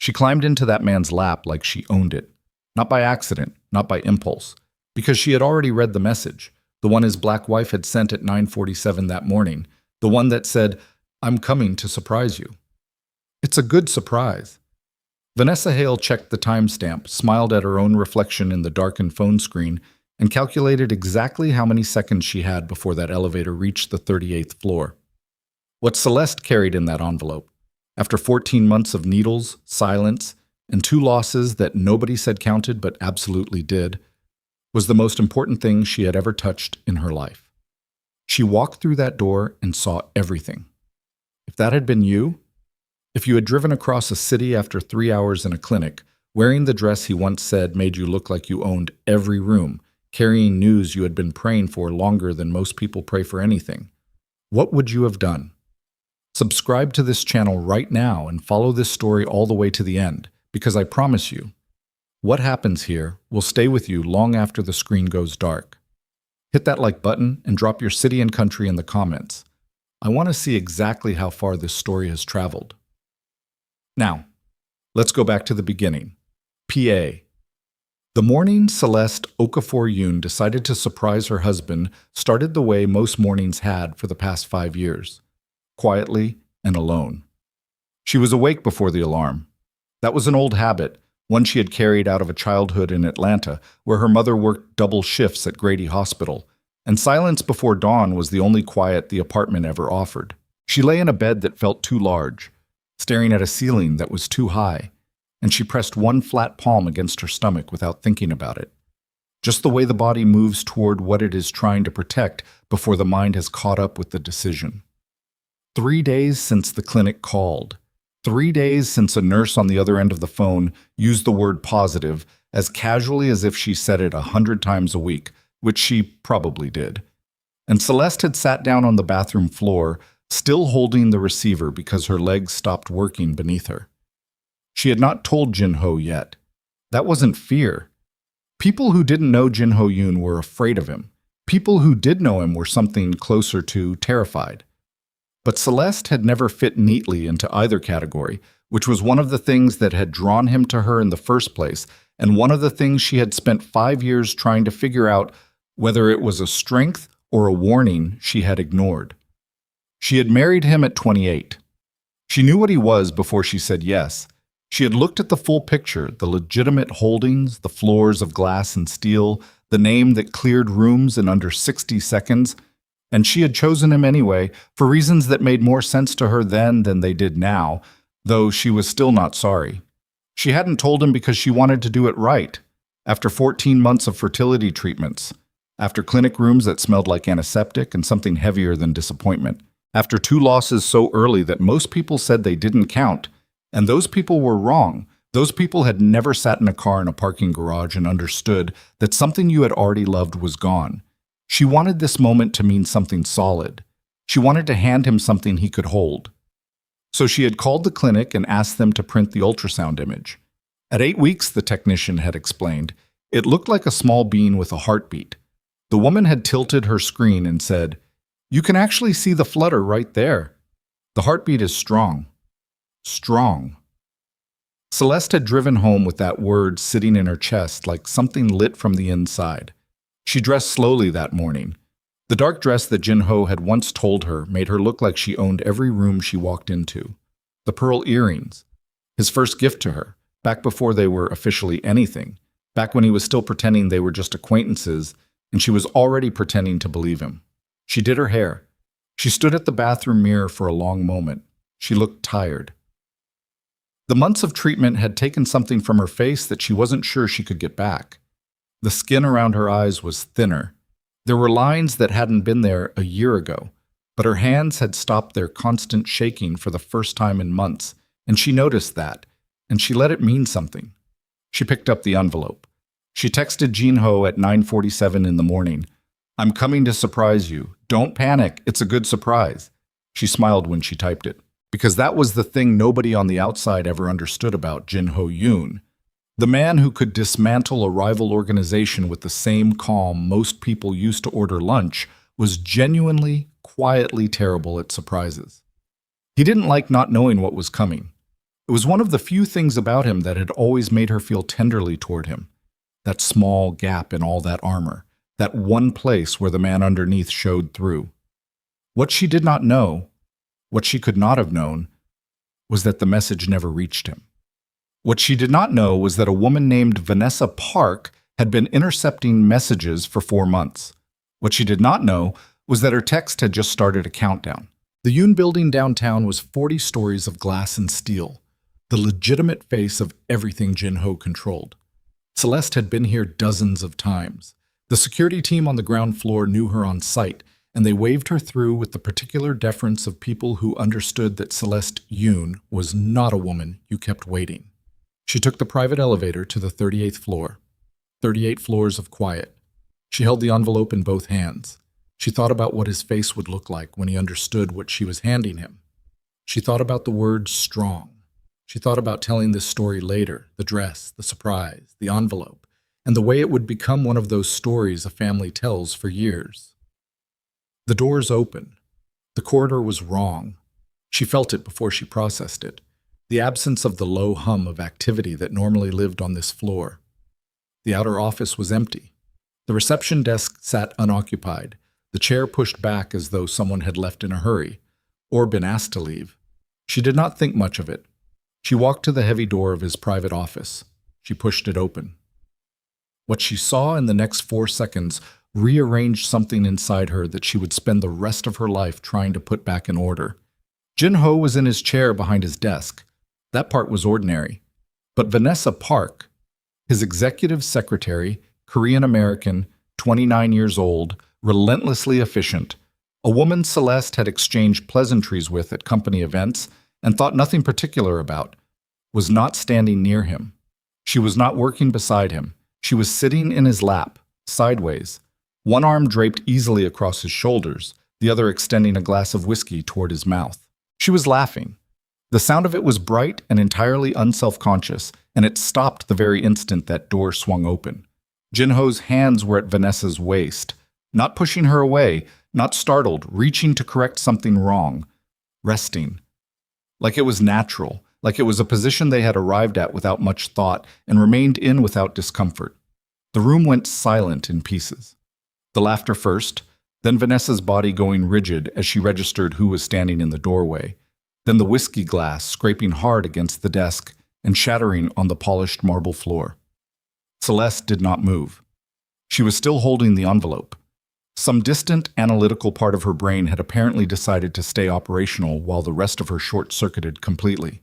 She climbed into that man's lap like she owned it. Not by accident, not by impulse. Because she had already read the message, the one his black wife had sent at 9:47 that morning, the one that said, "I'm coming to surprise you." It's a good surprise. Vanessa Hale checked the timestamp, smiled at her own reflection in the darkened phone screen, and calculated exactly how many seconds she had before that elevator reached the 38th floor. What Celeste carried in that envelope, after 14 months of needles, silence, and 2 losses that nobody said counted but absolutely did, was the most important thing she had ever touched in her life. She walked through that door and saw everything. If that had been you, if you had driven across a city after 3 hours in a clinic, wearing the dress he once said made you look like you owned every room, carrying news you had been praying for longer than most people pray for anything, what would you have done? Subscribe to this channel right now and follow this story all the way to the end, because I promise you, what happens here will stay with you long after the screen goes dark. Hit that like button and drop your city and country in the comments. I want to see exactly how far this story has traveled. Now, let's go back to the beginning. PA. The morning Celeste Okafor Yoon decided to surprise her husband started the way most mornings had for the past 5 years. Quietly and alone. She was awake before the alarm. That was an old habit, one she had carried out of a childhood in Atlanta, where her mother worked double shifts at Grady Hospital, and silence before dawn was the only quiet the apartment ever offered. She lay in a bed that felt too large, staring at a ceiling that was too high, and she pressed one flat palm against her stomach without thinking about it. Just the way the body moves toward what it is trying to protect before the mind has caught up with the decision. 3 days since the clinic called. 3 days since a nurse on the other end of the phone used the word positive as casually as if she said it 100 times a week, which she probably did. And Celeste had sat down on the bathroom floor, still holding the receiver because her legs stopped working beneath her. She had not told Jin-ho yet. That wasn't fear. People who didn't know Jin-ho Yoon were afraid of him. People who did know him were something closer to terrified. But Celeste had never fit neatly into either category, which was one of the things that had drawn him to her in the first place, and one of the things she had spent 5 years trying to figure out whether it was a strength or a warning she had ignored. She had married him at 28. She knew what he was before she said yes. She had looked at the full picture, the legitimate holdings, the floors of glass and steel, the name that cleared rooms in under 60 seconds, and she had chosen him anyway for reasons that made more sense to her then than they did now, though she was still not sorry. She hadn't told him because she wanted to do it right. After 14 months of fertility treatments, after clinic rooms that smelled like antiseptic and something heavier than disappointment, after 2 losses so early that most people said they didn't count, and those people were wrong. Those people had never sat in a car in a parking garage and understood that something you had already loved was gone. She wanted this moment to mean something solid. She wanted to hand him something he could hold. So she had called the clinic and asked them to print the ultrasound image. At 8 weeks, the technician had explained, it looked like a small bean with a heartbeat. The woman had tilted her screen and said, "You can actually see the flutter right there. The heartbeat is strong." Strong. Celeste had driven home with that word sitting in her chest like something lit from the inside. She dressed slowly that morning. The dark dress that Jin-ho had once told her made her look like she owned every room she walked into. The pearl earrings, his first gift to her, back before they were officially anything, back when he was still pretending they were just acquaintances, and she was already pretending to believe him. She did her hair. She stood at the bathroom mirror for a long moment. She looked tired. The months of treatment had taken something from her face that she wasn't sure she could get back. The skin around her eyes was thinner. There were lines that hadn't been there a year ago, but her hands had stopped their constant shaking for the first time in months, and she noticed that, and she let it mean something. She picked up the envelope. She texted Jin-ho at 9:47 in the morning. "I'm coming to surprise you. Don't panic. It's a good surprise." She smiled when she typed it, because that was the thing nobody on the outside ever understood about Jin-ho Yoon. The man who could dismantle a rival organization with the same calm most people used to order lunch was genuinely, quietly terrible at surprises. He didn't like not knowing what was coming. It was one of the few things about him that had always made her feel tenderly toward him. That small gap in all that armor, that one place where the man underneath showed through. What she did not know, what she could not have known, was that the message never reached him. What she did not know was that a woman named Vanessa Park had been intercepting messages for 4 months. What she did not know was that her text had just started a countdown. The Yoon building downtown was 40 stories of glass and steel, the legitimate face of everything Jin-ho controlled. Celeste had been here dozens of times. The security team on the ground floor knew her on sight, and they waved her through with the particular deference of people who understood that Celeste Yoon was not a woman you kept waiting. She took the private elevator to the 38th floor. 38 floors of quiet. She held the envelope in both hands. She thought about what his face would look like when he understood what she was handing him. She thought about the word strong. She thought about telling this story later, the dress, the surprise, the envelope, and the way it would become one of those stories a family tells for years. The doors open. The corridor was wrong. She felt it before she processed it. The absence of the low hum of activity that normally lived on this floor. The outer office was empty. The reception desk sat unoccupied, the chair pushed back as though someone had left in a hurry, or been asked to leave. She did not think much of it. She walked to the heavy door of his private office. She pushed it open. What she saw in the next 4 seconds rearranged something inside her that she would spend the rest of her life trying to put back in order. Jin-ho was in his chair behind his desk. That part was ordinary. But Vanessa Park, his executive secretary, Korean-American, 29 years old, relentlessly efficient, a woman Celeste had exchanged pleasantries with at company events and thought nothing particular about, was not standing near him. She was not working beside him. She was sitting in his lap, sideways, one arm draped easily across his shoulders, the other extending a glass of whiskey toward his mouth. She was laughing. The sound of it was bright and entirely unselfconscious, and it stopped the very instant that door swung open. Jin-ho's hands were at Vanessa's waist, not pushing her away, not startled, reaching to correct something wrong, resting. Like it was natural, like it was a position they had arrived at without much thought and remained in without discomfort. The room went silent in pieces. The laughter first, then Vanessa's body going rigid as she registered who was standing in the doorway, then the whiskey glass scraping hard against the desk and shattering on the polished marble floor. Celeste did not move. She was still holding the envelope. Some distant, analytical part of her brain had apparently decided to stay operational while the rest of her short-circuited completely.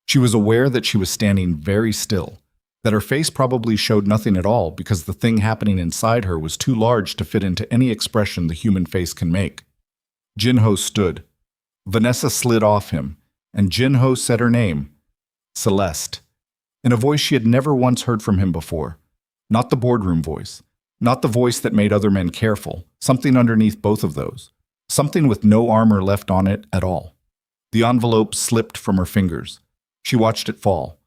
She was aware that she was standing very still, that her face probably showed nothing at all because the thing happening inside her was too large to fit into any expression the human face can make. Jin-ho stood. Vanessa slid off him, and Jin-ho said her name, Celeste, in a voice she had never once heard from him before. Not the boardroom voice. Not the voice that made other men careful, something underneath both of those, something with no armor left on it at all. The envelope slipped from her fingers. She watched it fall.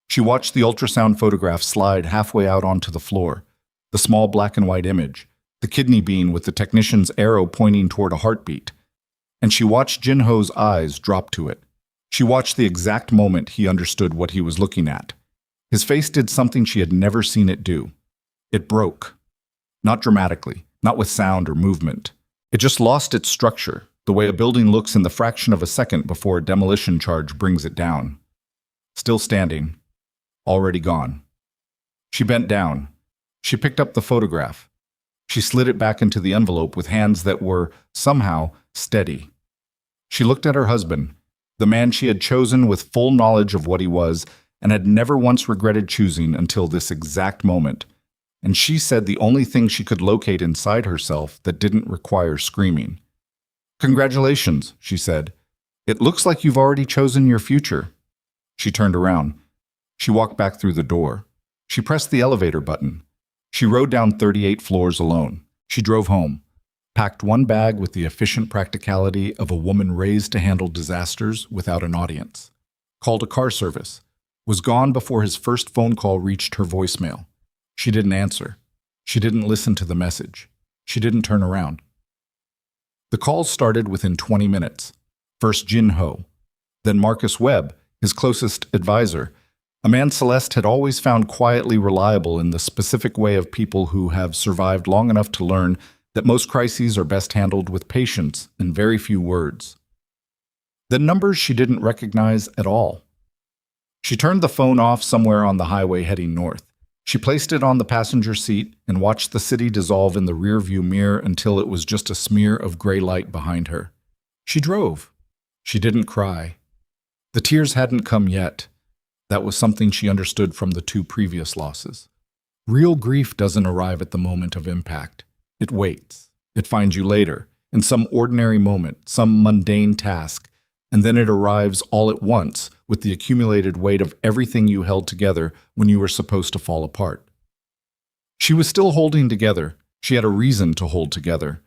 She watched the ultrasound photograph slide halfway out onto the floor, the small black and white image, the kidney bean with the technician's arrow pointing toward a heartbeat. And she watched Jin-ho's eyes drop to it. She watched the exact moment he understood what he was looking at. His face did something she had never seen it do. It broke. Not dramatically, not with sound or movement. It just lost its structure, the way a building looks in the fraction of a second before a demolition charge brings it down. Still standing. Already gone. She bent down. She picked up the photograph. She slid it back into the envelope with hands that were, somehow, steady. She looked at her husband, the man she had chosen with full knowledge of what he was and had never once regretted choosing until this exact moment. And she said the only thing she could locate inside herself that didn't require screaming. "Congratulations," she said. "It looks like you've already chosen your future." She turned around. She walked back through the door. She pressed the elevator button. She rode down 38 floors alone. She drove home, packed one bag with the efficient practicality of a woman raised to handle disasters without an audience, called a car service, was gone before his first phone call reached her voicemail. She didn't answer. She didn't listen to the message. She didn't turn around. The calls started within 20 minutes. First Jin-ho, then Marcus Webb, his closest advisor, a man Celeste had always found quietly reliable in the specific way of people who have survived long enough to learn that most crises are best handled with patience and very few words. Then numbers she didn't recognize at all. She turned the phone off somewhere on the highway heading north. She placed it on the passenger seat and watched the city dissolve in the rearview mirror until it was just a smear of gray light behind her. She drove. She didn't cry. The tears hadn't come yet. That was something she understood from the 2 previous losses. Real grief doesn't arrive at the moment of impact. It waits. It finds you later, in some ordinary moment, some mundane task, and then it arrives all at once with the accumulated weight of everything you held together when you were supposed to fall apart. She was still holding together. She had a reason to hold together.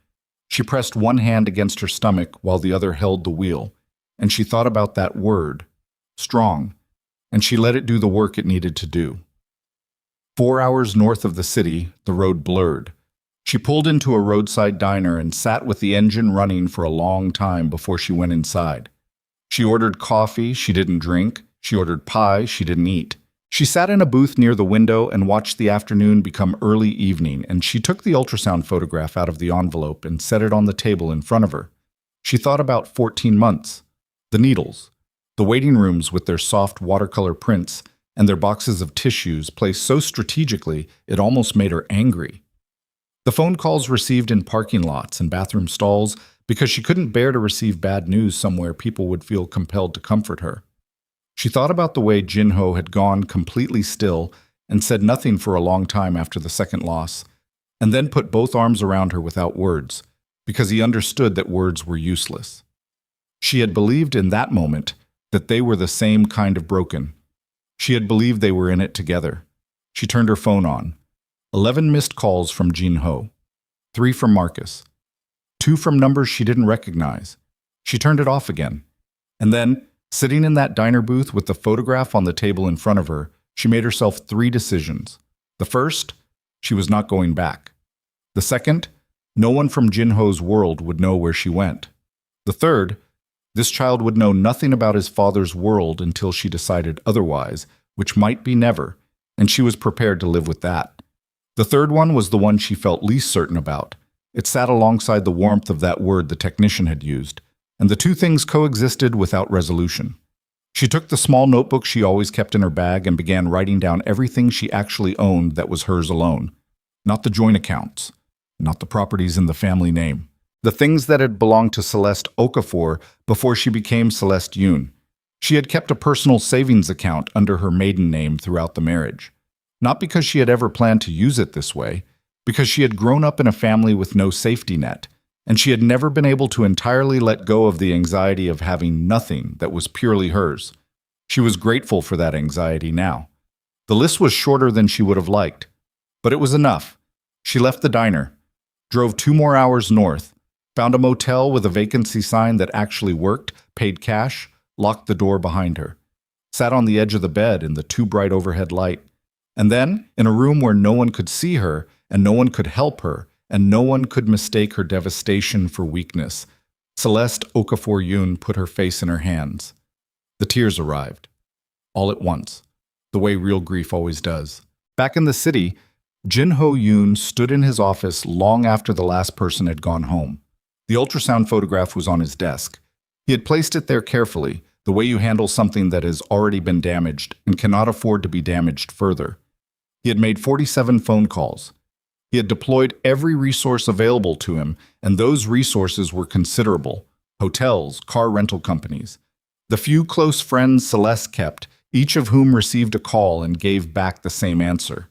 She pressed one hand against her stomach while the other held the wheel, and she thought about that word, strong, and she let it do the work it needed to do. 4 hours north of the city, the road blurred. She pulled into a roadside diner and sat with the engine running for a long time before she went inside. She ordered coffee she didn't drink. She ordered pie she didn't eat. She sat in a booth near the window and watched the afternoon become early evening, and she took the ultrasound photograph out of the envelope and set it on the table in front of her. She thought about 14 months, the needles, the waiting rooms with their soft watercolor prints, and their boxes of tissues placed so strategically it almost made her angry. The phone calls received in parking lots and bathroom stalls because she couldn't bear to receive bad news somewhere people would feel compelled to comfort her. She thought about the way Jin-ho had gone completely still and said nothing for a long time after the second loss, and then put both arms around her without words, because he understood that words were useless. She had believed in that moment that they were the same kind of broken. She had believed they were in it together. She turned her phone on. 11 missed calls from Jin-ho. 3 from Marcus. 2 from numbers she didn't recognize. She turned it off again. And then, sitting in that diner booth with the photograph on the table in front of her, she made herself 3 decisions. The first, she was not going back. The second, no one from Jin-ho's world would know where she went. The third, this child would know nothing about his father's world until she decided otherwise, which might be never, and she was prepared to live with that. The third one was the one she felt least certain about. It sat alongside the warmth of that word the technician had used, and the 2 things coexisted without resolution. She took the small notebook she always kept in her bag and began writing down everything she actually owned that was hers alone. Not the joint accounts, not the properties in the family name. The things that had belonged to Celeste Okafor before she became Celeste Yoon. She had kept a personal savings account under her maiden name throughout the marriage. Not because she had ever planned to use it this way, because she had grown up in a family with no safety net, and she had never been able to entirely let go of the anxiety of having nothing that was purely hers. She was grateful for that anxiety now. The list was shorter than she would have liked, but it was enough. She left the diner, drove 2 more hours north, found a motel with a vacancy sign that actually worked, paid cash, locked the door behind her, sat on the edge of the bed in the too bright overhead light, and then, in a room where no one could see her and no one could help her and no one could mistake her devastation for weakness, Celeste Okafor Yoon put her face in her hands. The tears arrived, all at once, the way real grief always does. Back in the city, Jin-ho Yoon stood in his office long after the last person had gone home. The ultrasound photograph was on his desk. He had placed it there carefully, the way you handle something that has already been damaged and cannot afford to be damaged further. He had made 47 phone calls. He had deployed every resource available to him, and those resources were considerable: hotels, car rental companies. The few close friends Celeste kept, each of whom received a call and gave back the same answer.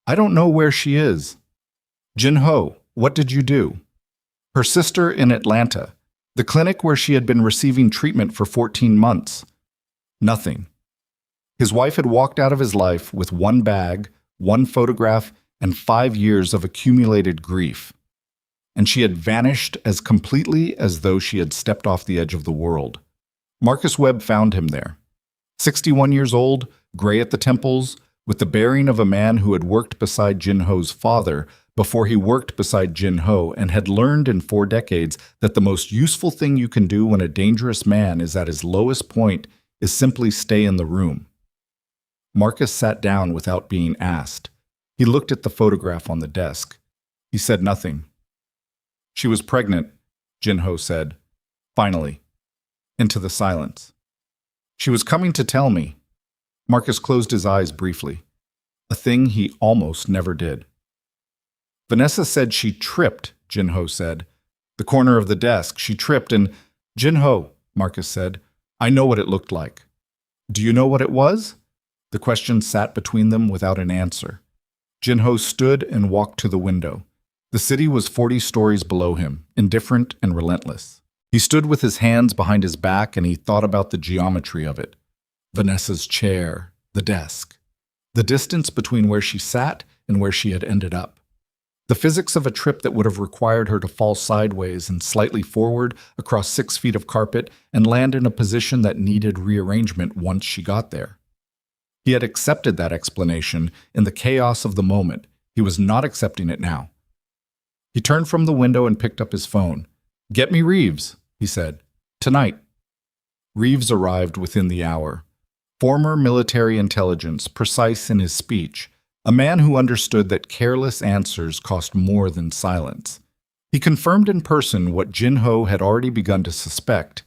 "I don't know where she is." "Jin-ho, what did you do?" Her sister in Atlanta, the clinic where she had been receiving treatment for 14 months. Nothing. His wife had walked out of his life with 1 bag, 1 photograph, and 5 years of accumulated grief. And she had vanished as completely as though she had stepped off the edge of the world. Marcus Webb found him there. 61 years old, gray at the temples, with the bearing of a man who had worked beside Jin-ho's father before he worked beside Jin-ho and had learned in 4 decades that the most useful thing you can do when a dangerous man is at his lowest point is simply stay in the room. Marcus sat down without being asked. He looked at the photograph on the desk. He said nothing. She was pregnant, Jinho said, finally, into the silence. She was coming to tell me. Marcus closed his eyes briefly, a thing he almost never did. Vanessa said she tripped, Jinho said. The corner of the desk, she tripped and, Jinho, Marcus said, I know what it looked like. Do you know what it was? The question sat between them without an answer. Jinho stood and walked to the window. The city was 40 stories below him, indifferent and relentless. He stood with his hands behind his back and he thought about the geometry of it. Vanessa's chair, the desk, the distance between where she sat and where she had ended up. The physics of a trip that would have required her to fall sideways and slightly forward across 6 feet of carpet and land in a position that needed rearrangement once she got there. He had accepted that explanation in the chaos of the moment. He was not accepting it now. He turned from the window and picked up his phone. Get me Reeves, he said. Tonight. Reeves arrived within the hour. Former military intelligence, precise in his speech, a man who understood that careless answers cost more than silence. He confirmed in person what Jinho had already begun to suspect.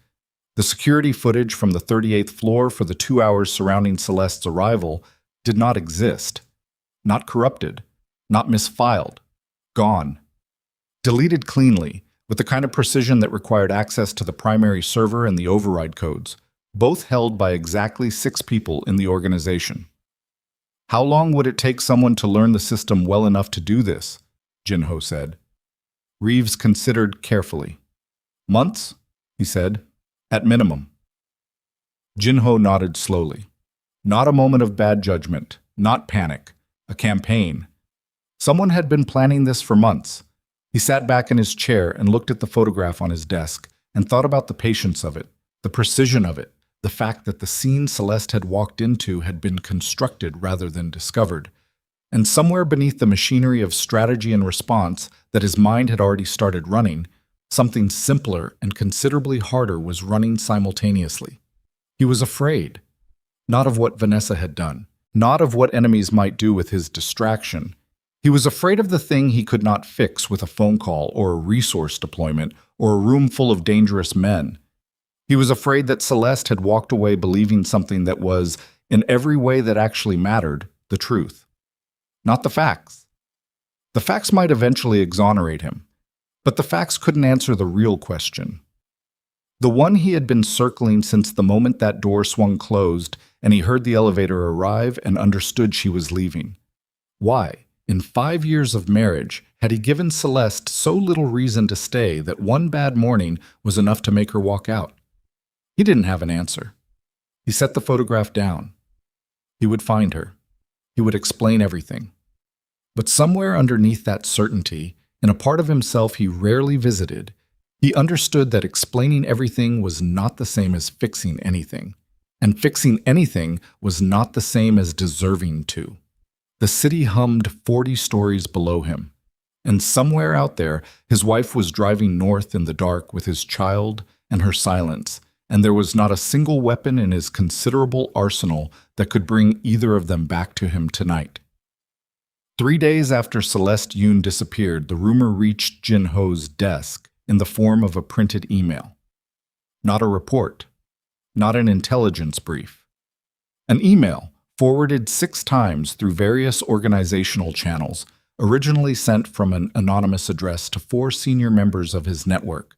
The security footage from the 38th floor for the 2 hours surrounding Celeste's arrival did not exist. Not corrupted, not misfiled, gone. Deleted cleanly, with the kind of precision that required access to the primary server and the override codes, both held by exactly 6 people in the organization. How long would it take someone to learn the system well enough to do this? Jinho said. Reeves considered carefully. Months, he said, at minimum. Jinho nodded slowly. Not a moment of bad judgment, not panic, a campaign. Someone had been planning this for months. He sat back in his chair and looked at the photograph on his desk and thought about the patience of it, the precision of it, the fact that the scene Celeste had walked into had been constructed rather than discovered, and somewhere beneath the machinery of strategy and response that his mind had already started running, something simpler and considerably harder was running simultaneously. He was afraid, not of what Vanessa had done, not of what enemies might do with his distraction. He was afraid of the thing he could not fix with a phone call or a resource deployment or a room full of dangerous men. He was afraid that Celeste had walked away believing something that was, in every way that actually mattered, the truth. Not the facts. The facts might eventually exonerate him, but the facts couldn't answer the real question. The one he had been circling since the moment that door swung closed and he heard the elevator arrive and understood she was leaving. Why, in 5 years of marriage, had he given Celeste so little reason to stay that one bad morning was enough to make her walk out? He didn't have an answer. He set the photograph down. He would find her. He would explain everything. But somewhere underneath that certainty, in a part of himself he rarely visited, he understood that explaining everything was not the same as fixing anything, and fixing anything was not the same as deserving to. The city hummed 40 stories below him, and somewhere out there his wife was driving north in the dark with his child and her silence, and there was not a single weapon in his considerable arsenal that could bring either of them back to him tonight. 3 days after Celeste Yoon disappeared, the rumor reached Jinho's desk in the form of a printed email. Not a report, not an intelligence brief. An email forwarded 6 times through various organizational channels, originally sent from an anonymous address to 4 senior members of his network.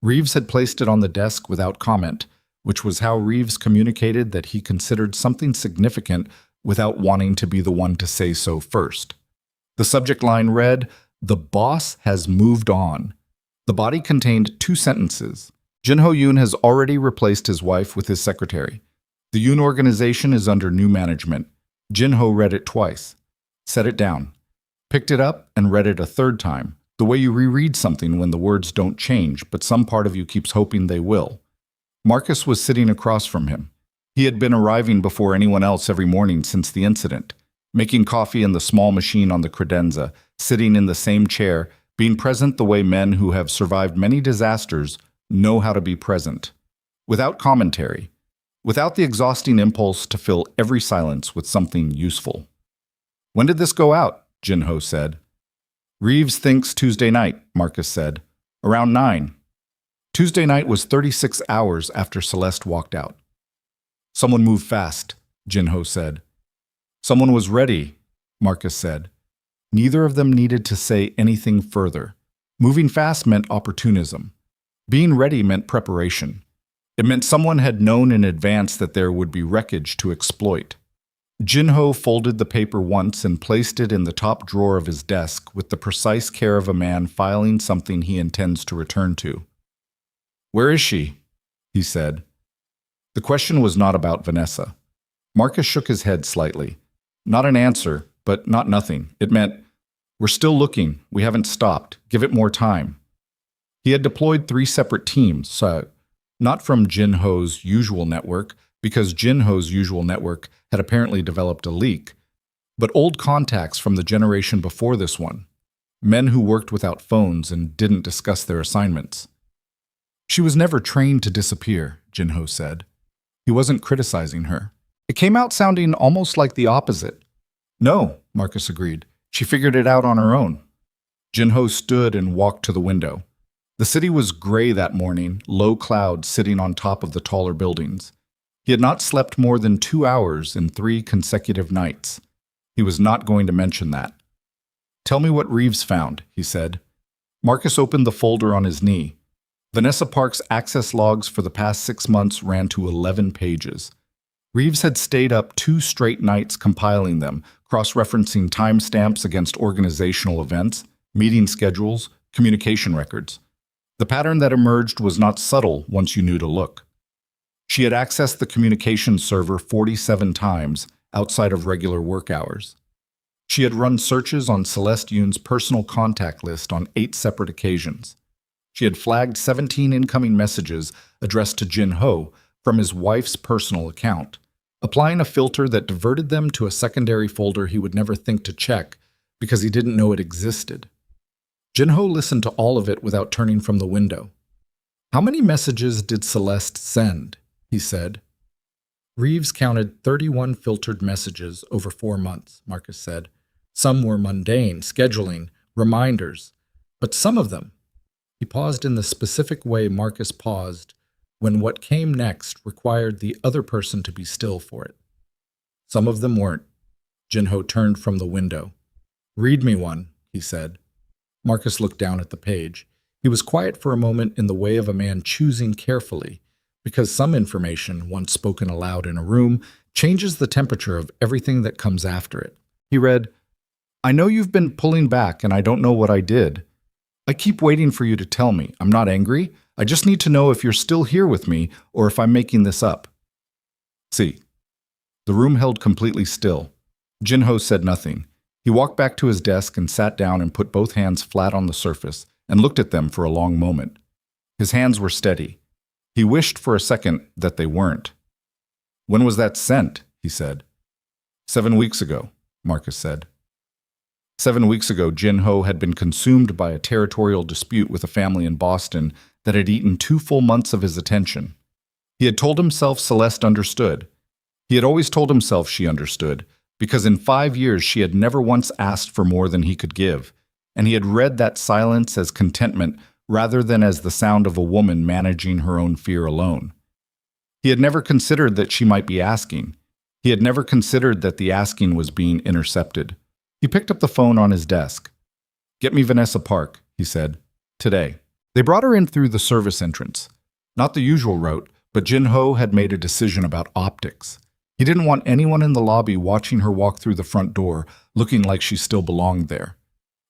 Reeves had placed it on the desk without comment, which was how Reeves communicated that he considered something significant without wanting to be the one to say so first. The subject line read, "The boss has moved on." The body contained 2 sentences. Jinho Yoon has already replaced his wife with his secretary. The Yoon organization is under new management. Jinho read it twice, set it down, picked it up and read it a 3rd time, the way you reread something when the words don't change, but some part of you keeps hoping they will. Marcus was sitting across from him. He had been arriving before anyone else every morning since the incident, making coffee in the small machine on the credenza, sitting in the same chair, being present the way men who have survived many disasters know how to be present. Without commentary, without the exhausting impulse to fill every silence with something useful. "When did this go out?" Jinho said. "Reeves thinks Tuesday night," Marcus said. "Around 9. Tuesday night was 36 hours after Celeste walked out. "Someone moved fast," Jinho said. "Someone was ready," Marcus said. Neither of them needed to say anything further. Moving fast meant opportunism. Being ready meant preparation. It meant someone had known in advance that there would be wreckage to exploit. Jinho folded the paper once and placed it in the top drawer of his desk with the precise care of a man filing something he intends to return to. "Where is she?" he said. The question was not about Vanessa. Marcus shook his head slightly. Not an answer, but not nothing. It meant, "We're still looking. We haven't stopped. Give it more time." He had deployed 3 separate teams, so not from Jinho's usual network, because Jinho's usual network had apparently developed a leak, but old contacts from the generation before this one, men who worked without phones and didn't discuss their assignments. "She was never trained to disappear," Jinho said. He wasn't criticizing her. It came out sounding almost like the opposite. "No," Marcus agreed. "She figured it out on her own." Jinho stood and walked to the window. The city was gray that morning, low clouds sitting on top of the taller buildings. He had not slept more than 2 hours in 3 consecutive nights. He was not going to mention that. "Tell me what Reeves found," he said. Marcus opened the folder on his knee. Vanessa Park's access logs for the past 6 months ran to 11 pages. Reeves had stayed up 2 straight nights compiling them, cross-referencing timestamps against organizational events, meeting schedules, communication records. The pattern that emerged was not subtle once you knew to look. She had accessed the communications server 47 times outside of regular work hours. She had run searches on Celeste Yoon's personal contact list on 8 separate occasions. She had flagged 17 incoming messages addressed to Jinho from his wife's personal account, applying a filter that diverted them to a secondary folder he would never think to check because he didn't know it existed. Jinho listened to all of it without turning from the window. "How many messages did Celeste send?" he said. Reeves counted 31 filtered messages over 4 months, Marcus said. Some were mundane, scheduling, reminders, but some of them. He paused in the specific way Marcus paused when what came next required the other person to be still for it. Some of them weren't. Jinho turned from the window. "Read me one," he said. Marcus looked down at the page. He was quiet for a moment in the way of a man choosing carefully, because some information, once spoken aloud in a room, changes the temperature of everything that comes after it. He read, "I know you've been pulling back and I don't know what I did. I keep waiting for you to tell me. I'm not angry. I just need to know if you're still here with me or if I'm making this up." See. The room held completely still. Jinho said nothing. He walked back to his desk and sat down and put both hands flat on the surface and looked at them for a long moment. His hands were steady. He wished for a second that they weren't. "When was that sent?" he said. 7 weeks ago, Marcus said. 7 weeks ago, Jinho had been consumed by a territorial dispute with a family in Boston that had eaten 2 full months of his attention. He had told himself Celeste understood. He had always told himself she understood, because in 5 years she had never once asked for more than he could give, and he had read that silence as contentment rather than as the sound of a woman managing her own fear alone. He had never considered that she might be asking. He had never considered that the asking was being intercepted. He picked up the phone on his desk. "Get me Vanessa Park," he said. "Today." They brought her in through the service entrance. Not the usual route, but Jinho had made a decision about optics. He didn't want anyone in the lobby watching her walk through the front door, looking like she still belonged there.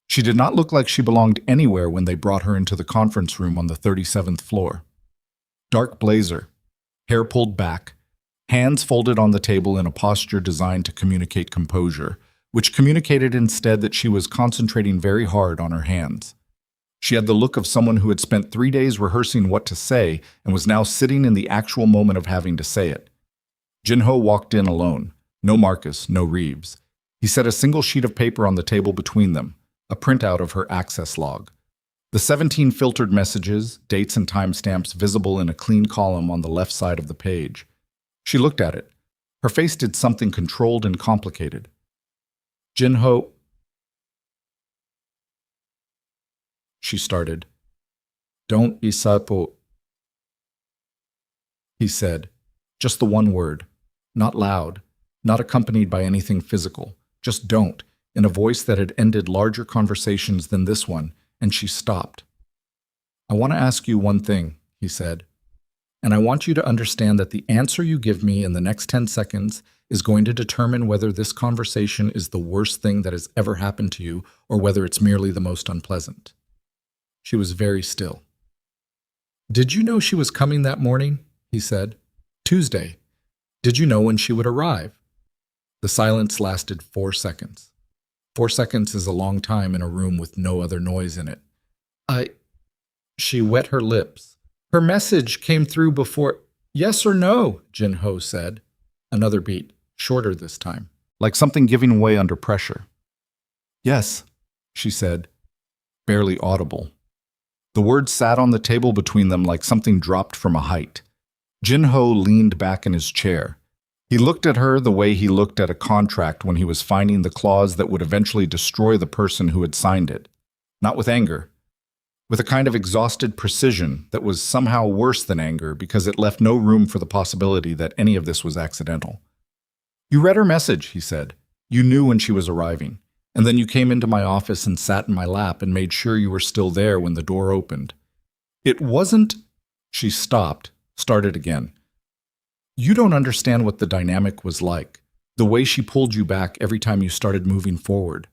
She did not look like she belonged anywhere when they brought her into the conference room on the 37th floor. Dark blazer, hair pulled back, hands folded on the table in a posture designed to communicate composure, which communicated instead that she was concentrating very hard on her hands. She had the look of someone who had spent 3 days rehearsing what to say and was now sitting in the actual moment of having to say it. Jinho walked in alone. No Marcus, no Reeves. He set a single sheet of paper on the table between them, a printout of her access log. The 17 filtered messages, dates and timestamps visible in a clean column on the left side of the page. She looked at it. Her face did something controlled and complicated. Jin-ho, she started. Don't isapo, he said. Just the one word. Not loud, not accompanied by anything physical. Just don't, in a voice that had ended larger conversations than this one, and she stopped. I want to ask you one thing, he said, and I want you to understand that the answer you give me in the next 10 seconds is going to determine whether this conversation is the worst thing that has ever happened to you or whether it's merely the most unpleasant. She was very still. Did you know she was coming that morning? He said. Tuesday. Did you know when she would arrive? The silence lasted 4 seconds. 4 seconds is a long time in a room with no other noise in it. She wet her lips. Her message came through before. Yes or no, Jin-ho said. Another beat, shorter this time, like something giving way under pressure. Yes, she said, barely audible. The words sat on the table between them like something dropped from a height. Jin-ho leaned back in his chair. He looked at her the way he looked at a contract when he was finding the clause that would eventually destroy the person who had signed it. Not with anger. With a kind of exhausted precision that was somehow worse than anger because it left no room for the possibility that any of this was accidental. You read her message, he said. You knew when she was arriving. And then you came into my office and sat in my lap and made sure you were still there when the door opened. It wasn't... She stopped, started again. You don't understand what the dynamic was like. The way she pulled you back every time you started moving forward.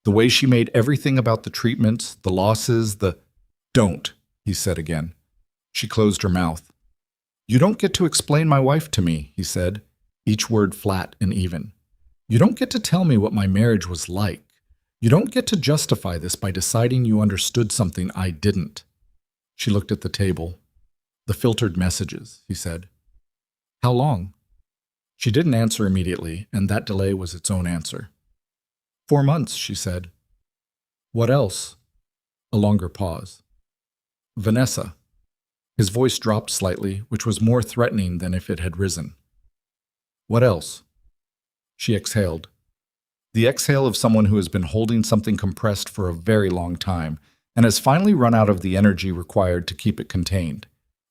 The way she made everything about the treatments, the losses, the... Don't, he said again. She closed her mouth. You don't get to explain my wife to me, he said, each word flat and even. You don't get to tell me what my marriage was like. You don't get to justify this by deciding you understood something I didn't. She looked at the table. The filtered messages, he said. How long? She didn't answer immediately, and that delay was its own answer. 4 months, she said. What else? A longer pause. Vanessa. His voice dropped slightly, which was more threatening than if it had risen. What else? She exhaled. The exhale of someone who has been holding something compressed for a very long time and has finally run out of the energy required to keep it contained.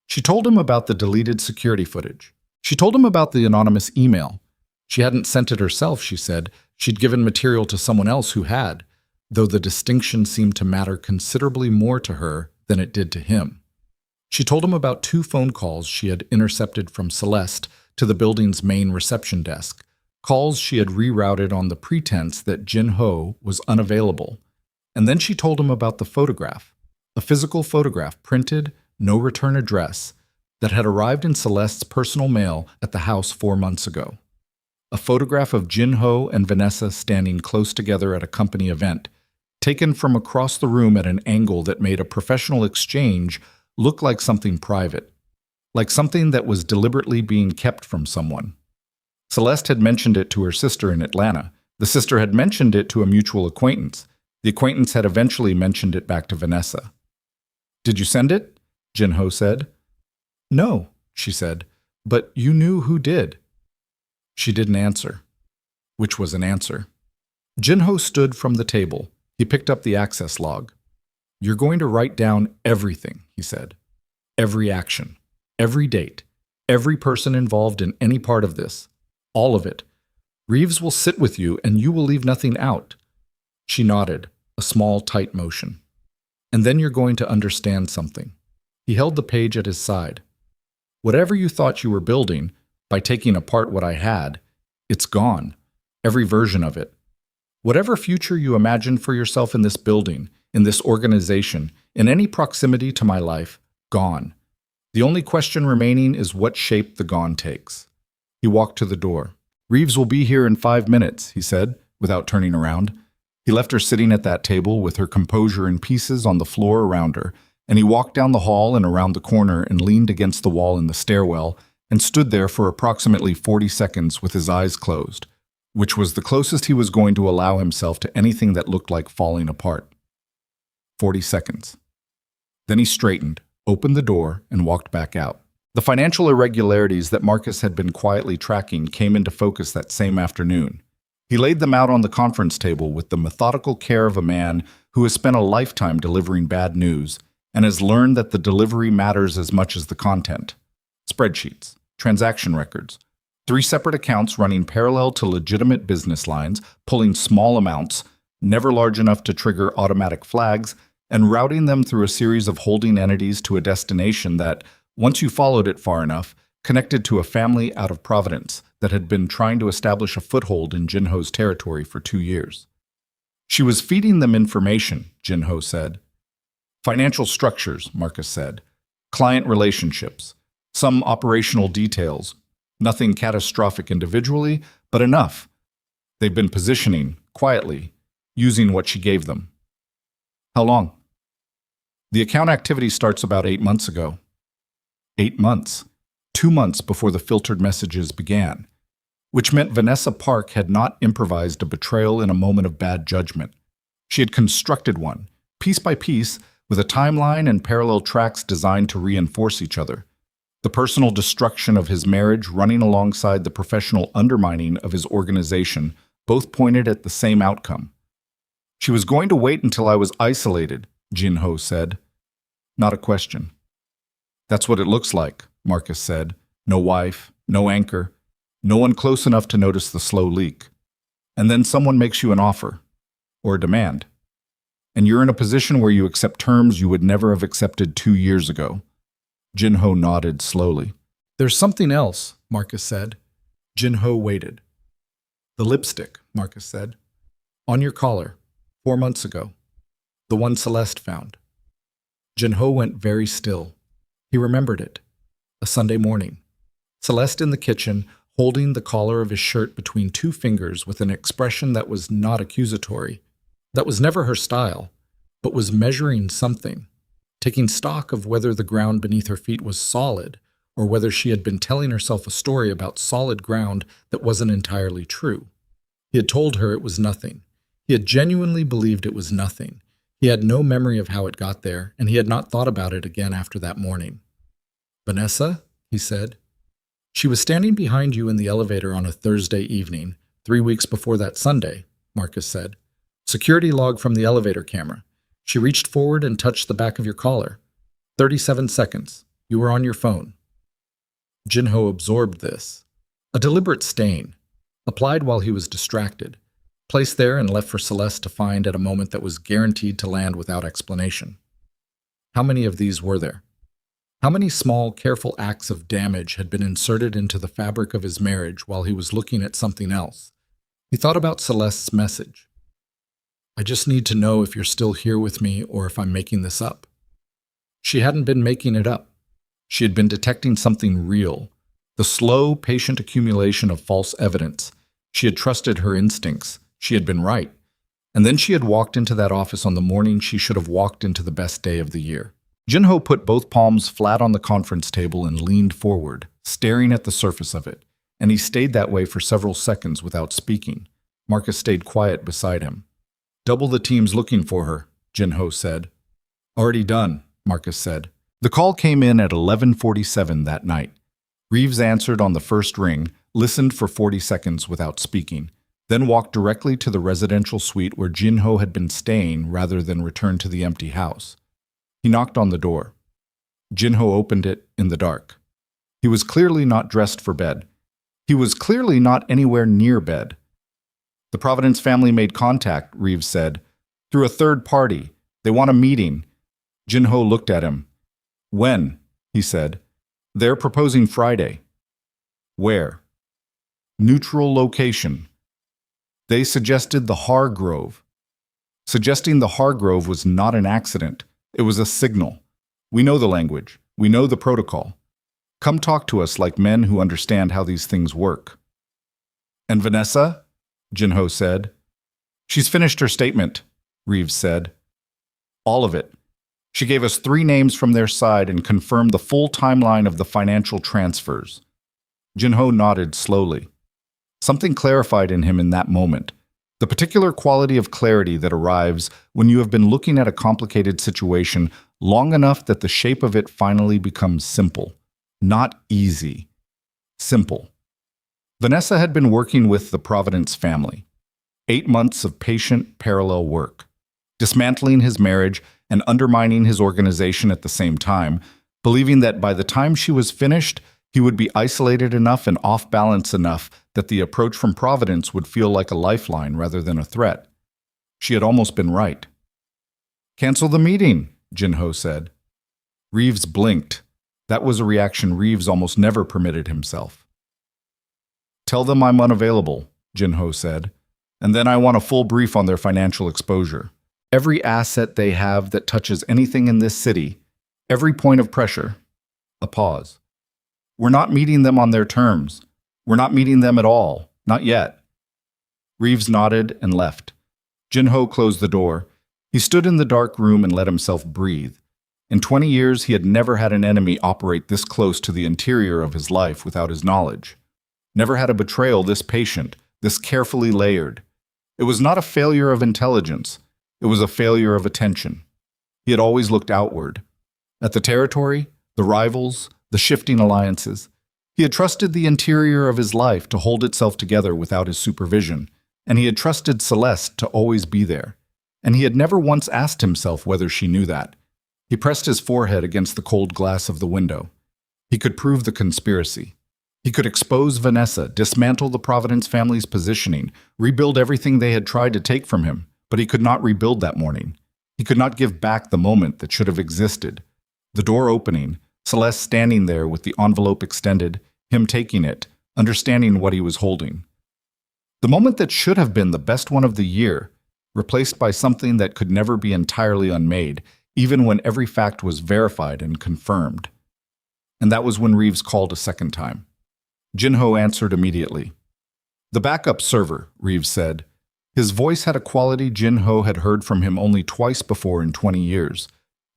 She told him about the deleted security footage. She told him about the anonymous email. She hadn't sent it herself, she said. She'd given material to someone else who had, though the distinction seemed to matter considerably more to her than it did to him. She told him about 2 phone calls she had intercepted from Celeste to the building's main reception desk, calls she had rerouted on the pretense that Jin-ho was unavailable. And then she told him about the photograph, a physical photograph printed, no return address, that had arrived in Celeste's personal mail at the house 4 months ago. A photograph of Jin-ho and Vanessa standing close together at a company event, taken from across the room at an angle that made a professional exchange look like something private, like something that was deliberately being kept from someone. Celeste had mentioned it to her sister in Atlanta. The sister had mentioned it to a mutual acquaintance. The acquaintance had eventually mentioned it back to Vanessa. Did you send it? Jin-ho said. No, she said, but you knew who did. She didn't answer, which was an answer. Jin-ho stood from the table. He picked up the access log. You're going to write down everything, he said. Every action, every date, every person involved in any part of this, all of it. Reeves will sit with you and you will leave nothing out. She nodded, a small, tight motion. And then you're going to understand something. He held the page at his side. Whatever you thought you were building, by taking apart what I had, it's gone. Every version of it. Whatever future you imagined for yourself in this building, in this organization, in any proximity to my life, gone. The only question remaining is what shape the gone takes. He walked to the door. Reeves will be here in 5 minutes, he said, without turning around. He left her sitting at that table with her composure in pieces on the floor around her, and he walked down the hall and around the corner and leaned against the wall in the stairwell and stood there for approximately 40 seconds with his eyes closed, which was the closest he was going to allow himself to anything that looked like falling apart. 40 seconds. Then he straightened, opened the door, and walked back out. The financial irregularities that Marcus had been quietly tracking came into focus that same afternoon. He laid them out on the conference table with the methodical care of a man who has spent a lifetime delivering bad news and has learned that the delivery matters as much as the content. Spreadsheets, transaction records, 3 separate accounts running parallel to legitimate business lines, pulling small amounts, never large enough to trigger automatic flags, and routing them through a series of holding entities to a destination that, once you followed it far enough, connected to a family out of Providence that had been trying to establish a foothold in Jinho's territory for 2 years. She was feeding them information, Jinho said. Financial structures, Marcus said. Client relationships. Some operational details. Nothing catastrophic individually, but enough. They've been positioning, quietly, using what she gave them. How long? The account activity starts about 8 months ago. 8 months. 2 months before the filtered messages began, which meant Vanessa Park had not improvised a betrayal in a moment of bad judgment. She had constructed one, piece by piece, with a timeline and parallel tracks designed to reinforce each other. The personal destruction of his marriage running alongside the professional undermining of his organization both pointed at the same outcome. She was going to wait until I was isolated, Jinho said. Not a question. That's what it looks like, Marcus said. No wife, no anchor, no one close enough to notice the slow leak. And then someone makes you an offer, or a demand. And you're in a position where you accept terms you would never have accepted 2 years ago. Jinho nodded slowly. There's something else, Marcus said. Jinho waited. The lipstick, Marcus said. On your collar, 4 months ago. The one Celeste found. Jinho went very still. He remembered it. A Sunday morning. Celeste in the kitchen, holding the collar of his shirt between 2 fingers with an expression that was not accusatory, that was never her style, but was measuring something, taking stock of whether the ground beneath her feet was solid or whether she had been telling herself a story about solid ground that wasn't entirely true. He had told her it was nothing. He had genuinely believed it was nothing. He had no memory of how it got there, and he had not thought about it again after that morning. Vanessa, he said. She was standing behind you in the elevator on a Thursday evening, 3 weeks before that Sunday, Marcus said. Security log from the elevator camera. She reached forward and touched the back of your collar. 37 seconds. You were on your phone. Jinho absorbed this. A deliberate stain, applied while he was distracted, placed there and left for Celeste to find at a moment that was guaranteed to land without explanation. How many of these were there? How many small, careful acts of damage had been inserted into the fabric of his marriage while he was looking at something else? He thought about Celeste's message. I just need to know if you're still here with me or if I'm making this up. She hadn't been making it up. She had been detecting something real, the slow, patient accumulation of false evidence. She had trusted her instincts. She had been right. And then she had walked into that office on the morning she should have walked into the best day of the year. Jinho put both palms flat on the conference table and leaned forward, staring at the surface of it, and he stayed that way for several seconds without speaking. Marcus stayed quiet beside him. Double the team's looking for her, Jinho said. Already done, Marcus said. The call came in at 11:47 that night. Reeves answered on the first ring, listened for 40 seconds without speaking, then walked directly to the residential suite where Jinho had been staying rather than return to the empty house. He knocked on the door. Jinho opened it in the dark. He was clearly not dressed for bed. He was clearly not anywhere near bed. The Providence family made contact, Reeves said. Through a third party. They want a meeting. Jinho looked at him. When? He said. They're proposing Friday. Where? Neutral location. They suggested the Hargrove. Suggesting the Hargrove was not an accident. It was a signal. We know the language. We know the protocol. Come talk to us like men who understand how these things work. And Vanessa? Jinho said. She's finished her statement, Reeves said. All of it. She gave us 3 names from their side and confirmed the full timeline of the financial transfers. Jinho nodded slowly. Something clarified in him in that moment. The particular quality of clarity that arrives when you have been looking at a complicated situation long enough that the shape of it finally becomes simple. Not easy. Simple. Vanessa had been working with the Providence family. 8 months of patient, parallel work. Dismantling his marriage and undermining his organization at the same time, believing that by the time she was finished, he would be isolated enough and off balance enough that the approach from Providence would feel like a lifeline rather than a threat. She had almost been right. "Cancel the meeting," Jinho said. Reeves blinked. That was a reaction Reeves almost never permitted himself. "Tell them I'm unavailable," Jinho said, "and then I want a full brief on their financial exposure. Every asset they have that touches anything in this city, every point of pressure." A pause. "We're not meeting them on their terms. We're not meeting them at all. Not yet." Reeves nodded and left. Jinho closed the door. He stood in the dark room and let himself breathe. In 20 years, he had never had an enemy operate this close to the interior of his life without his knowledge. Never had a betrayal this patient, this carefully layered. It was not a failure of intelligence. It was a failure of attention. He had always looked outward. At the territory, the rivals, the shifting alliances. He had trusted the interior of his life to hold itself together without his supervision, and he had trusted Celeste to always be there. And he had never once asked himself whether she knew that. He pressed his forehead against the cold glass of the window. He could prove the conspiracy. He could expose Vanessa, dismantle the Providence family's positioning, rebuild everything they had tried to take from him, but he could not rebuild that morning. He could not give back the moment that should have existed. The door opening, Celeste standing there with the envelope extended, him taking it, understanding what he was holding. The moment that should have been the best one of the year, replaced by something that could never be entirely unmade, even when every fact was verified and confirmed. And that was when Reeves called a second time. Jinho answered immediately. "The backup server," Reeves said. His voice had a quality Jinho had heard from him only twice before in 20 years.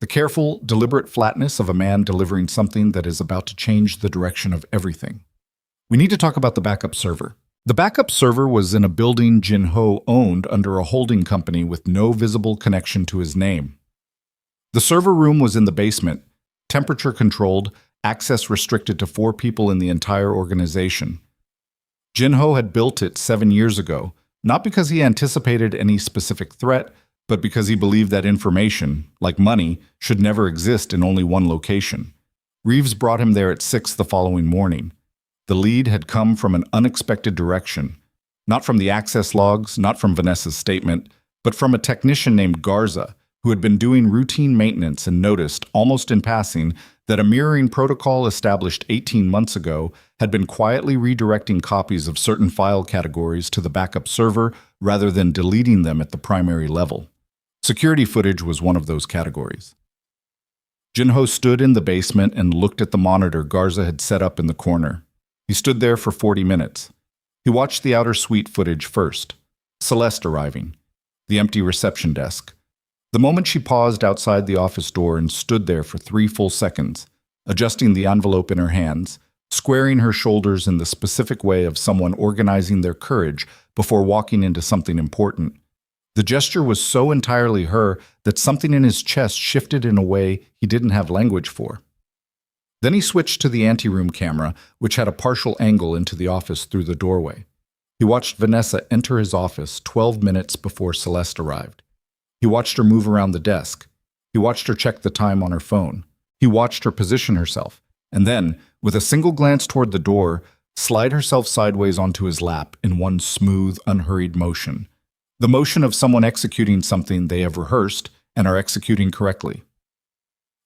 The careful, deliberate flatness of a man delivering something that is about to change the direction of everything. "We need to talk about the backup server." The backup server was in a building Jinho owned under a holding company with no visible connection to his name. The server room was in the basement, temperature controlled, access restricted to 4 people in the entire organization. Jinho had built it 7 years ago, not because he anticipated any specific threat, but because he believed that information, like money, should never exist in only one location. Reeves brought him there at 6 the following morning. The lead had come from an unexpected direction, not from the access logs, not from Vanessa's statement, but from a technician named Garza, who had been doing routine maintenance and noticed, almost in passing, that a mirroring protocol established 18 months ago had been quietly redirecting copies of certain file categories to the backup server rather than deleting them at the primary level. Security footage was one of those categories. Jinho stood in the basement and looked at the monitor Garza had set up in the corner. He stood there for 40 minutes. He watched the outer suite footage first. Celeste arriving. The empty reception desk. The moment she paused outside the office door and stood there for 3 full seconds, adjusting the envelope in her hands, squaring her shoulders in the specific way of someone organizing their courage before walking into something important. The gesture was so entirely her that something in his chest shifted in a way he didn't have language for. Then he switched to the anteroom camera, which had a partial angle into the office through the doorway. He watched Vanessa enter his office 12 minutes before Celeste arrived. He watched her move around the desk. He watched her check the time on her phone. He watched her position herself, and then, with a single glance toward the door, slide herself sideways onto his lap in one smooth, unhurried motion. The motion of someone executing something they have rehearsed and are executing correctly.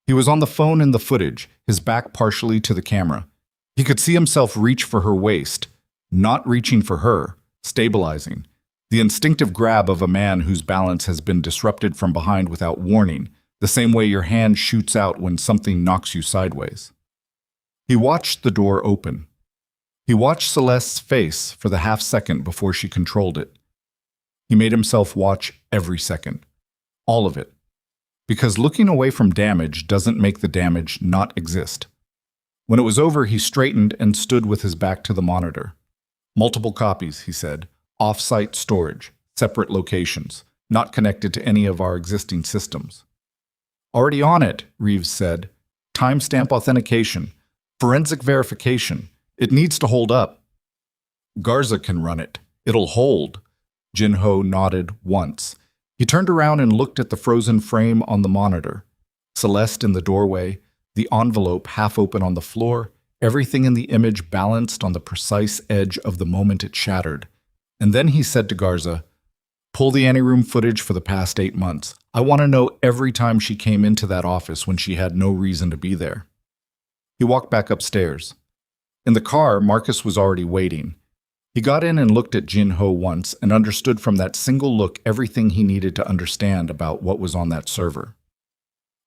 He was on the phone in the footage, his back partially to the camera. He could see himself reach for her waist, not reaching for her, stabilizing. The instinctive grab of a man whose balance has been disrupted from behind without warning, the same way your hand shoots out when something knocks you sideways. He watched the door open. He watched Celeste's face for the half second before she controlled it. He made himself watch every second. All of it. Because looking away from damage doesn't make the damage not exist. When it was over, he straightened and stood with his back to the monitor. "Multiple copies," he said. "Off-site storage, separate locations, not connected to any of our existing systems." "Already on it," Reeves said. "Timestamp authentication. Forensic verification. It needs to hold up. Garza can run it. It'll hold. Jin-ho nodded once. He turned around and looked at the frozen frame on the monitor. Celeste in the doorway, the envelope half open on the floor, everything in the image balanced on the precise edge of the moment it shattered. And then he said to Garza, "Pull the anteroom footage for the past 8 months. I want to know every time she came into that office when she had no reason to be there." He walked back upstairs. In the car, Marcus was already waiting. He got in and looked at Jin-ho once and understood from that single look everything he needed to understand about what was on that server.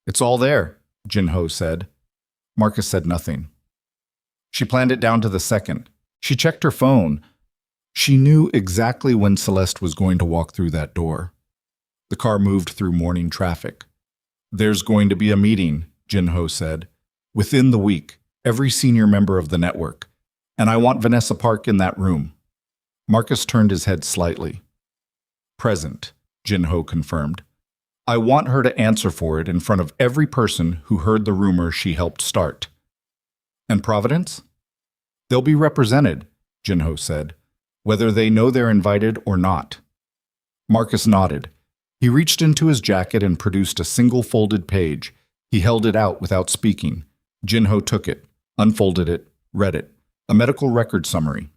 "It's all there," Jin-ho said. Marcus said nothing. She planned it down to the second. She checked her phone. She knew exactly when Celeste was going to walk through that door. The car moved through morning traffic. "There's going to be a meeting," Jin-ho said. "Within the week, every senior member of the network. And I want Vanessa Park in that room." Marcus turned his head slightly. "Present," Jin-ho confirmed. "I want her to answer for it in front of every person who heard the rumor she helped start." "And Providence?" "They'll be represented," Jin-ho said, "whether they know they're invited or not." Marcus nodded. He reached into his jacket and produced a single folded page. He held it out without speaking. Jin-ho took it, unfolded it, read it. A medical record summary.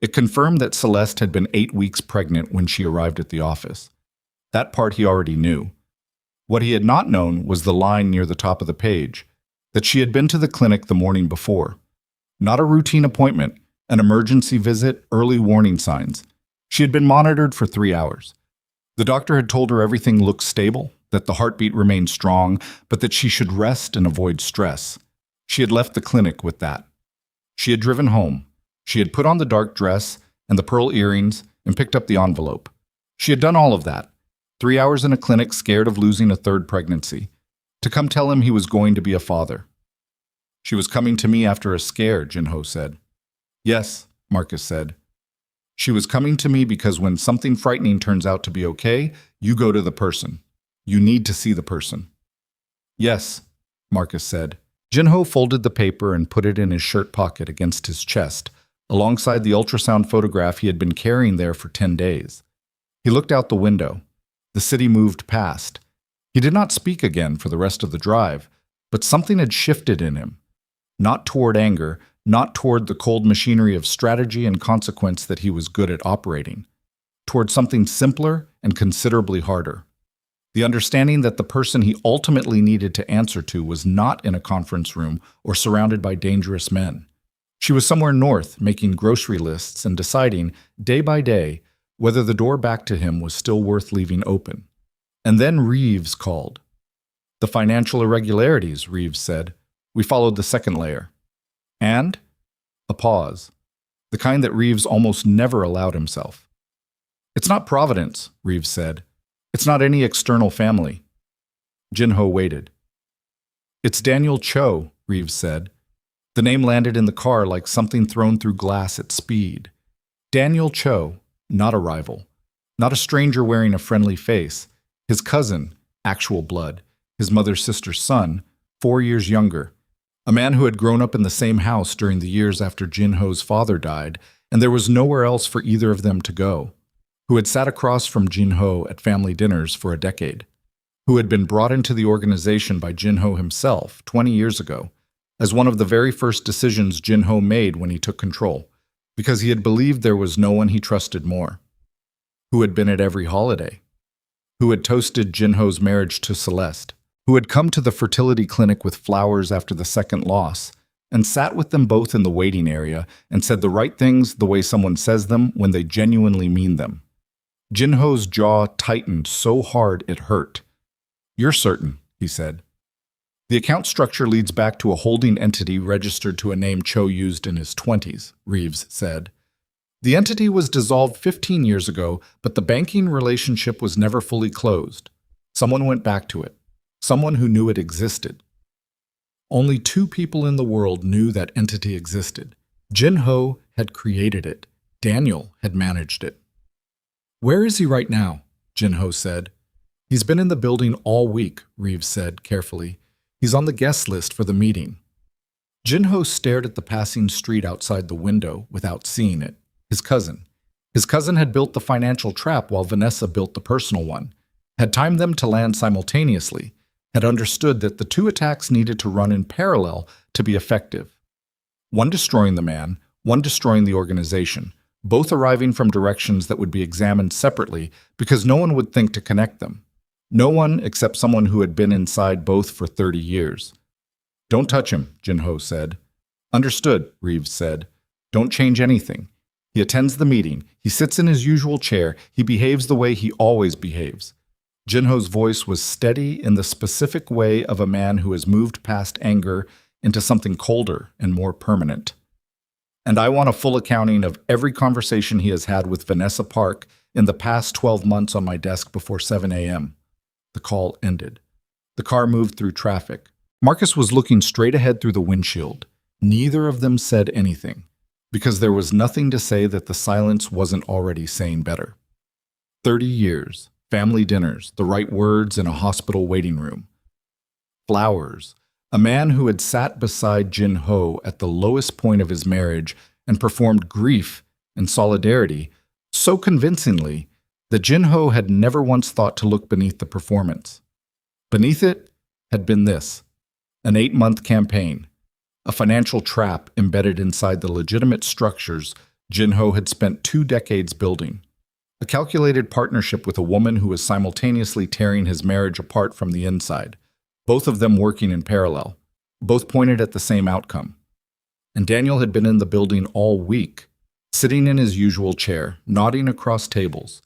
It confirmed that Celeste had been 8 weeks pregnant when she arrived at the office. That part he already knew. What he had not known was the line near the top of the page, that she had been to the clinic the morning before. Not a routine appointment, an emergency visit, early warning signs. She had been monitored for 3 hours. The doctor had told her everything looked stable, that the heartbeat remained strong, but that she should rest and avoid stress. She had left the clinic with that. She had driven home. She had put on the dark dress and the pearl earrings and picked up the envelope. She had done all of that. 3 hours in a clinic scared of losing a third pregnancy. To come tell him he was going to be a father. "She was coming to me after a scare," Jin-ho said. "Yes," Marcus said. "She was coming to me because when something frightening turns out to be okay, you go to the person. You need to see the person." "Yes," Marcus said. Jin-ho folded the paper and put it in his shirt pocket against his chest, alongside the ultrasound photograph he had been carrying there for 10 days. He looked out the window. The city moved past. He did not speak again for the rest of the drive, but something had shifted in him. Not toward anger, not toward the cold machinery of strategy and consequence that he was good at operating. Toward something simpler and considerably harder. The understanding that the person he ultimately needed to answer to was not in a conference room or surrounded by dangerous men. She was somewhere north, making grocery lists and deciding, day by day, whether the door back to him was still worth leaving open. And then Reeves called. "The financial irregularities," Reeves said. "We followed the second layer." And? A pause. The kind that Reeves almost never allowed himself. "It's not Providence," Reeves said. "It's not any external family." Jin-ho waited. "It's Daniel Cho," Reeves said. The name landed in the car like something thrown through glass at speed. Daniel Cho, not a rival. Not a stranger wearing a friendly face. His cousin, actual blood. His mother's sister's son, 4 years younger. A man who had grown up in the same house during the years after Jin-ho's father died, and there was nowhere else for either of them to go. Who had sat across from Jin-ho at family dinners for a decade. Who had been brought into the organization by Jin-ho himself 20 years ago, as one of the very first decisions Jin-ho made when he took control, because he had believed there was no one he trusted more. Who had been at every holiday. Who had toasted Jin-ho's marriage to Celeste. Who had come to the fertility clinic with flowers after the second loss, and sat with them both in the waiting area and said the right things the way someone says them when they genuinely mean them. Jin-ho's jaw tightened so hard it hurt. "You're certain," he said. "The account structure leads back to a holding entity registered to a name Cho used in his 20s, Reeves said. The entity was dissolved 15 years ago, but the banking relationship was never fully closed. Someone went back to it. Someone who knew it existed. Only 2 people in the world knew that entity existed. Jin-ho had created it. Daniel had managed it. "Where is he right now?" Jin-ho said. "He's been in the building all week," Reeves said carefully. "He's on the guest list for the meeting." Jinho stared at the passing street outside the window without seeing it. His cousin. His cousin had built the financial trap while Vanessa built the personal one, had timed them to land simultaneously, had understood that the two attacks needed to run in parallel to be effective. One destroying the man, one destroying the organization, both arriving from directions that would be examined separately because no one would think to connect them. No one except someone who had been inside both for 30 years. "Don't touch him," Jinho said. "Understood," Reeves said. "Don't change anything." He attends the meeting. He sits in his usual chair. He behaves the way he always behaves. Jinho's voice was steady in the specific way of a man who has moved past anger into something colder and more permanent. "And I want a full accounting of every conversation he has had with Vanessa Park in the past 12 months on my desk before 7 a.m. The call ended. The car moved through traffic. Marcus was looking straight ahead through the windshield. Neither of them said anything, because there was nothing to say that the silence wasn't already saying better. 30 years, family dinners, the right words in a hospital waiting room. Flowers. A man who had sat beside Jinho at the lowest point of his marriage and performed grief and solidarity so convincingly that Jinho had never once thought to look beneath the performance. Beneath it had been this: an 8-month campaign, a financial trap embedded inside the legitimate structures Jinho had spent 2 decades building, a calculated partnership with a woman who was simultaneously tearing his marriage apart from the inside, both of them working in parallel, both pointed at the same outcome. And Daniel had been in the building all week, sitting in his usual chair, nodding across tables,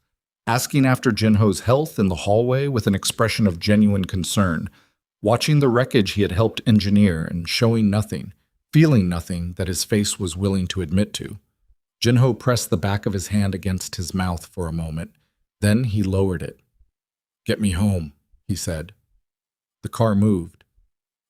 asking after Jinho's health in the hallway with an expression of genuine concern, watching the wreckage he had helped engineer and showing nothing, feeling nothing that his face was willing to admit to. Jinho pressed the back of his hand against his mouth for a moment. Then he lowered it. "Get me home," he said. The car moved.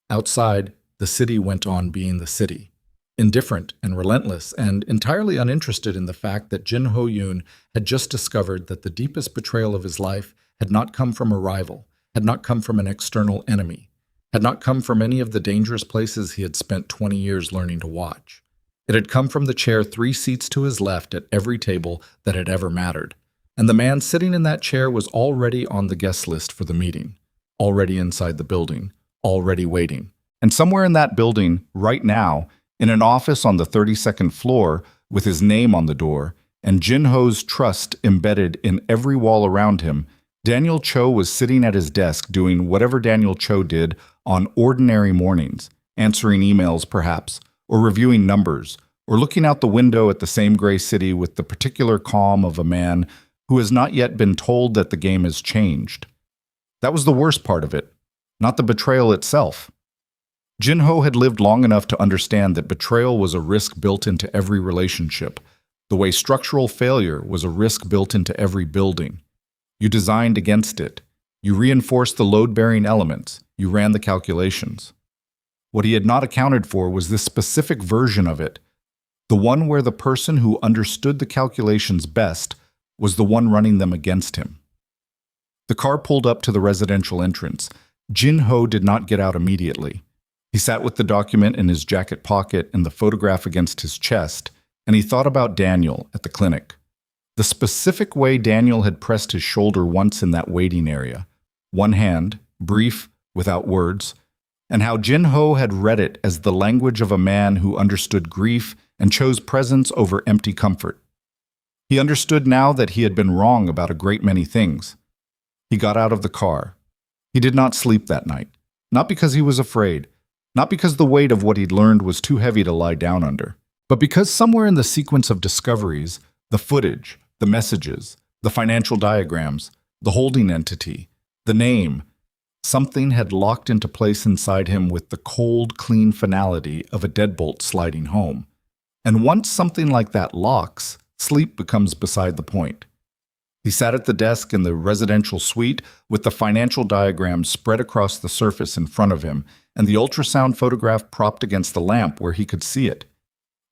Outside, the city went on being the city, indifferent and relentless and entirely uninterested in the fact that Jin Ho-yoon had just discovered that the deepest betrayal of his life had not come from a rival, had not come from an external enemy, had not come from any of the dangerous places he had spent 20 years learning to watch. It had come from the chair 3 seats to his left at every table that had ever mattered. And the man sitting in that chair was already on the guest list for the meeting, already inside the building, already waiting. And somewhere in that building, right now, in an office on the 32nd floor with his name on the door and Jin Ho's trust embedded in every wall around him, Daniel Cho was sitting at his desk doing whatever Daniel Cho did on ordinary mornings, answering emails perhaps, or reviewing numbers, or looking out the window at the same gray city with the particular calm of a man who has not yet been told that the game has changed. That was the worst part of it, not the betrayal itself. Jin Ho had lived long enough to understand that betrayal was a risk built into every relationship, the way structural failure was a risk built into every building. You designed against it. You reinforced the load-bearing elements. You ran the calculations. What he had not accounted for was this specific version of it, the one where the person who understood the calculations best was the one running them against him. The car pulled up to the residential entrance. Jin Ho did not get out immediately. He sat with the document in his jacket pocket and the photograph against his chest, and he thought about Daniel at the clinic. The specific way Daniel had pressed his shoulder once in that waiting area, one hand, brief, without words, and how Jin Ho had read it as the language of a man who understood grief and chose presence over empty comfort. He understood now that he had been wrong about a great many things. He got out of the car. He did not sleep that night, not because he was afraid, not because the weight of what he'd learned was too heavy to lie down under, but because somewhere in the sequence of discoveries, the footage, the messages, the financial diagrams, the holding entity, the name, something had locked into place inside him with the cold, clean finality of a deadbolt sliding home. And once something like that locks, sleep becomes beside the point. He sat at the desk in the residential suite with the financial diagram spread across the surface in front of him and the ultrasound photograph propped against the lamp where he could see it.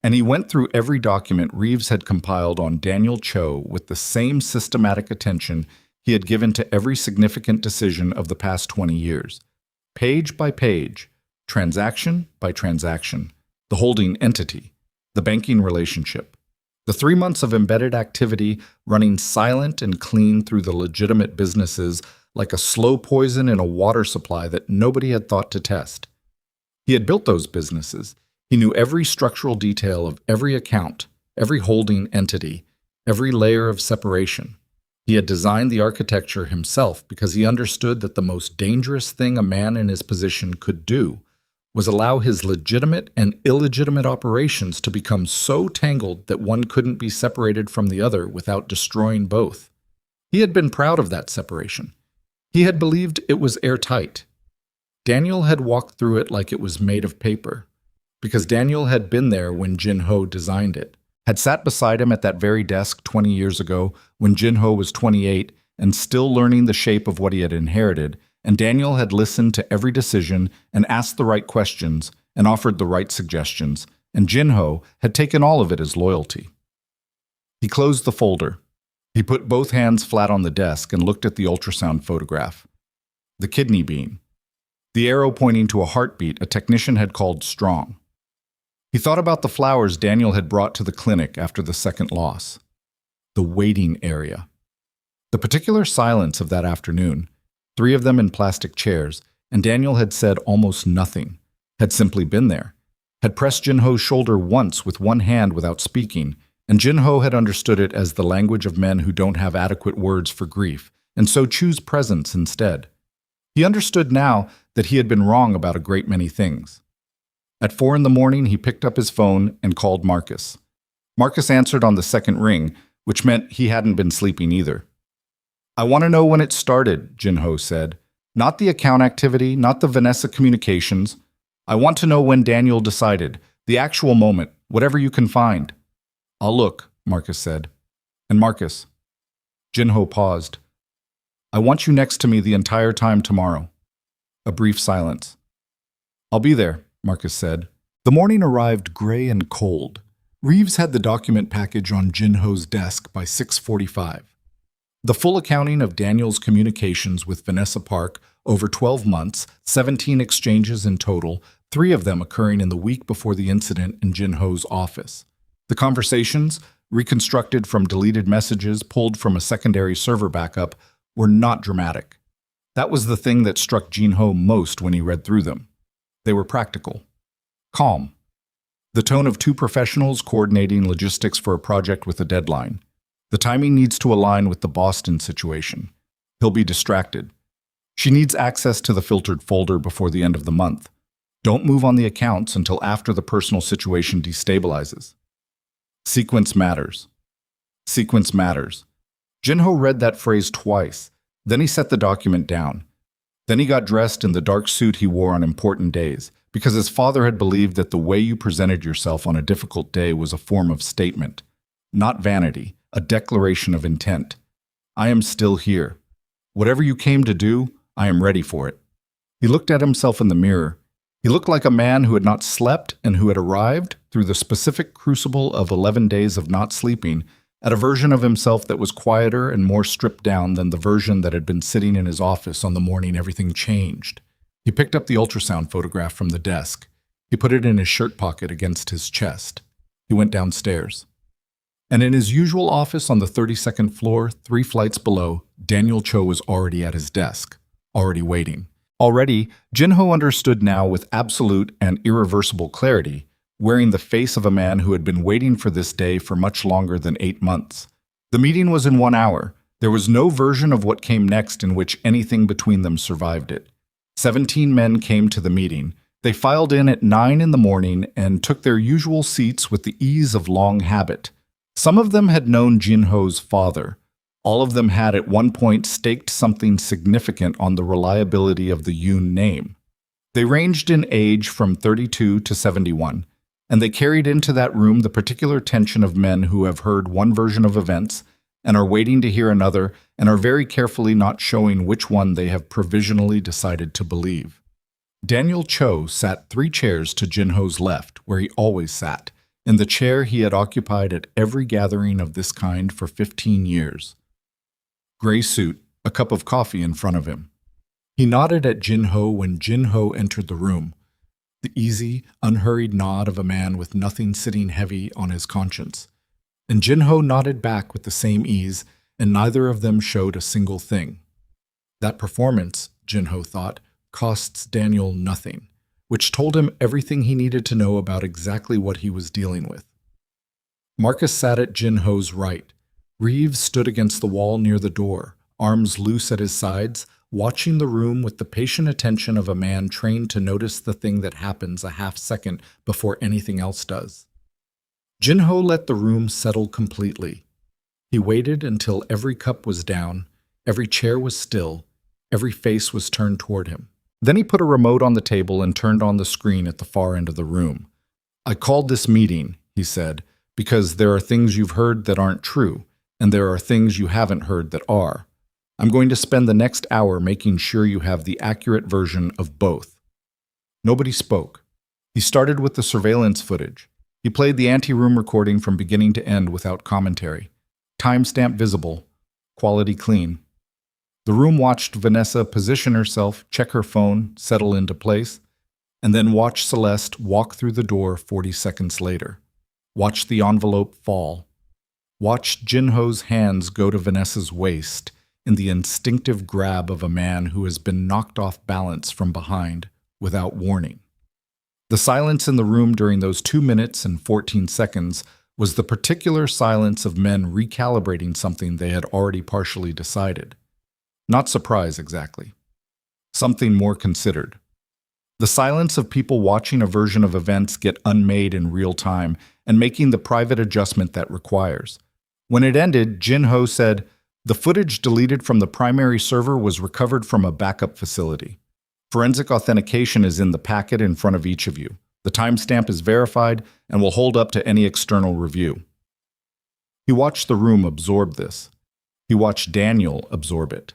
And he went through every document Reeves had compiled on Daniel Cho with the same systematic attention he had given to every significant decision of the past 20 years. Page by page, transaction by transaction, the holding entity, the banking relationship. The 3 months of embedded activity running silent and clean through the legitimate businesses like a slow poison in a water supply that nobody had thought to test. He had built those businesses. He knew every structural detail of every account, every holding entity, every layer of separation. He had designed the architecture himself because he understood that the most dangerous thing a man in his position could do was allow his legitimate and illegitimate operations to become so tangled that one couldn't be separated from the other without destroying both. He had been proud of that separation. He had believed it was airtight. Daniel had walked through it like it was made of paper, because Daniel had been there when Jin-ho designed it, had sat beside him at that very desk 20 years ago when Jin-ho was 28 and still learning the shape of what he had inherited, and Daniel had listened to every decision and asked the right questions and offered the right suggestions, and Jin-ho had taken all of it as loyalty. He closed the folder. He put both hands flat on the desk and looked at the ultrasound photograph. The kidney bean. The arrow pointing to a heartbeat a technician had called strong. He thought about the flowers Daniel had brought to the clinic after the second loss. The waiting area. The particular silence of that afternoon, 3 of them in plastic chairs, and Daniel had said almost nothing, had simply been there, had pressed Jin-ho's shoulder once with one hand without speaking, and Jin-ho had understood it as the language of men who don't have adequate words for grief, and so choose presence instead. He understood now that he had been wrong about a great many things. At 4 in the morning, he picked up his phone and called Marcus. Marcus answered on the second ring, which meant he hadn't been sleeping either. "I want to know when it started," Jin-ho said. "Not the account activity, not the Vanessa communications. I want to know when Daniel decided, the actual moment, whatever you can find." "I'll look," Marcus said. "And Marcus." Jin-ho paused. "I want you next to me the entire time tomorrow." A brief silence. "I'll be there," Marcus said. The morning arrived gray and cold. Reeves had the document package on Jin-ho's desk by 6:45. The full accounting of Daniel's communications with Vanessa Park over 12 months, 17 exchanges in total, 3 of them occurring in the week before the incident in Jin-ho's office. The conversations, reconstructed from deleted messages pulled from a secondary server backup, were not dramatic. That was the thing that struck Jin-ho most when he read through them. They were practical. Calm. The tone of 2 professionals coordinating logistics for a project with a deadline. The timing needs to align with the Boston situation. He'll be distracted. She needs access to the filtered folder before the end of the month. Don't move on the accounts until after the personal situation destabilizes. Sequence matters. Sequence matters. Jin-ho read that phrase twice. Then he set the document down. Then he got dressed in the dark suit he wore on important days, because his father had believed that the way you presented yourself on a difficult day was a form of statement, not vanity, a declaration of intent. I am still here. Whatever you came to do, I am ready for it. He looked at himself in the mirror. He looked like a man who had not slept and who had arrived, through the specific crucible of 11 days of not sleeping, at a version of himself that was quieter and more stripped down than the version that had been sitting in his office on the morning everything changed. He picked up the ultrasound photograph from the desk. He put it in his shirt pocket against his chest. He went downstairs. And in his usual office on the 32nd floor, 3 flights below, Daniel Cho was already at his desk, already waiting. Already, Jin-ho understood now with absolute and irreversible clarity, wearing the face of a man who had been waiting for this day for much longer than 8 months. The meeting was in 1 hour. There was no version of what came next in which anything between them survived it. 17 men came to the meeting. They filed in at 9 in the morning and took their usual seats with the ease of long habit. Some of them had known Jin-ho's father. All of them had at one point staked something significant on the reliability of the Yoon name. They ranged in age from 32 to 71, and they carried into that room the particular tension of men who have heard one version of events and are waiting to hear another and are very carefully not showing which one they have provisionally decided to believe. Daniel Cho sat 3 chairs to Jin-ho's left, where he always sat, in the chair he had occupied at every gathering of this kind for 15 years. Gray suit, a cup of coffee in front of him. He nodded at Jin-ho when Jin-ho entered the room. the easy, unhurried nod of a man with nothing sitting heavy on his conscience. And Jinho nodded back with the same ease, and neither of them showed a single thing. That performance, Jinho thought, costs Daniel nothing, which told him everything he needed to know about exactly what he was dealing with. Marcus sat at Jinho's right. Reeves stood against the wall near the door, arms loose at his sides, watching the room with the patient attention of a man trained to notice the thing that happens a half-second before anything else does. Jinho let the room settle completely. He waited until every cup was down, every chair was still, every face was turned toward him. Then he put a remote on the table and turned on the screen at the far end of the room. "I called this meeting," he said, "because there are things you've heard that aren't true, and there are things you haven't heard that are. I'm going to spend the next hour making sure you have the accurate version of both." Nobody spoke. He started with the surveillance footage. He played the ante-room recording from beginning to end without commentary. Timestamp visible. Quality clean. The room watched Vanessa position herself, check her phone, settle into place, and then watch Celeste walk through the door 40 seconds later. Watch the envelope fall. Watch Jinho's hands go to Vanessa's waist in the instinctive grab of a man who has been knocked off balance from behind without warning. The silence in the room during those 2 minutes and 14 seconds was the particular silence of men recalibrating something they had already partially decided. Not surprise, exactly. Something more considered. The silence of people watching a version of events get unmade in real time and making the private adjustment that requires. When it ended, Jinho said, "The footage deleted from the primary server was recovered from a backup facility. Forensic authentication is in the packet in front of each of you. The timestamp is verified and will hold up to any external review." He watched the room absorb this. He watched Daniel absorb it.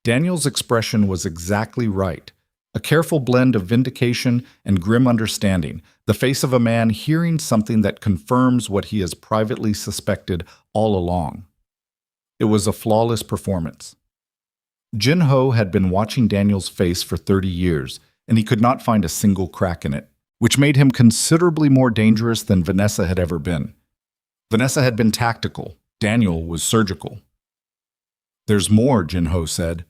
Daniel's expression was exactly right. A careful blend of vindication and grim understanding, the face of a man hearing something that confirms what he has privately suspected all along. It was a flawless performance. Jinho had been watching Daniel's face for 30 years, and he could not find a single crack in it, which made him considerably more dangerous than Vanessa had ever been. Vanessa had been tactical. Daniel was surgical. "There's more," Jinho said.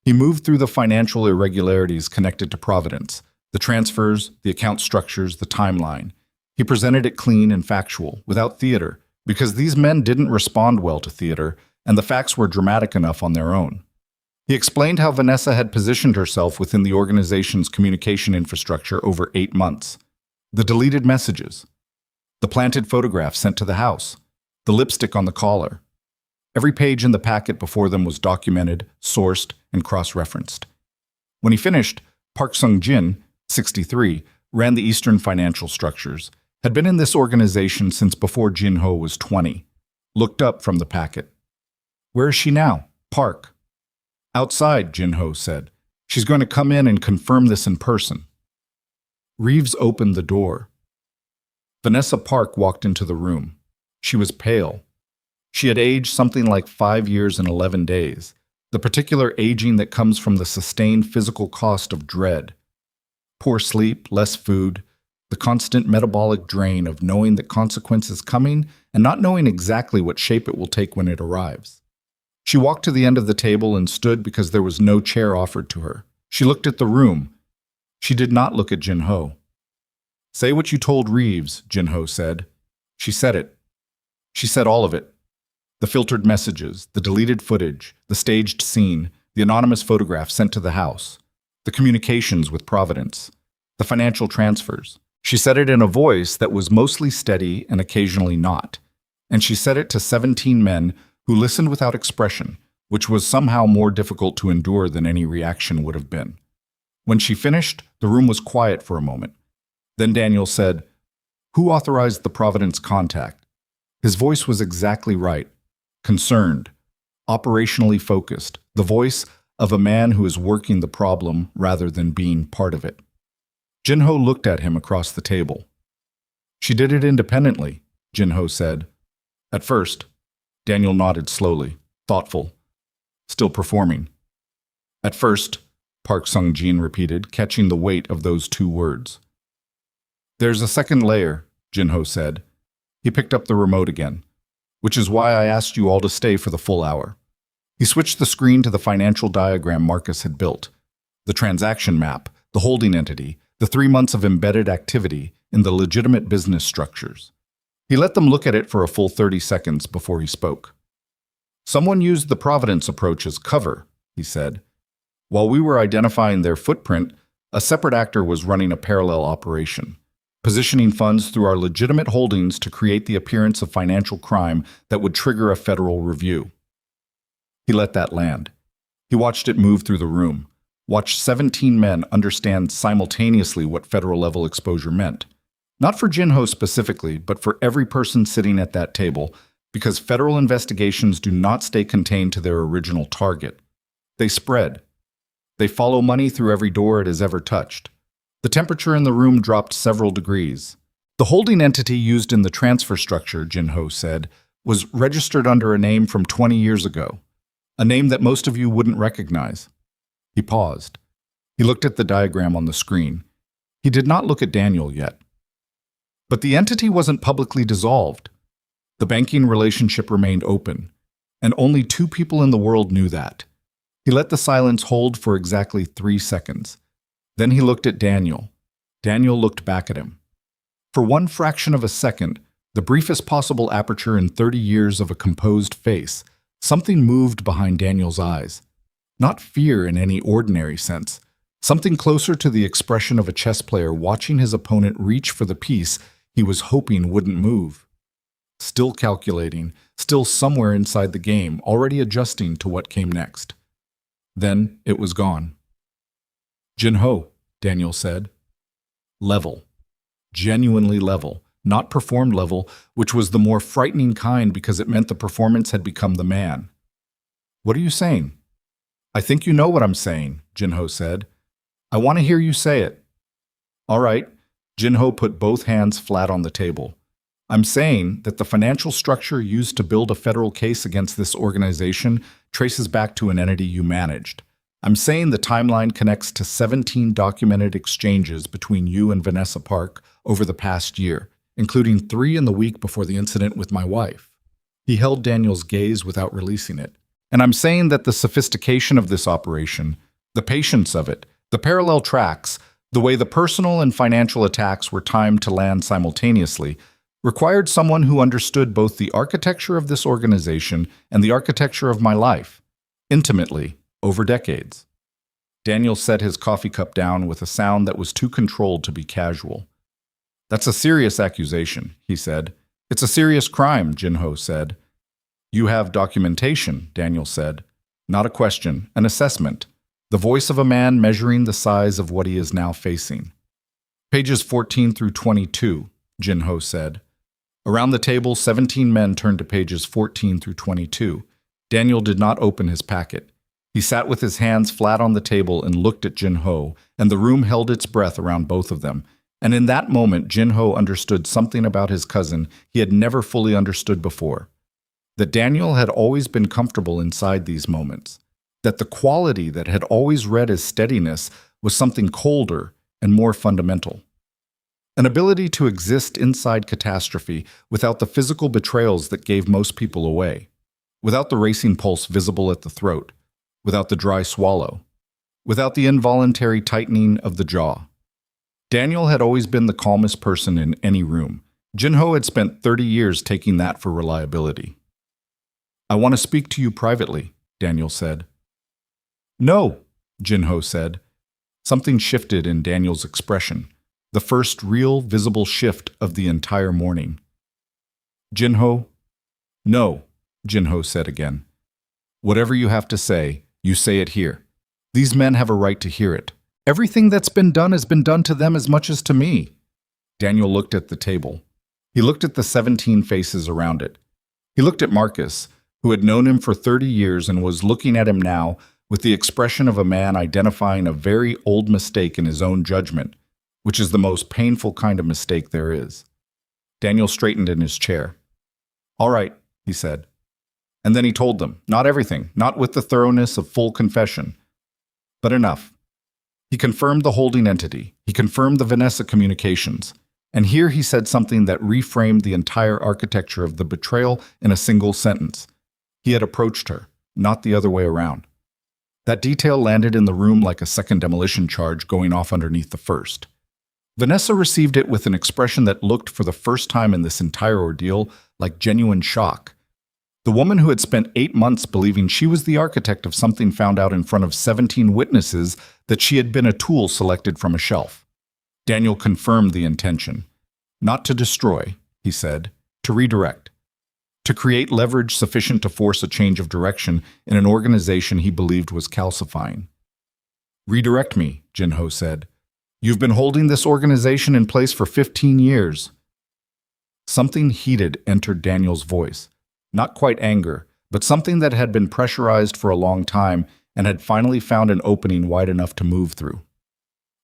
He moved through the financial irregularities connected to Providence, the transfers, the account structures, the timeline. He presented it clean and factual, without theater, because these men didn't respond well to theater, and the facts were dramatic enough on their own. He explained how Vanessa had positioned herself within the organization's communication infrastructure over 8 months. The deleted messages, the planted photograph sent to the house, the lipstick on the collar. Every page in the packet before them was documented, sourced, and cross-referenced. When he finished, Park Sung-jin, 63, ran the Eastern financial structures, had been in this organization since before Jinho was 20, looked up from the packet. "Where is she now?" "Park." "Outside," Jinho said. "She's going to come in and confirm this in person." Reeves opened the door. Vanessa Park walked into the room. She was pale. She had aged something like 5 years and 11 days, the particular aging that comes from the sustained physical cost of dread. Poor sleep, less food, the constant metabolic drain of knowing that consequence is coming and not knowing exactly what shape it will take when it arrives. She walked to the end of the table and stood because there was no chair offered to her. She looked at the room. She did not look at Jinho. "Say what you told Reeves," Jinho said. She said it. She said all of it. The filtered messages, the deleted footage, the staged scene, the anonymous photograph sent to the house, the communications with Providence, the financial transfers. She said it in a voice that was mostly steady and occasionally not. And she said it to 17 men who listened without expression, which was somehow more difficult to endure than any reaction would have been. When she finished, the room was quiet for a moment. Then Daniel said, "Who authorized the Providence contact?" His voice was exactly right. Concerned, operationally focused, the voice of a man who is working the problem rather than being part of it. Jinho looked at him across the table. "She did it independently," Jinho said. "At first." Daniel nodded slowly, thoughtful, still performing. "At first," Park Sung-jin repeated, catching the weight of those 2 words. There's a second layer, Jinho said. He picked up the remote again, which is why I asked you all to stay for the full hour. He switched the screen to the financial diagram Marcus had built, the transaction map, the holding entity, the 3 months of embedded activity in the legitimate business structures. He let them look at it for a full 30 seconds before he spoke. Someone used the Providence approach as cover, he said. While we were identifying their footprint, a separate actor was running a parallel operation, positioning funds through our legitimate holdings to create the appearance of financial crime that would trigger a federal review. He let that land. He watched it move through the room, watched 17 men understand simultaneously what federal-level exposure meant. Not for Jinho specifically, but for every person sitting at that table, because federal investigations do not stay contained to their original target. They spread. They follow money through every door it has ever touched. The temperature in the room dropped several degrees. The holding entity used in the transfer structure, Jinho said, was registered under a name from 20 years ago, a name that most of you wouldn't recognize. He paused. He looked at the diagram on the screen. He did not look at Daniel yet. But the entity wasn't publicly dissolved. The banking relationship remained open, and only 2 people in the world knew that. He let the silence hold for exactly 3 seconds. Then he looked at Daniel. Daniel looked back at him. For one fraction of a second, the briefest possible aperture in 30 years of a composed face, something moved behind Daniel's eyes. Not fear in any ordinary sense, something closer to the expression of a chess player watching his opponent reach for the piece he was hoping wouldn't move. Still calculating, still somewhere inside the game, already adjusting to what came next. Then it was gone. Jinho, Daniel said. Level. Genuinely level, not performed level, which was the more frightening kind because it meant the performance had become the man. What are you saying? I think you know what I'm saying, Jinho said. I want to hear you say it. All right, Jinho put both hands flat on the table. I'm saying that the financial structure used to build a federal case against this organization traces back to an entity you managed. I'm saying the timeline connects to 17 documented exchanges between you and Vanessa Park over the past year, including 3 in the week before the incident with my wife. He held Daniel's gaze without releasing it. And I'm saying that the sophistication of this operation, the patience of it, the parallel tracks, the way the personal and financial attacks were timed to land simultaneously, required someone who understood both the architecture of this organization and the architecture of my life, intimately, over decades. Daniel set his coffee cup down with a sound that was too controlled to be casual. That's a serious accusation, he said. It's a serious crime, Jinho said. You have documentation, Daniel said. Not a question, an assessment. The voice of a man measuring the size of what he is now facing. Pages 14 through 22, Jinho said. Around the table, 17 men turned to pages 14 through 22. Daniel did not open his packet. He sat with his hands flat on the table and looked at Jinho, and the room held its breath around both of them. And in that moment, Jinho understood something about his cousin he had never fully understood before. That Daniel had always been comfortable inside these moments. That the quality that had always read as steadiness was something colder and more fundamental. An ability to exist inside catastrophe without the physical betrayals that gave most people away. Without the racing pulse visible at the throat. Without the dry swallow. Without the involuntary tightening of the jaw. Daniel had always been the calmest person in any room. Jinho had spent 30 years taking that for reliability. I want to speak to you privately, Daniel said. No, Jinho said. Something shifted in Daniel's expression, the first real visible shift of the entire morning. Jinho? No, Jinho said again. Whatever you have to say, you say it here. These men have a right to hear it. Everything that's been done has been done to them as much as to me. Daniel looked at the table. He looked at the 17 faces around it. He looked at Marcus, who had known him for 30 years and was looking at him now with the expression of a man identifying a very old mistake in his own judgment, which is the most painful kind of mistake there is. Daniel straightened in his chair. All right, he said. And then he told them, not everything, not with the thoroughness of full confession, but enough. He confirmed the holding entity. He confirmed the Vanessa communications. And here he said something that reframed the entire architecture of the betrayal in a single sentence. He had approached her, not the other way around. That detail landed in the room like a second demolition charge going off underneath the first. Vanessa received it with an expression that looked, for the first time in this entire ordeal, like genuine shock. The woman who had spent 8 months believing she was the architect of something found out in front of 17 witnesses that she had been a tool selected from a shelf. Daniel confirmed the intention. Not to destroy, he said, to redirect. To create leverage sufficient to force a change of direction in an organization he believed was calcifying. Redirect me, Jinho said. You've been holding this organization in place for 15 years. Something heated entered Daniel's voice. Not quite anger, but something that had been pressurized for a long time and had finally found an opening wide enough to move through.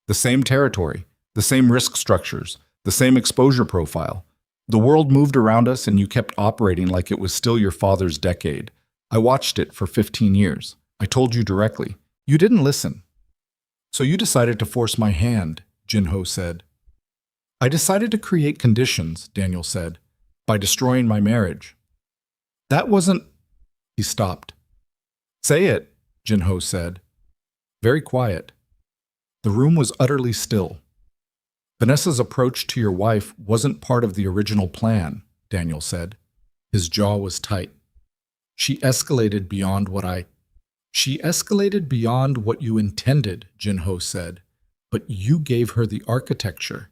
The same territory, the same risk structures, the same exposure profile. The world moved around us and you kept operating like it was still your father's decade. I watched it for 15 years. I told you directly. You didn't listen. So you decided to force my hand, Jinho said. I decided to create conditions, Daniel said, by destroying my marriage. That wasn't... He stopped. Say it, Jinho said. Very quiet. The room was utterly still. Vanessa's approach to your wife wasn't part of the original plan, Daniel said. His jaw was tight. She escalated beyond what you intended, Jinho said. But you gave her the architecture.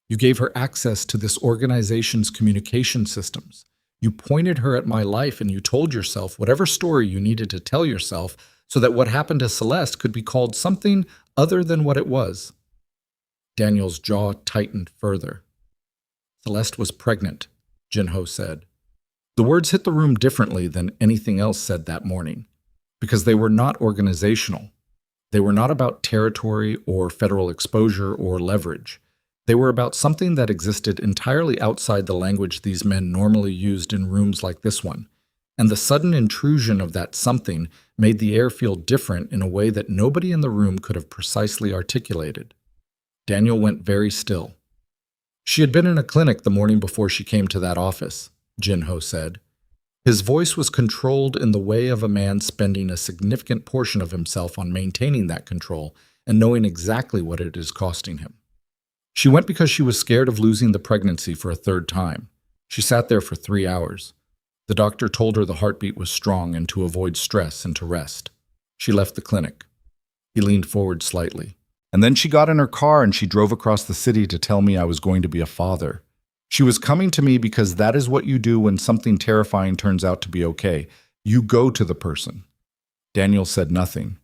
You gave her access to this organization's communication systems. You pointed her at my life and you told yourself whatever story you needed to tell yourself so that what happened to Celeste could be called something other than what it was. Daniel's jaw tightened further. Celeste was pregnant, Jinho said. The words hit the room differently than anything else said that morning, because they were not organizational. They were not about territory or federal exposure or leverage. They were about something that existed entirely outside the language these men normally used in rooms like this one, and the sudden intrusion of that something made the air feel different in a way that nobody in the room could have precisely articulated. Daniel went very still. She had been in a clinic the morning before she came to that office, Jinho said. His voice was controlled in the way of a man spending a significant portion of himself on maintaining that control and knowing exactly what it is costing him. She went because she was scared of losing the pregnancy for a third time. She sat there for 3 hours. The doctor told her the heartbeat was strong and to avoid stress and to rest. She left the clinic. He leaned forward slightly. And then she got in her car and she drove across the city to tell me I was going to be a father. She was coming to me because that is what you do when something terrifying turns out to be okay. You go to the person. Daniel said nothing.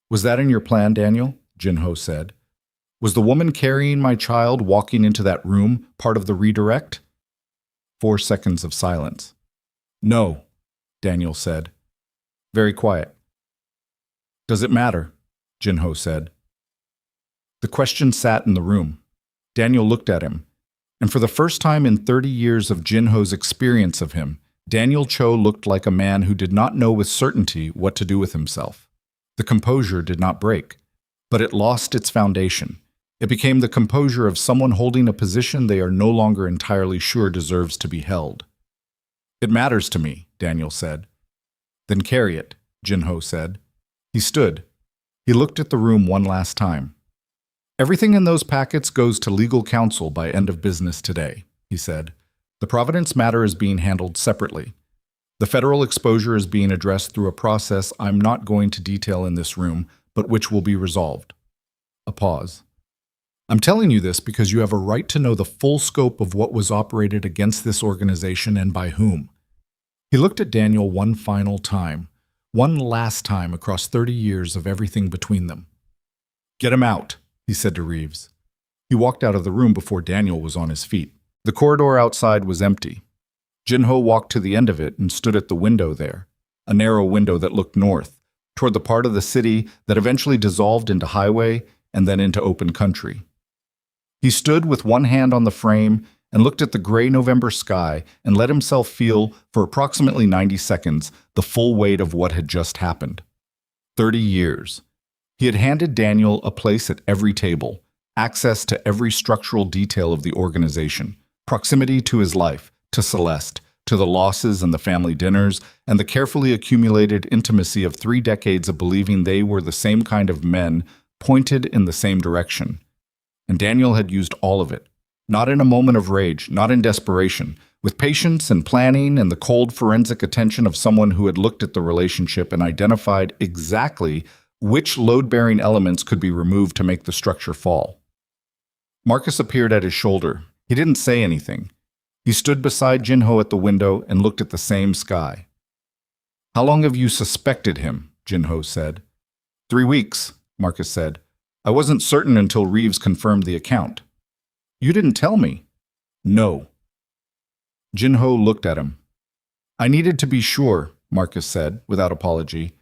Was that in your plan, Daniel? Jinho said. Was the woman carrying my child walking into that room part of the redirect? 4 seconds of silence. No, Daniel said. Very quiet. Does it matter? Jinho said. The question sat in the room. Daniel looked at him, and for the first time in 30 years of Jinho's experience of him, Daniel Cho looked like a man who did not know with certainty what to do with himself. The composure did not break, but it lost its foundation. It became the composure of someone holding a position they are no longer entirely sure deserves to be held. It matters to me, Daniel said. Then carry it, Jinho said. He stood. He looked at the room one last time. Everything in those packets goes to legal counsel by end of business today, he said. The Providence matter is being handled separately. The federal exposure is being addressed through a process I'm not going to detail in this room, but which will be resolved. A pause. I'm telling you this because you have a right to know the full scope of what was operated against this organization and by whom. He looked at Daniel one final time, one last time across 30 years of everything between them. Get him out, he said to Reeves. He walked out of the room before Daniel was on his feet. The corridor outside was empty. Jinho walked to the end of it and stood at the window there, a narrow window that looked north, toward the part of the city that eventually dissolved into highway and then into open country. He stood with one hand on the frame and looked at the gray November sky and let himself feel, for approximately 90 seconds, the full weight of what had just happened. 30 years. He had handed Daniel a place at every table, access to every structural detail of the organization, proximity to his life, to Celeste, to the losses and the family dinners, and the carefully accumulated intimacy of 3 decades of believing they were the same kind of men pointed in the same direction. And Daniel had used all of it, not in a moment of rage, not in desperation, with patience and planning and the cold forensic attention of someone who had looked at the relationship and identified exactly which load-bearing elements could be removed to make the structure fall. Marcus appeared at his shoulder. He didn't say anything. He stood beside Jinho at the window and looked at the same sky. "How long have you suspected him?" Jinho said. 3 weeks, Marcus said. "I wasn't certain until Reeves confirmed the account." "You didn't tell me." "No." Jinho looked at him. "I needed to be sure," Marcus said, without apology.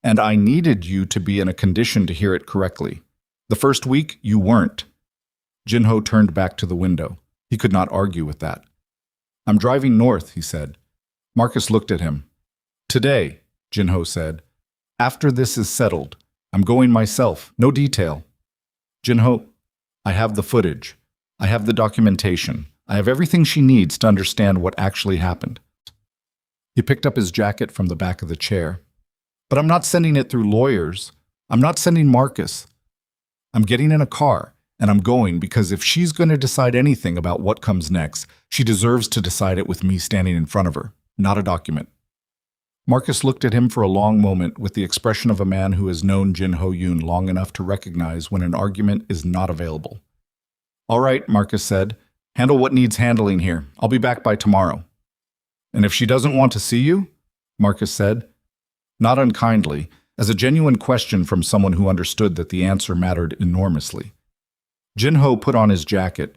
"And I needed you to be in a condition to hear it correctly. The first week, you weren't." Jinho turned back to the window. He could not argue with that. "I'm driving north," he said. Marcus looked at him. "Today," Jinho said. "After this is settled. I'm going myself. No detail." "Jinho, I have the footage. I have the documentation. I have everything she needs to understand what actually happened." He picked up his jacket from the back of the chair. "But I'm not sending it through lawyers. I'm not sending Marcus. I'm getting in a car, and I'm going because if she's going to decide anything about what comes next, she deserves to decide it with me standing in front of her, not a document." Marcus looked at him for a long moment with the expression of a man who has known Jin Ho-yoon long enough to recognize when an argument is not available. "All right," Marcus said. "Handle what needs handling here. I'll be back by tomorrow." "And if she doesn't want to see you?" Marcus said. Not unkindly, as a genuine question from someone who understood that the answer mattered enormously. Jinho put on his jacket.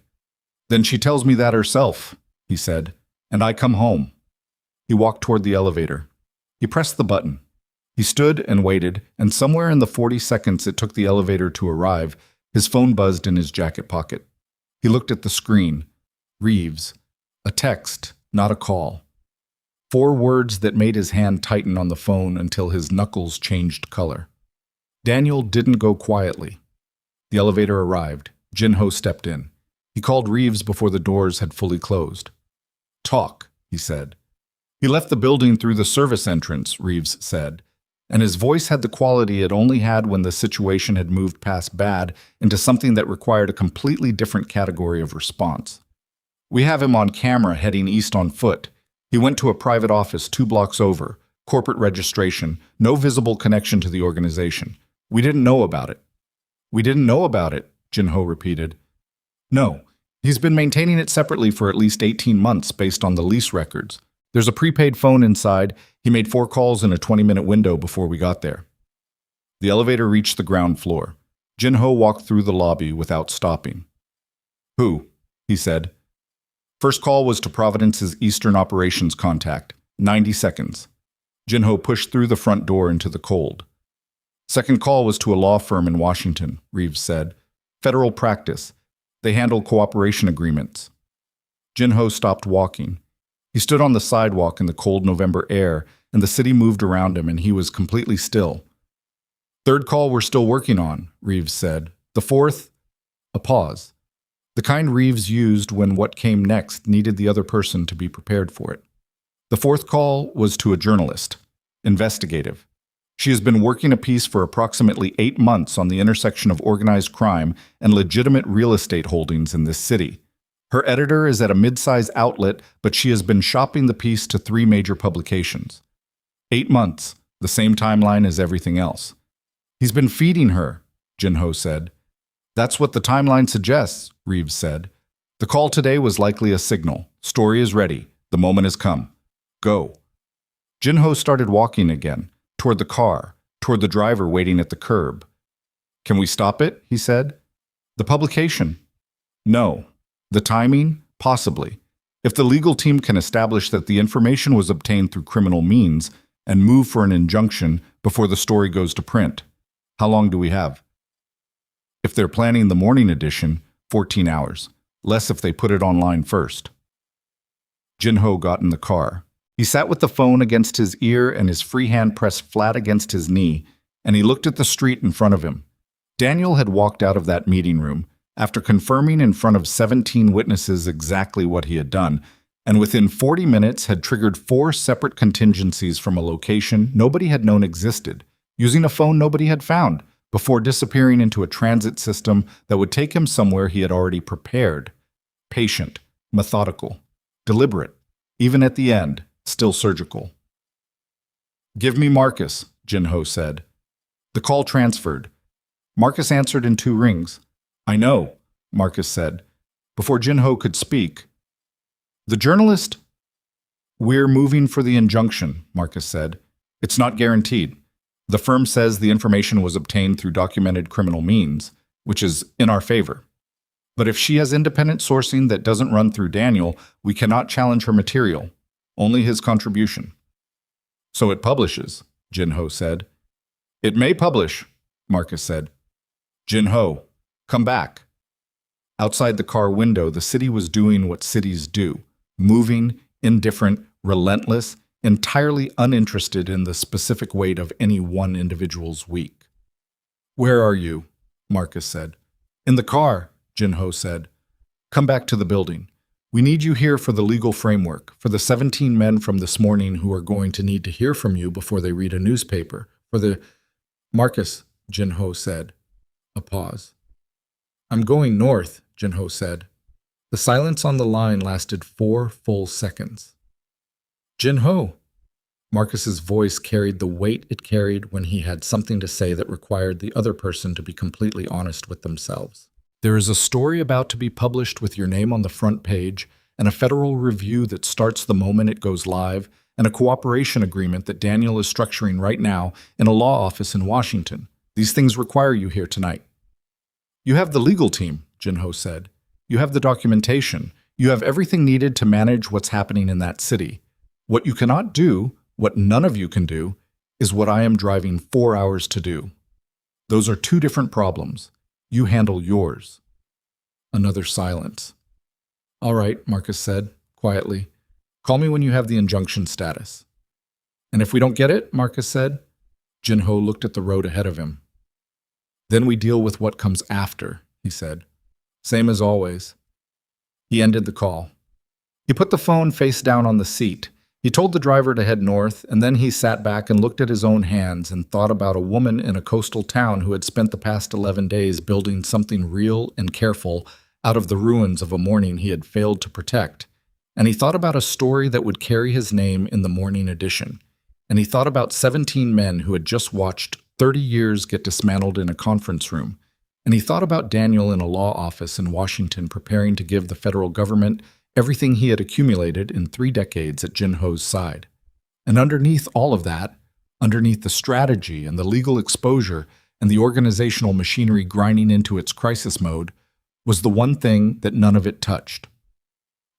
"Then she tells me that herself," he said, "and I come home." He walked toward the elevator. He pressed the button. He stood and waited, and somewhere in the 40 seconds it took the elevator to arrive, his phone buzzed in his jacket pocket. He looked at the screen. Reeves. A text, not a call. 4 words that made his hand tighten on the phone until his knuckles changed color. Daniel didn't go quietly. The elevator arrived. Jinho stepped in. He called Reeves before the doors had fully closed. "Talk," he said. "He left the building through the service entrance," Reeves said, and his voice had the quality it only had when the situation had moved past bad into something that required a completely different category of response. "We have him on camera heading east on foot. He went to a private office 2 blocks over, corporate registration, no visible connection to the organization. We didn't know about it." "We didn't know about it," Jinho repeated. "No, he's been maintaining it separately for at least 18 months based on the lease records. There's a prepaid phone inside. He made 4 calls in a 20-minute window before we got there." The elevator reached the ground floor. Jinho walked through the lobby without stopping. "Who?" he said. First call was to Providence's Eastern Operations contact. 90 seconds. Jinho pushed through the front door into the cold. Second call was to a law firm in Washington, Reeves said. Federal practice. They handle cooperation agreements. Jinho stopped walking. He stood on the sidewalk in the cold November air, and the city moved around him, and he was completely still. Third call we're still working on, Reeves said. The fourth? A pause. The kind Reeves used when what came next needed the other person to be prepared for it. The fourth call was to a journalist. Investigative. She has been working a piece for approximately 8 months on the intersection of organized crime and legitimate real estate holdings in this city. Her editor is at a mid-size outlet, but she has been shopping the piece to 3 major publications. 8 months, the same timeline as everything else. He's been feeding her, Jinho said. That's what the timeline suggests, Reeves said. The call today was likely a signal. Story is ready. The moment has come. Go. Jinho started walking again, toward the car, toward the driver waiting at the curb. Can we stop it? He said. The publication? No. The timing? Possibly. If the legal team can establish that the information was obtained through criminal means and move for an injunction before the story goes to print. How long do we have? If they're planning the morning edition, 14 hours. Less if they put it online first. Jinho got in the car. He sat with the phone against his ear and his free hand pressed flat against his knee, and he looked at the street in front of him. Daniel had walked out of that meeting room, after confirming in front of 17 witnesses exactly what he had done, and within 40 minutes had triggered 4 separate contingencies from a location nobody had known existed, using a phone nobody had found, before disappearing into a transit system that would take him somewhere he had already prepared. Patient, methodical, deliberate, even at the end, still surgical. "Give me Marcus," Jin-Ho said. The call transferred. Marcus answered in 2 rings. "I know," Marcus said. Before Jin-Ho could speak, "The journalist—" "We're moving for the injunction," Marcus said. "It's not guaranteed. The firm says the information was obtained through documented criminal means, which is in our favor. But if she has independent sourcing that doesn't run through Daniel, we cannot challenge her material, only his contribution." "So it publishes," Jin-Ho said. "It may publish," Marcus said. "Jin-Ho, come back." Outside the car window, the city was doing what cities do, moving, indifferent, relentless, entirely uninterested in the specific weight of any one individual's week. "Where are you?" Marcus said. "In the car," Jin-Ho said. "Come back to the building. We need you here for the legal framework, for the 17 men from this morning who are going to need to hear from you before they read a newspaper, for the—" "Marcus," Jin-Ho said. A pause. "I'm going north," Jin-Ho said. The silence on the line lasted 4 full seconds. "Jin-Ho!" Marcus's voice carried the weight it carried when he had something to say that required the other person to be completely honest with themselves. "There is a story about to be published with your name on the front page, and a federal review that starts the moment it goes live, and a cooperation agreement that Daniel is structuring right now in a law office in Washington. These things require you here tonight." "You have the legal team," Jin-Ho said. "You have the documentation. You have everything needed to manage what's happening in that city. What you cannot do, what none of you can do, is what I am driving 4 hours to do. Those are 2 different problems. You handle yours." Another silence. "All right," Marcus said, quietly. "Call me when you have the injunction status." "And if we don't get it," Marcus said. Jin-Ho looked at the road ahead of him. "Then we deal with what comes after," he said. "Same as always." He ended the call. He put the phone face down on the seat. He told the driver to head north, and then he sat back and looked at his own hands and thought about a woman in a coastal town who had spent the past 11 days building something real and careful out of the ruins of a morning he had failed to protect. And he thought about a story that would carry his name in the morning edition. And he thought about 17 men who had just watched 30 years get dismantled in a conference room. And he thought about Daniel in a law office in Washington preparing to give the federal government everything he had accumulated in 3 decades at Jin-Ho's side. And underneath all of that, underneath the strategy and the legal exposure and the organizational machinery grinding into its crisis mode, was the one thing that none of it touched.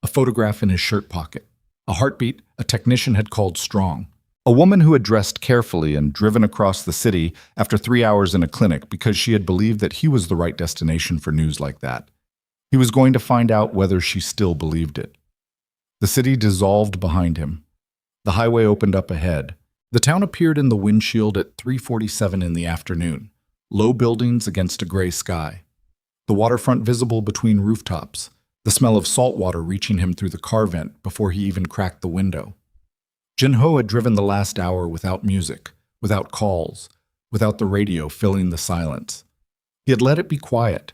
A photograph in his shirt pocket, a heartbeat a technician had called strong, a woman who had dressed carefully and driven across the city after 3 hours in a clinic because she had believed that he was the right destination for news like that. He was going to find out whether she still believed it. The city dissolved behind him. The highway opened up ahead. The town appeared in the windshield at 3:47 in the afternoon, low buildings against a gray sky. The waterfront visible between rooftops, the smell of salt water reaching him through the car vent before he even cracked the window. Jin-Ho had driven the last hour without music, without calls, without the radio filling the silence. He had let it be quiet.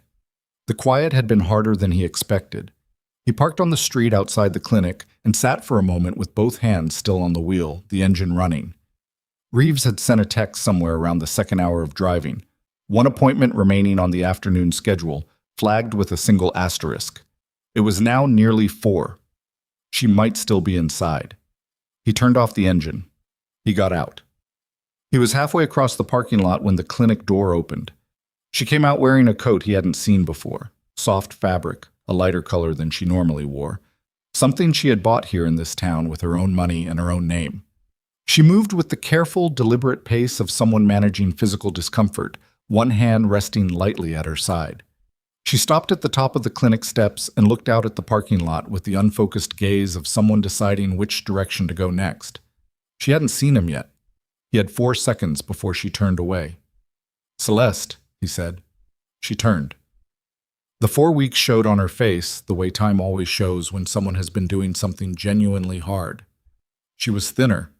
The quiet had been harder than he expected. He parked on the street outside the clinic and sat for a moment with both hands still on the wheel, the engine running. Reeves had sent a text somewhere around the 2nd hour of driving. 1 appointment remaining on the afternoon schedule, flagged with a single asterisk. It was now nearly 4. She might still be inside. He turned off the engine. He got out. He was halfway across the parking lot when the clinic door opened. She came out wearing a coat he hadn't seen before, soft fabric, a lighter color than she normally wore, something she had bought here in this town with her own money and her own name. She moved with the careful, deliberate pace of someone managing physical discomfort, one hand resting lightly at her side. She stopped at the top of the clinic steps and looked out at the parking lot with the unfocused gaze of someone deciding which direction to go next. She hadn't seen him yet. He had 4 seconds before she turned away. "Celeste," he said. She turned. The 4 weeks showed on her face the way time always shows when someone has been doing something genuinely hard. She was thinner.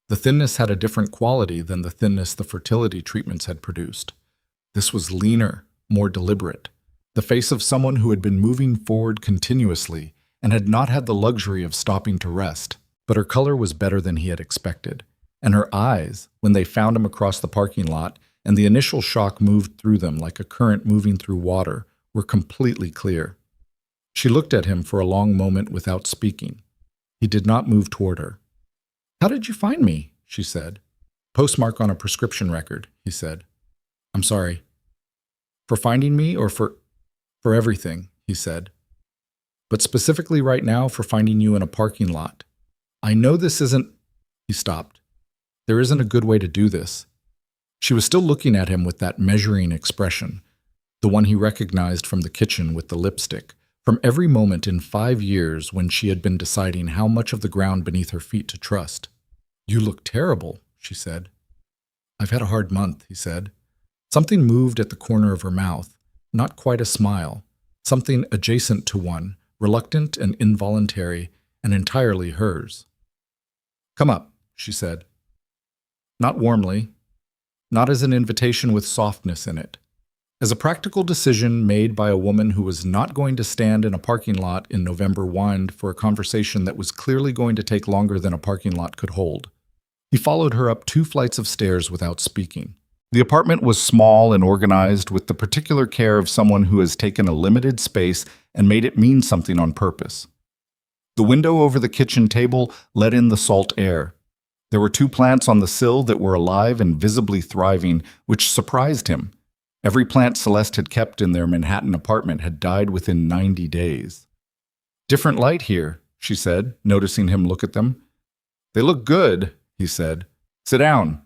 The thinness had a different quality than the thinness the fertility treatments had produced. This was leaner, more deliberate. The face of someone who had been moving forward continuously and had not had the luxury of stopping to rest. But her color was better than he had expected. And her eyes, when they found him across the parking lot and the initial shock moved through them like a current moving through water, were completely clear. She looked at him for a long moment without speaking. He did not move toward her. "How did you find me?" she said. "Postmark on a prescription record," he said. "I'm sorry." "For finding me or for everything," he said. "But specifically right now for finding you in a parking lot. I know this isn't—" He stopped. "There isn't a good way to do this." She was still looking at him with that measuring expression, the one he recognized from the kitchen with the lipstick, from every moment in 5 years when she had been deciding how much of the ground beneath her feet to trust. "You look terrible," she said. "I've had a hard month," he said. Something moved at the corner of her mouth, not quite a smile, something adjacent to one, reluctant and involuntary, and entirely hers. "Come up," she said. Not warmly, not as an invitation with softness in it. As a practical decision made by a woman who was not going to stand in a parking lot in November wind for a conversation that was clearly going to take longer than a parking lot could hold. He followed her up 2 flights of stairs without speaking. The apartment was small and organized with the particular care of someone who has taken a limited space and made it mean something on purpose. The window over the kitchen table let in the salt air. There were 2 plants on the sill that were alive and visibly thriving, which surprised him. Every plant Celeste had kept in their Manhattan apartment had died within 90 days. "Different light here," she said, noticing him look at them. "They look good," he said. "Sit down."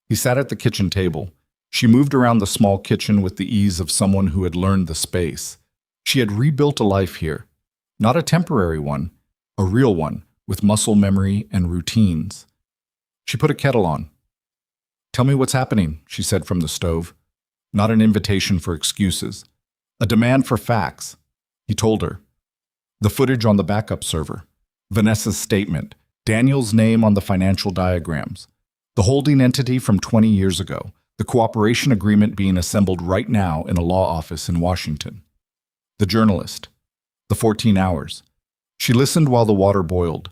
He sat at the kitchen table. She moved around the small kitchen with the ease of someone who had learned the space. She had rebuilt a life here. Not a temporary one, a real one, with muscle memory and routines. She put a kettle on. "Tell me what's happening," she said from the stove. Not an invitation for excuses. A demand for facts. He told her. The footage on the backup server. Vanessa's statement. Daniel's name on the financial diagrams. The holding entity from 20 years ago. The cooperation agreement being assembled right now in a law office in Washington. The journalist. The 14 hours. She listened while the water boiled.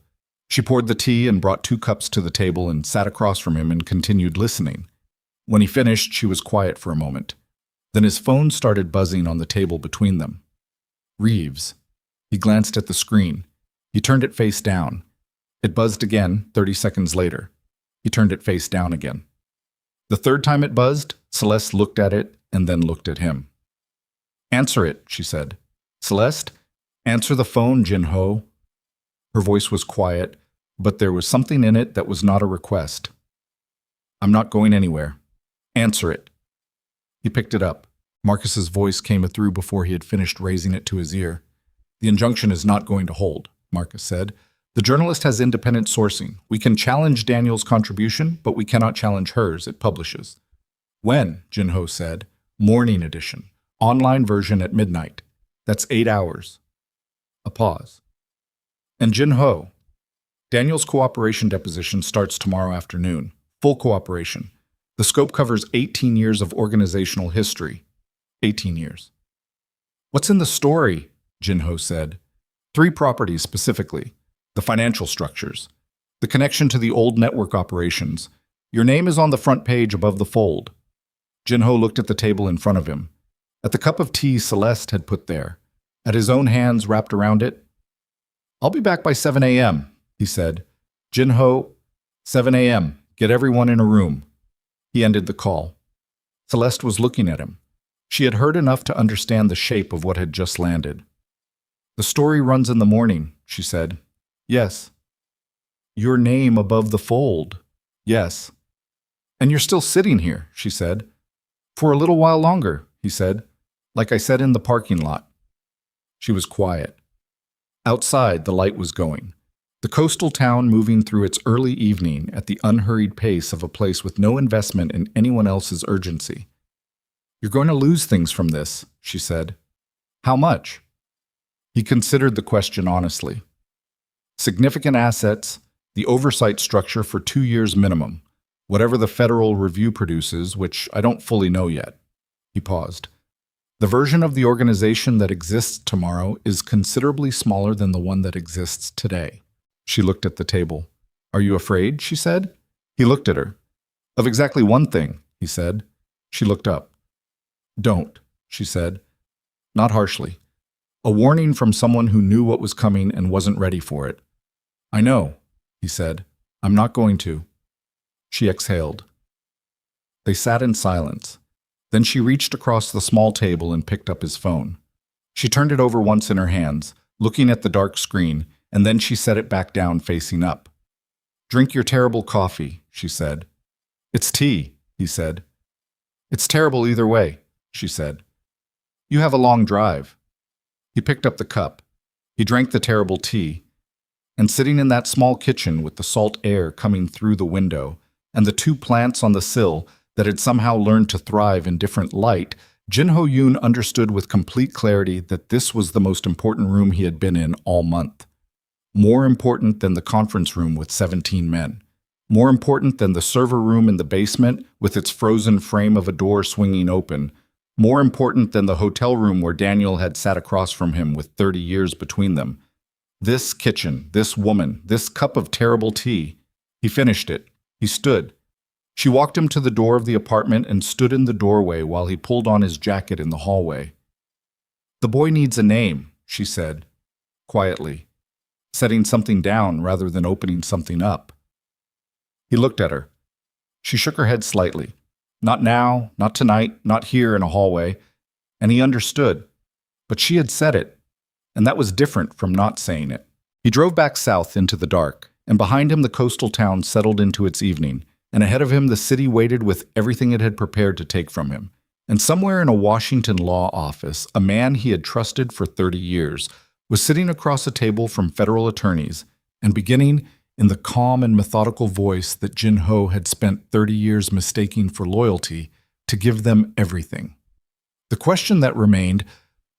She poured the tea and brought 2 cups to the table and sat across from him and continued listening. When he finished, she was quiet for a moment. Then his phone started buzzing on the table between them. Reeves. He glanced at the screen. He turned it face down. It buzzed again 30 seconds later. He turned it face down again. The 3rd time it buzzed, Celeste looked at it and then looked at him. "Answer it," she said. "Celeste, answer the phone, Jin-ho." Her voice was quiet, but there was something in it that was not a request. "I'm not going anywhere. Answer it." He picked it up. Marcus's voice came through before he had finished raising it to his ear. "The injunction is not going to hold," Marcus said. "The journalist has independent sourcing. We can challenge Daniel's contribution, but we cannot challenge hers. It publishes." "When?" Jin-ho said. "Morning edition. Online version at midnight. That's 8 hours." A pause. "And Jin-ho, Daniel's cooperation deposition starts tomorrow afternoon. Full cooperation. The scope covers 18 years of organizational history. 18 years. "What's in the story?" Jin-ho said. 3 properties specifically. The financial structures. The connection to the old network operations. Your name is on the front page above the fold. Jin-ho looked at the table in front of him. At the cup of tea Celeste had put there. At his own hands wrapped around it. "I'll be back by 7 a.m., he said. "Jin-ho, 7 a.m. Get everyone in a room." He ended the call. Celeste was looking at him. She had heard enough to understand the shape of what had just landed. "The story runs in the morning," she said. "Yes." "Your name above the fold." "Yes." "And you're still sitting here," she said. "For a little while longer," he said. "Like I said in the parking lot." She was quiet. Outside, the light was going. The coastal town moving through its early evening at the unhurried pace of a place with no investment in anyone else's urgency. "You're going to lose things from this," she said. How much? He considered the question honestly. Significant assets, the oversight structure for 2 years minimum, whatever the Federal Review produces, which I don't fully know yet. He paused. The version of the organization that exists tomorrow is considerably smaller than the one that exists today. She looked at the table. Are you afraid? She said. He looked at her. Of exactly one thing, he said. She looked up. Don't, she said. Not harshly. A warning from someone who knew what was coming and wasn't ready for it. I know, he said. I'm not going to. She exhaled. They sat in silence. Then she reached across the small table and picked up his phone. She turned it over once in her hands, looking at the dark screen, and then she set it back down facing up. Drink your terrible coffee, she said. It's tea, he said. It's terrible either way, she said. You have a long drive. He picked up the cup. He drank the terrible tea. And sitting in that small kitchen with the salt air coming through the window and the 2 plants on the sill that had somehow learned to thrive in different light, Jin Ho Yoon understood with complete clarity that this was the most important room he had been in all month. More important than the conference room with 17 men. More important than the server room in the basement with its frozen frame of a door swinging open. More important than the hotel room where Daniel had sat across from him with 30 years between them. This kitchen, this woman, this cup of terrible tea. He finished it. He stood. She walked him to the door of the apartment and stood in the doorway while he pulled on his jacket in the hallway. The boy needs a name, she said, quietly, setting something down rather than opening something up. He looked at her. She shook her head slightly. Not now, not tonight, not here in a hallway. And he understood. But she had said it. And that was different from not saying it. He drove back south into the dark, and behind him the coastal town settled into its evening, and ahead of him the city waited with everything it had prepared to take from him. And somewhere in a Washington law office, a man he had trusted for 30 years was sitting across a table from federal attorneys and beginning, in the calm and methodical voice that Jin Ho had spent 30 years mistaking for loyalty, to give them everything. The question that remained,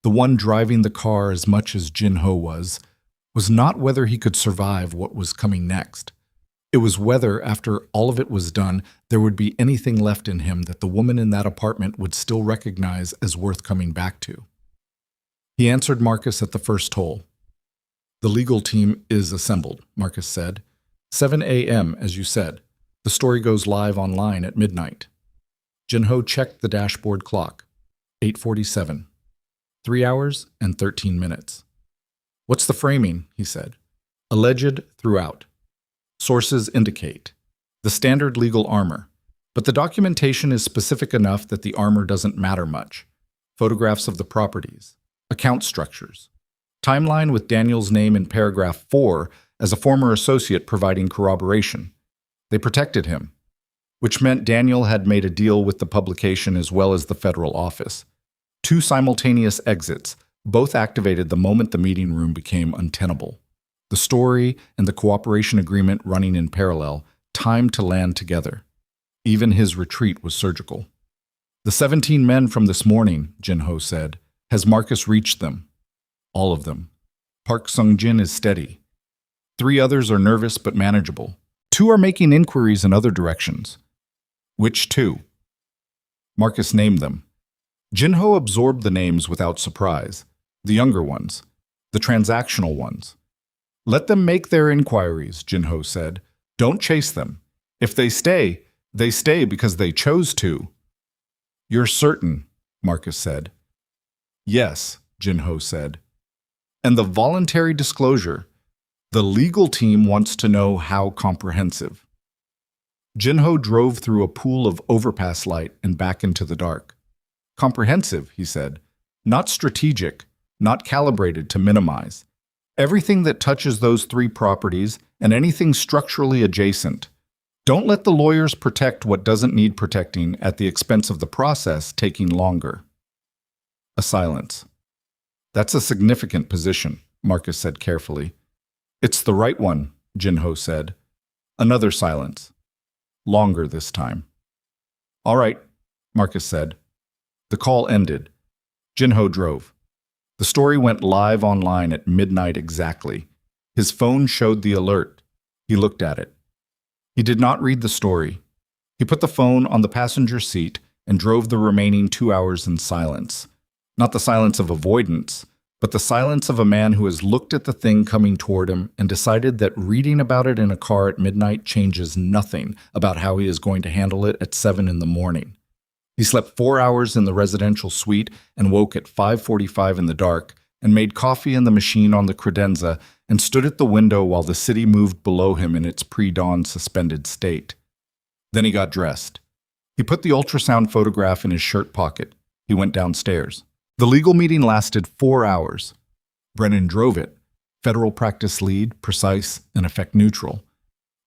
the one driving the car as much as Jin Ho was not whether he could survive what was coming next. It was whether, after all of it was done, there would be anything left in him that the woman in that apartment would still recognize as worth coming back to. He answered Marcus at the first hole. The legal team is assembled, Marcus said. 7 a.m., as you said. The story goes live online at midnight. Jin Ho checked the dashboard clock. 8:47. 3 hours and 13 minutes. What's the framing? He said. Alleged throughout. Sources indicate. The standard legal armor. But the documentation is specific enough that the armor doesn't matter much. Photographs of the properties. Account structures. Timeline with Daniel's name in paragraph 4 as a former associate providing corroboration. They protected him, which meant Daniel had made a deal with the publication as well as the federal office. 2 simultaneous exits, both activated the moment the meeting room became untenable. The story and the cooperation agreement running in parallel, timed to land together. Even his retreat was surgical. The 17 men from this morning, Jin Ho said. Has Marcus reached them? All of them. Park Sung-jin is steady. 3 others are nervous but manageable. 2 are making inquiries in other directions. Which 2? Marcus named them. Jin Ho absorbed the names without surprise. The younger ones. The transactional ones. Let them make their inquiries, Jin Ho said. Don't chase them. If they stay because they chose to. You're certain, Marcus said. Yes, Jin Ho said. And the voluntary disclosure. The legal team wants to know how comprehensive. Jin Ho drove through a pool of overpass light and back into the dark. Comprehensive, he said. Not strategic, not calibrated to minimize. Everything that touches those 3 properties and anything structurally adjacent. Don't let the lawyers protect what doesn't need protecting at the expense of the process taking longer. A silence. That's a significant position, Marcus said carefully. It's the right one, Jin Ho said. Another silence. Longer this time. All right, Marcus said. The call ended. Jin Ho drove. The story went live online at midnight exactly. His phone showed the alert. He looked at it. He did not read the story. He put the phone on the passenger seat and drove the remaining 2 hours in silence. Not the silence of avoidance, but the silence of a man who has looked at the thing coming toward him and decided that reading about it in a car at midnight changes nothing about how he is going to handle it at 7 in the morning. He slept 4 hours in the residential suite and woke at 5:45 in the dark and made coffee in the machine on the credenza and stood at the window while the city moved below him in its pre-dawn suspended state. Then he got dressed. He put the ultrasound photograph in his shirt pocket. He went downstairs. The legal meeting lasted 4 hours. Brennan drove it, federal practice lead, precise, and effect neutral.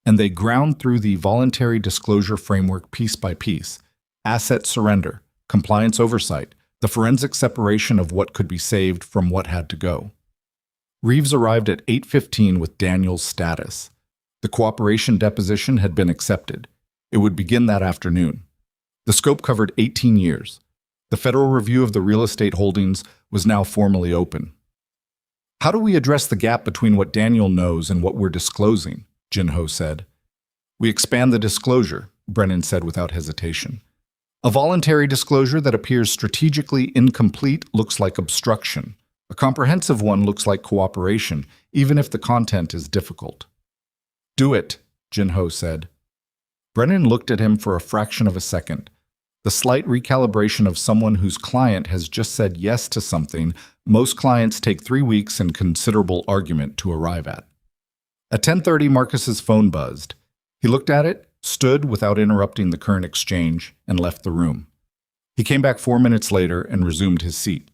And they ground through the voluntary disclosure framework piece by piece, asset surrender, compliance oversight, the forensic separation of what could be saved from what had to go. Reeves arrived at 8:15 with Daniel's status. The cooperation deposition had been accepted. It would begin that afternoon. The scope covered 18 years. The federal review of the real estate holdings was now formally open. How do we address the gap between what Daniel knows and what we're disclosing? Jinho said. We expand the disclosure, Brennan said without hesitation. A voluntary disclosure that appears strategically incomplete looks like obstruction. A comprehensive one looks like cooperation, even if the content is difficult. Do it, Jinho said. Brennan looked at him for a fraction of a second. The slight recalibration of someone whose client has just said yes to something most clients take 3 weeks and considerable argument to arrive at. At 10:30, Marcus's phone buzzed. He looked at it, stood without interrupting the current exchange, and left the room. He came back 4 minutes later and resumed his seat.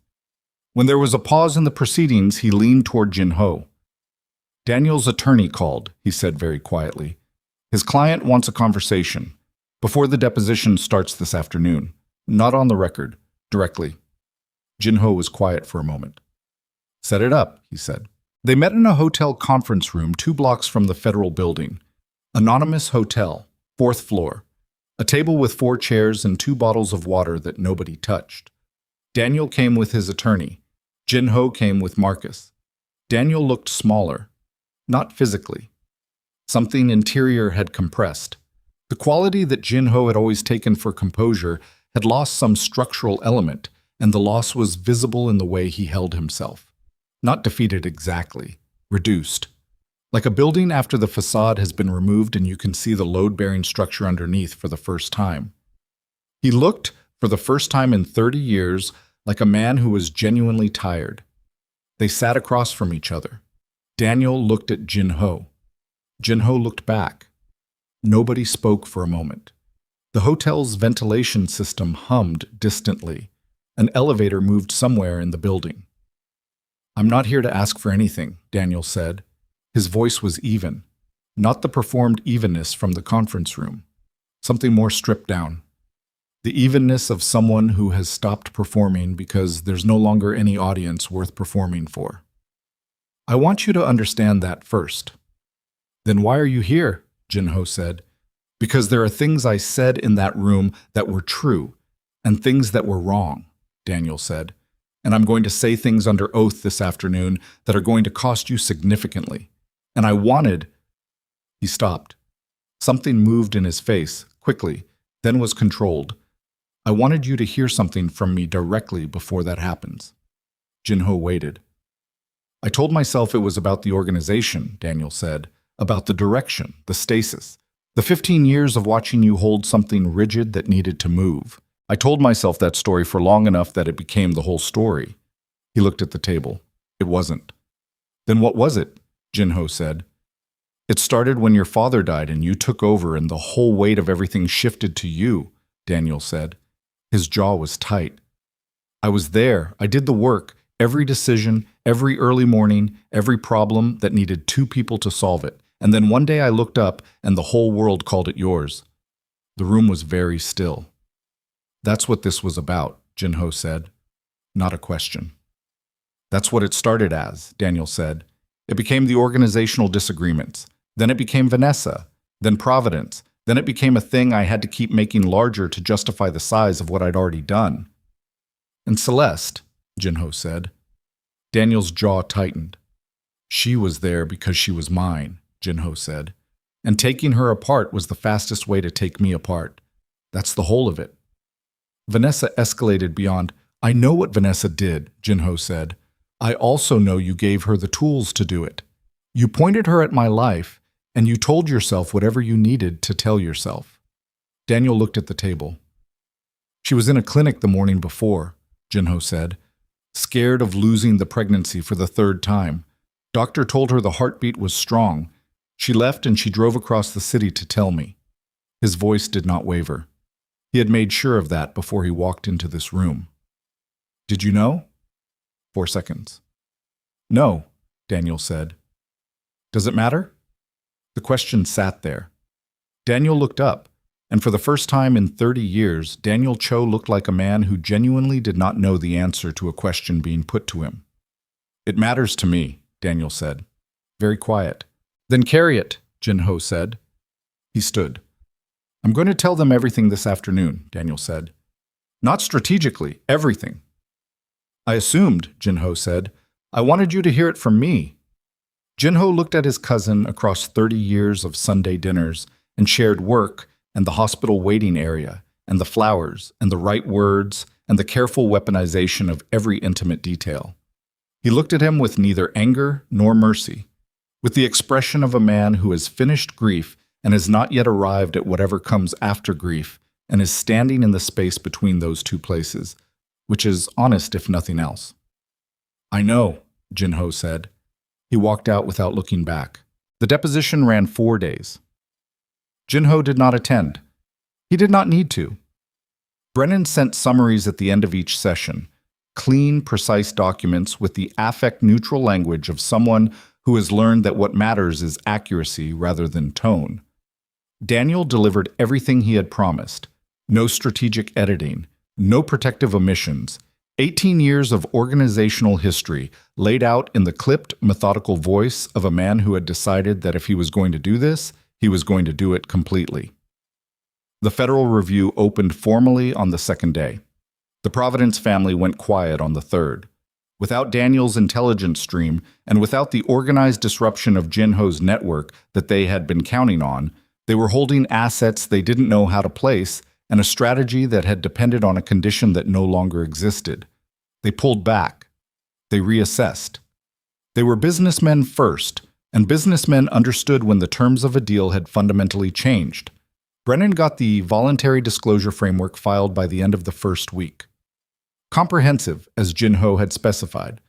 When there was a pause in the proceedings, he leaned toward Jinho. Daniel's attorney called, he said very quietly. His client wants a conversation. Before the deposition starts this afternoon. Not on the record. Directly. Jinho was quiet for a moment. Set it up, he said. They met in a hotel conference room 2 blocks from the federal building. Anonymous hotel, 4th floor. A table with 4 chairs and 2 bottles of water that nobody touched. Daniel came with his attorney. Jinho came with Marcus. Daniel looked smaller. Not physically. Something interior had compressed. The quality that Jinho had always taken for composure had lost some structural element, and the loss was visible in the way he held himself. Not defeated exactly, reduced. Like a building after the facade has been removed and you can see the load-bearing structure underneath for the first time. He looked, for the first time in 30 years, like a man who was genuinely tired. They sat across from each other. Daniel looked at Jinho. Jinho looked back. Nobody spoke for a moment. The hotel's ventilation system hummed distantly. An elevator moved somewhere in the building. I'm not here to ask for anything, Daniel said. His voice was even, not the performed evenness from the conference room. Something more stripped down. The evenness of someone who has stopped performing because there's no longer any audience worth performing for. I want you to understand that first. Then why are you here? Jinho said. Because there are things I said in that room that were true, and things that were wrong, Daniel said. And I'm going to say things under oath this afternoon that are going to cost you significantly. And I wanted... He stopped. Something moved in his face, quickly, then was controlled. I wanted you to hear something from me directly before that happens. Jinho waited. I told myself it was about the organization, Daniel said. About the direction, the stasis, the 15 years of watching you hold something rigid that needed to move. I told myself that story for long enough that it became the whole story. He looked at the table. It wasn't. Then what was it? Jinho said. It started when your father died and you took over and the whole weight of everything shifted to you, Daniel said. His jaw was tight. I was there. I did the work, every decision, every early morning, every problem that needed 2 people to solve it. And then one day I looked up and the whole world called it yours. The room was very still. That's what this was about, Jinho said. Not a question. That's what it started as, Daniel said. It became the organizational disagreements. Then it became Vanessa. Then Providence. Then it became a thing I had to keep making larger to justify the size of what I'd already done. And Celeste, Jinho said. Daniel's jaw tightened. She was there because she was mine, Jinho said. And taking her apart was the fastest way to take me apart. That's the whole of it. Vanessa escalated beyond, I know what Vanessa did, Jinho said. I also know you gave her the tools to do it. You pointed her at my life, and you told yourself whatever you needed to tell yourself. Daniel looked at the table. She was in a clinic the morning before, Jinho said, scared of losing the pregnancy for the third time. Doctor told her the heartbeat was strong. She left and she drove across the city to tell me. His voice did not waver. He had made sure of that before he walked into this room. Did you know? 4 seconds. No, Daniel said. Does it matter? The question sat there. Daniel looked up, and for the first time in 30 years, Daniel Cho looked like a man who genuinely did not know the answer to a question being put to him. It matters to me, Daniel said. Very quiet. Then carry it, Jinho said. He stood. I'm going to tell them everything this afternoon, Daniel said. Not strategically, everything. I assumed, Jinho said. I wanted you to hear it from me. Jinho looked at his cousin across 30 years of Sunday dinners and shared work and the hospital waiting area and the flowers and the right words and the careful weaponization of every intimate detail. He looked at him with neither anger nor mercy, with the expression of a man who has finished grief and has not yet arrived at whatever comes after grief and is standing in the space between those two places, which is honest if nothing else. I know, Jinho said. He walked out without looking back. The deposition ran 4 days. Jinho did not attend. He did not need to. Brennan sent summaries at the end of each session, clean, precise documents with the affect-neutral language of someone who has learned that what matters is accuracy rather than tone. Daniel delivered everything he had promised. No strategic editing, no protective omissions, 18 years of organizational history laid out in the clipped, methodical voice of a man who had decided that if he was going to do this, he was going to do it completely. The Federal Review opened formally on the second day. The Providence family went quiet on the third. Without Daniel's intelligence stream and without the organized disruption of Jinho's network that they had been counting on, they were holding assets they didn't know how to place and a strategy that had depended on a condition that no longer existed. They pulled back. They reassessed. They were businessmen first, and businessmen understood when the terms of a deal had fundamentally changed. Brennan got the voluntary disclosure framework filed by the end of the first week. Comprehensive, as Jinho had specified.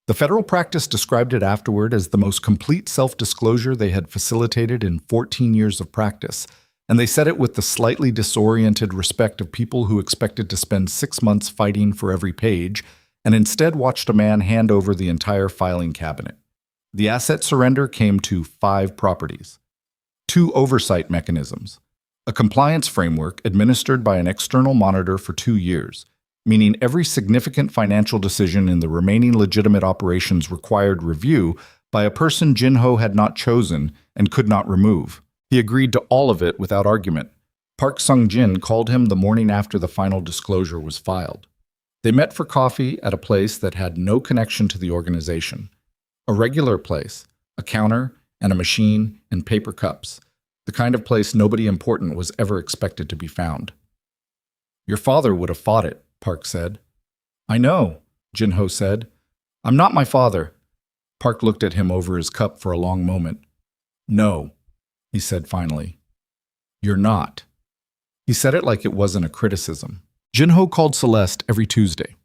The federal practice described it afterward as the most complete self-disclosure they had facilitated in 14 years of practice, and they said it with the slightly disoriented respect of people who expected to spend 6 months fighting for every page, and instead watched a man hand over the entire filing cabinet. The asset surrender came to 5 properties, 2 oversight mechanisms, a compliance framework administered by an external monitor for 2 years, meaning every significant financial decision in the remaining legitimate operations required review by a person Jinho had not chosen and could not remove. He agreed to all of it without argument. Park Sung-jin called him the morning after the final disclosure was filed. They met for coffee at a place that had no connection to the organization. A regular place, a counter and a machine and paper cups, the kind of place nobody important was ever expected to be found. Your father would have fought it, Park said. I know, Jinho said. I'm not my father. Park looked at him over his cup for a long moment. No, he said finally. You're not. He said it like it wasn't a criticism. Jinho called Celeste every Tuesday.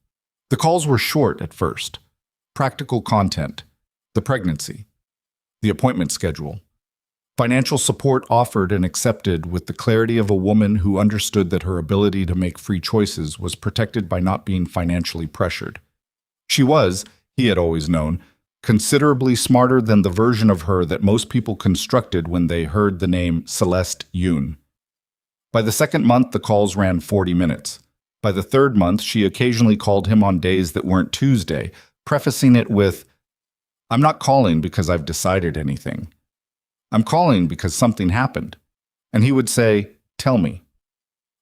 The calls were short at first. Practical content, the pregnancy, the appointment schedule. Financial support offered and accepted with the clarity of a woman who understood that her ability to make free choices was protected by not being financially pressured. She was, he had always known, considerably smarter than the version of her that most people constructed when they heard the name Celeste Yoon. By the second month, the calls ran 40 minutes. By the third month, she occasionally called him on days that weren't Tuesday, prefacing it with, I'm not calling because I've decided anything. I'm calling because something happened. And he would say, tell me.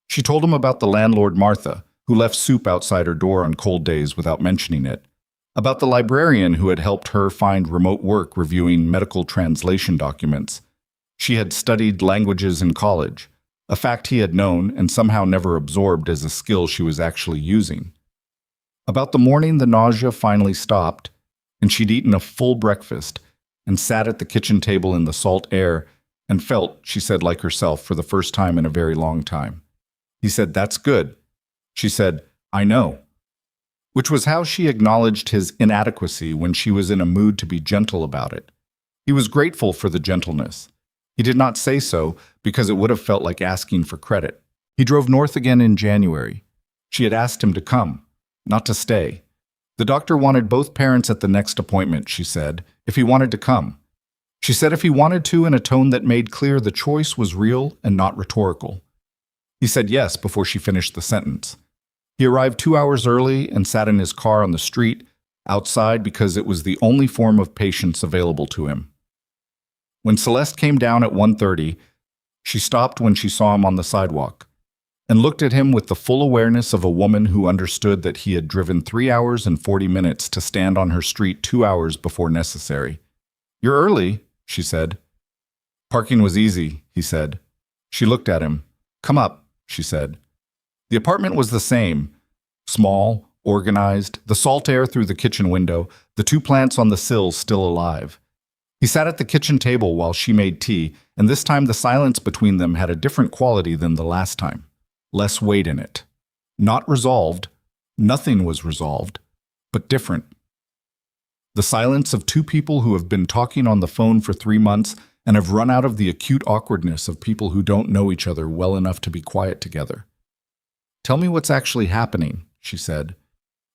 She told him about the landlord Martha, who left soup outside her door on cold days without mentioning it, About the librarian who had helped her find remote work reviewing medical translation documents. She had studied languages in college, a fact he had known and somehow never absorbed as a skill she was actually using. About the morning the nausea finally stopped, and she'd eaten a full breakfast and sat at the kitchen table in the salt air and felt, she said, like herself for the first time in a very long time. He said, "That's good." She said, "I know." Which was how she acknowledged his inadequacy when she was in a mood to be gentle about it. He was grateful for the gentleness. He did not say so because it would have felt like asking for credit. He drove north again in January. She had asked him to come, not to stay. The doctor wanted both parents at the next appointment, she said, if he wanted to come. She said if he wanted to in a tone that made clear the choice was real and not rhetorical. He said yes before she finished the sentence. He arrived 2 hours early and sat in his car on the street, outside because it was the only form of patience available to him. When Celeste came down at 1:30, she stopped when she saw him on the sidewalk and looked at him with the full awareness of a woman who understood that he had driven 3 hours and 40 minutes to stand on her street 2 hours before necessary. "You're early," she said. "Parking was easy," he said. She looked at him. "Come up," she said. The apartment was the same, small, organized, the salt air through the kitchen window, the 2 plants on the sill still alive. He sat at the kitchen table while she made tea, and this time the silence between them had a different quality than the last time. Less weight in it. Not resolved, nothing was resolved, but different. The silence of 2 people who have been talking on the phone for 3 months and have run out of the acute awkwardness of people who don't know each other well enough to be quiet together. "Tell me what's actually happening," she said.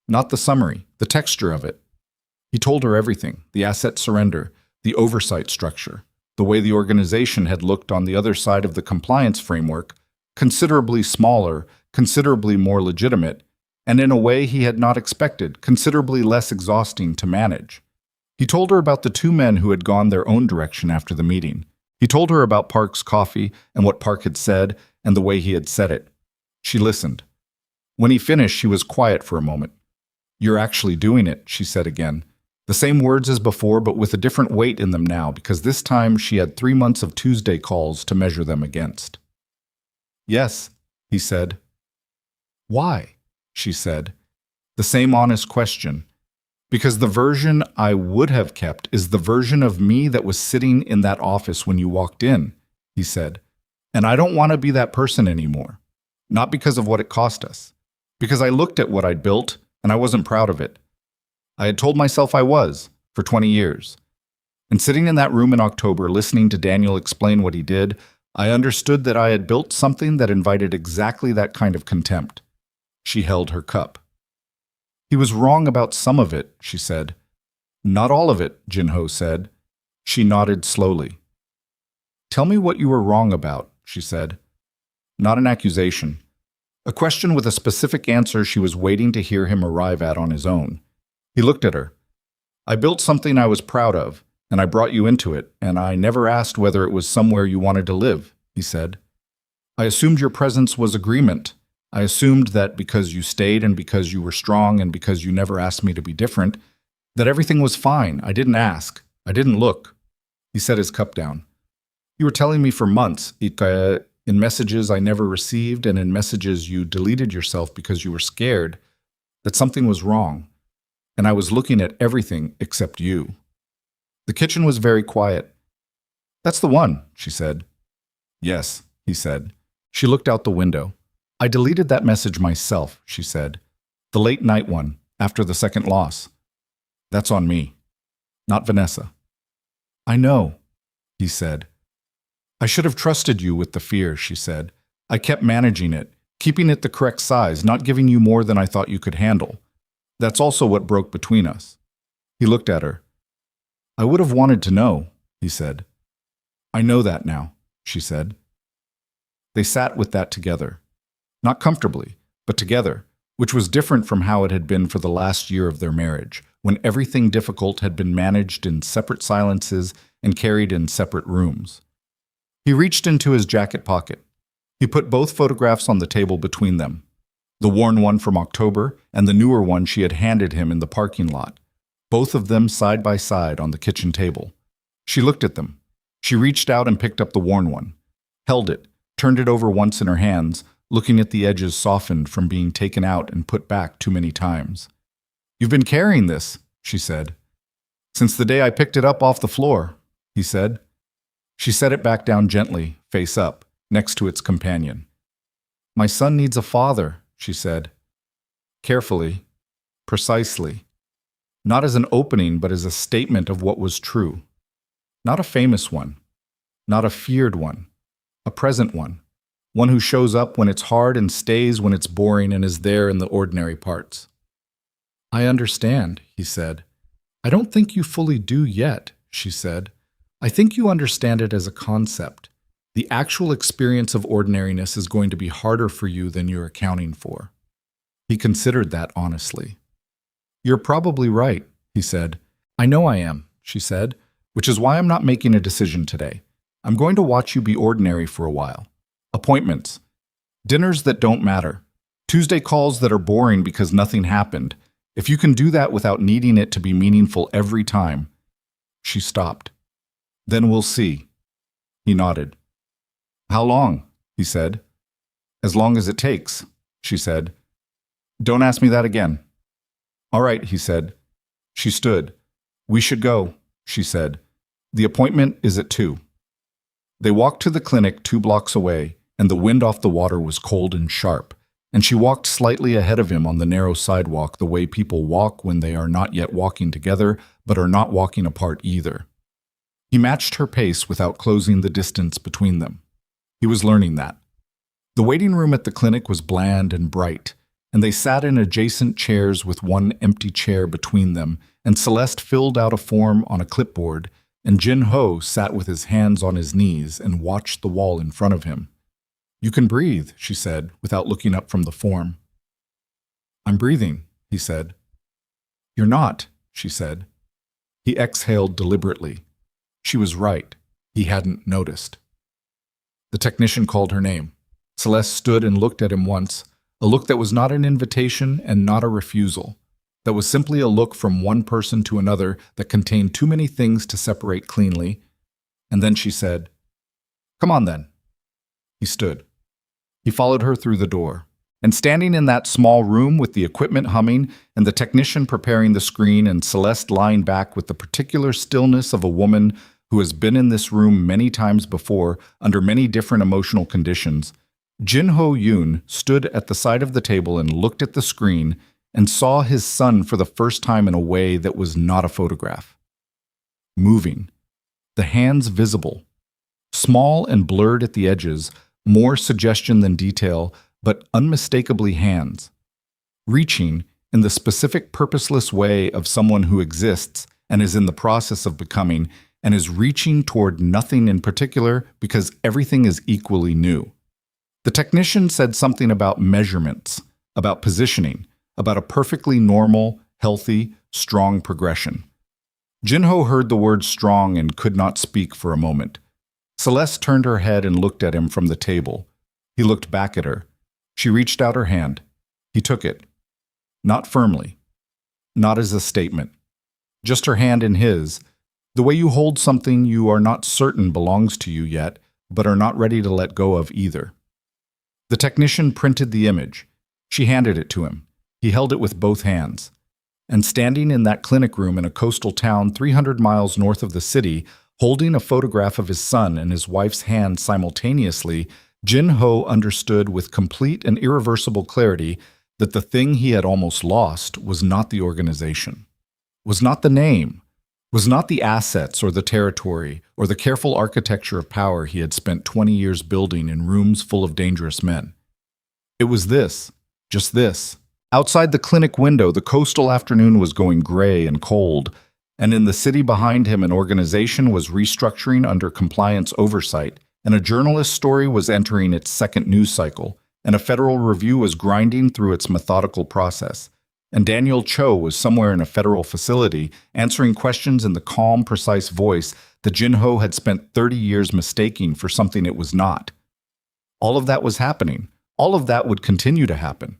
"Not the summary, the texture of it." He told her everything, the asset surrender, the oversight structure, the way the organization had looked on the other side of the compliance framework, considerably smaller, considerably more legitimate, and in a way he had not expected, considerably less exhausting to manage. He told her about the 2 men who had gone their own direction after the meeting. He told her about Park's coffee and what Park had said and the way he had said it. She listened. When he finished, she was quiet for a moment. "You're actually doing it," she said again. The same words as before, but with a different weight in them now, because this time she had 3 months of Tuesday calls to measure them against. "Yes," he said. "Why?" she said. The same honest question. "Because the version I would have kept is the version of me that was sitting in that office when you walked in," he said. "And I don't want to be that person anymore. Not because of what it cost us. Because I looked at what I'd built, and I wasn't proud of it. I had told myself I was, for 20 years. And sitting in that room in October, listening to Daniel explain what he did, I understood that I had built something that invited exactly that kind of contempt." She held her cup. "He was wrong about some of it," she said. "Not all of it," Jinho said. She nodded slowly. "Tell me what you were wrong about," she said. Not an accusation. A question with a specific answer she was waiting to hear him arrive at on his own. He looked at her. "I built something I was proud of, and I brought you into it, and I never asked whether it was somewhere you wanted to live," he said. "I assumed your presence was agreement. I assumed that because you stayed and because you were strong and because you never asked me to be different, that everything was fine. I didn't ask. I didn't look." He set his cup down. "You were telling me for months, Ikaya, in messages I never received and in messages you deleted yourself because you were scared, that something was wrong. And I was looking at everything except you." The kitchen was very quiet. "That's the one," she said. "Yes," he said. She looked out the window. "I deleted that message myself," she said. "The late night one, after the second loss. That's on me, not Vanessa." "I know," he said. "I should have trusted you with the fear," she said. "I kept managing it, keeping it the correct size, not giving you more than I thought you could handle. That's also what broke between us." He looked at her. "I would have wanted to know," he said. "I know that now," she said. They sat with that together. Not comfortably, but together, which was different from how it had been for the last year of their marriage, when everything difficult had been managed in separate silences and carried in separate rooms. He reached into his jacket pocket. He put both photographs on the table between them, the worn one from October and the newer one she had handed him in the parking lot, both of them side by side on the kitchen table. She looked at them. She reached out and picked up the worn one, held it, turned it over once in her hands, looking at the edges softened from being taken out and put back too many times. "You've been carrying this," she said. "Since the day I picked it up off the floor," he said. She set it back down gently, face up, next to its companion. "My son needs a father," she said. Carefully, precisely. Not as an opening, but as a statement of what was true. Not a famous one. Not a feared one. A present one. One who shows up when it's hard and stays when it's boring and is there in the ordinary parts. "I understand," he said. "I don't think you fully do yet," she said. "I think you understand it as a concept. The actual experience of ordinariness is going to be harder for you than you're accounting for." He considered that honestly. "You're probably right," he said. "I know I am," she said, "which is why I'm not making a decision today. I'm going to watch you be ordinary for a while. Appointments. Dinners that don't matter. Tuesday calls that are boring because nothing happened. If you can do that without needing it to be meaningful every time." She stopped. "Then we'll see." He nodded. "How long?" he said. "As long as it takes," she said. "Don't ask me that again." "All right," he said. She stood. "We should go," she said. "The appointment is at 2. They walked to the clinic 2 blocks away, and the wind off the water was cold and sharp, and she walked slightly ahead of him on the narrow sidewalk the way people walk when they are not yet walking together, but are not walking apart either. He matched her pace without closing the distance between them. He was learning that. The waiting room at the clinic was bland and bright, and they sat in adjacent chairs with one empty chair between them, and Celeste filled out a form on a clipboard, and Jin Ho sat with his hands on his knees and watched the wall in front of him. "You can breathe," she said, without looking up from the form. "I'm breathing," he said. "You're not," she said. He exhaled deliberately. She was right. He hadn't noticed. The technician called her name. Celeste stood and looked at him once, a look that was not an invitation and not a refusal. That was simply a look from one person to another that contained too many things to separate cleanly. And then she said, "Come on then." He stood. He followed her through the door. And standing in that small room with the equipment humming and the technician preparing the screen and Celeste lying back with the particular stillness of a woman who has been in this room many times before under many different emotional conditions, Jin Ho Yoon stood at the side of the table and looked at the screen and saw his son for the first time in a way that was not a photograph. Moving. The hands visible. Small and blurred at the edges, more suggestion than detail, but unmistakably hands. Reaching in the specific purposeless way of someone who exists and is in the process of becoming and is reaching toward nothing in particular because everything is equally new. The technician said something about measurements, about positioning, about a perfectly normal, healthy, strong progression. Jinho heard the word strong and could not speak for a moment. Celeste turned her head and looked at him from the table. He looked back at her. She reached out her hand. He took it. Not firmly. Not as a statement. Just her hand in his, the way you hold something you are not certain belongs to you yet, but are not ready to let go of either. The technician printed the image. She handed it to him. He held it with both hands. And standing in that clinic room in a coastal town 300 miles north of the city, holding a photograph of his son and his wife's hand simultaneously, Jin Ho understood with complete and irreversible clarity that the thing he had almost lost was not the organization, was not the name, was not the assets or the territory or the careful architecture of power he had spent 20 years building in rooms full of dangerous men. It was this, just this. Outside the clinic window, the coastal afternoon was going gray and cold, and in the city behind him an organization was restructuring under compliance oversight, and a journalist story was entering its second news cycle, and a federal review was grinding through its methodical process, and Daniel Cho was somewhere in a federal facility answering questions in the calm, precise voice that Jinho had spent 30 years mistaking for something it was not. All of that was happening. All of that would continue to happen.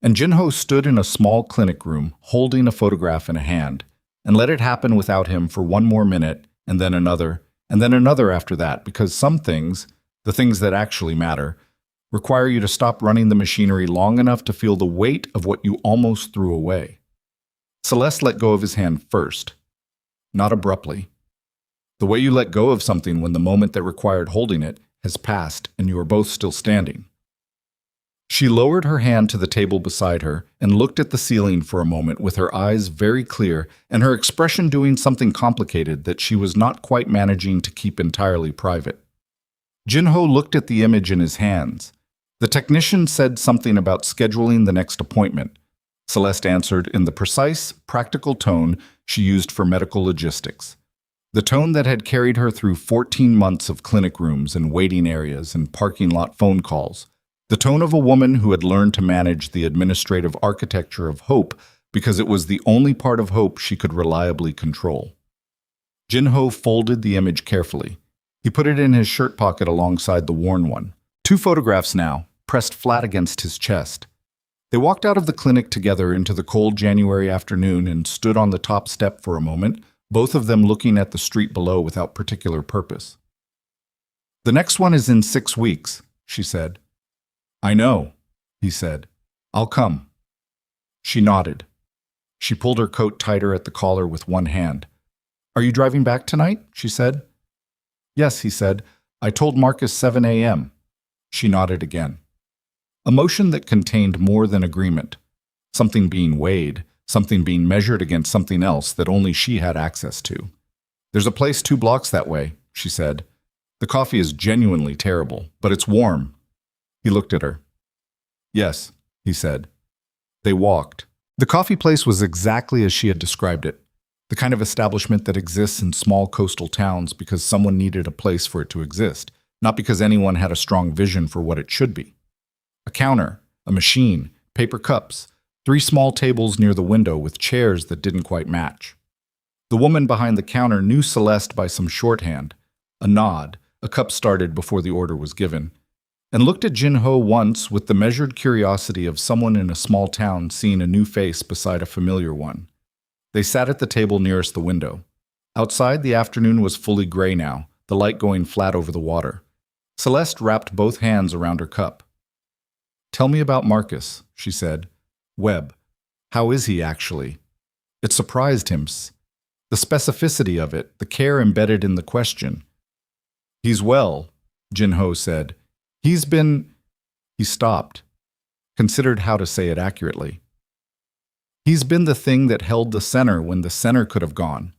And Jinho stood in a small clinic room, holding a photograph in a hand, and let it happen without him for one more minute, and then another after that, because some things, the things that actually matter, require you to stop running the machinery long enough to feel the weight of what you almost threw away. Celeste let go of his hand first, not abruptly. The way you let go of something when the moment that required holding it has passed and you are both still standing. She lowered her hand to the table beside her and looked at the ceiling for a moment with her eyes very clear and her expression doing something complicated that she was not quite managing to keep entirely private. Jinho looked at the image in his hands. The technician said something about scheduling the next appointment. Celeste answered in the precise, practical tone she used for medical logistics. The tone that had carried her through 14 months of clinic rooms and waiting areas and parking lot phone calls. The tone of a woman who had learned to manage the administrative architecture of hope because it was the only part of hope she could reliably control. Jinho folded the image carefully. He put it in his shirt pocket alongside the worn one. 2 photographs now, pressed flat against his chest. They walked out of the clinic together into the cold January afternoon and stood on the top step for a moment, both of them looking at the street below without particular purpose. "The next one is in 6 weeks, she said. "I know," he said. "I'll come." She nodded. She pulled her coat tighter at the collar with one hand. "Are you driving back tonight?" she said. "Yes," he said. "I told Marcus 7 a.m. She nodded again. A motion that contained more than agreement. Something being weighed, something being measured against something else that only she had access to. "There's a place 2 blocks that way," she said. "The coffee is genuinely terrible, but it's warm." He looked at her. "Yes," he said. They walked. The coffee place was exactly as she had described it. The kind of establishment that exists in small coastal towns because someone needed a place for it to exist, not because anyone had a strong vision for what it should be. A counter, a machine, paper cups, 3 small tables near the window with chairs that didn't quite match. The woman behind the counter knew Celeste by some shorthand. A nod, a cup started before the order was given, and looked at Jinho once with the measured curiosity of someone in a small town seeing a new face beside a familiar one. They sat at the table nearest the window. Outside, the afternoon was fully gray now, the light going flat over the water. Celeste wrapped both hands around her cup. "Tell me about Marcus," she said. "Webb. How is he, actually?" It surprised him. The specificity of it, the care embedded in the question. "He's well," Jinho said. "He's been—" He stopped, considered how to say it accurately. "He's been the thing that held the center when the center could have gone,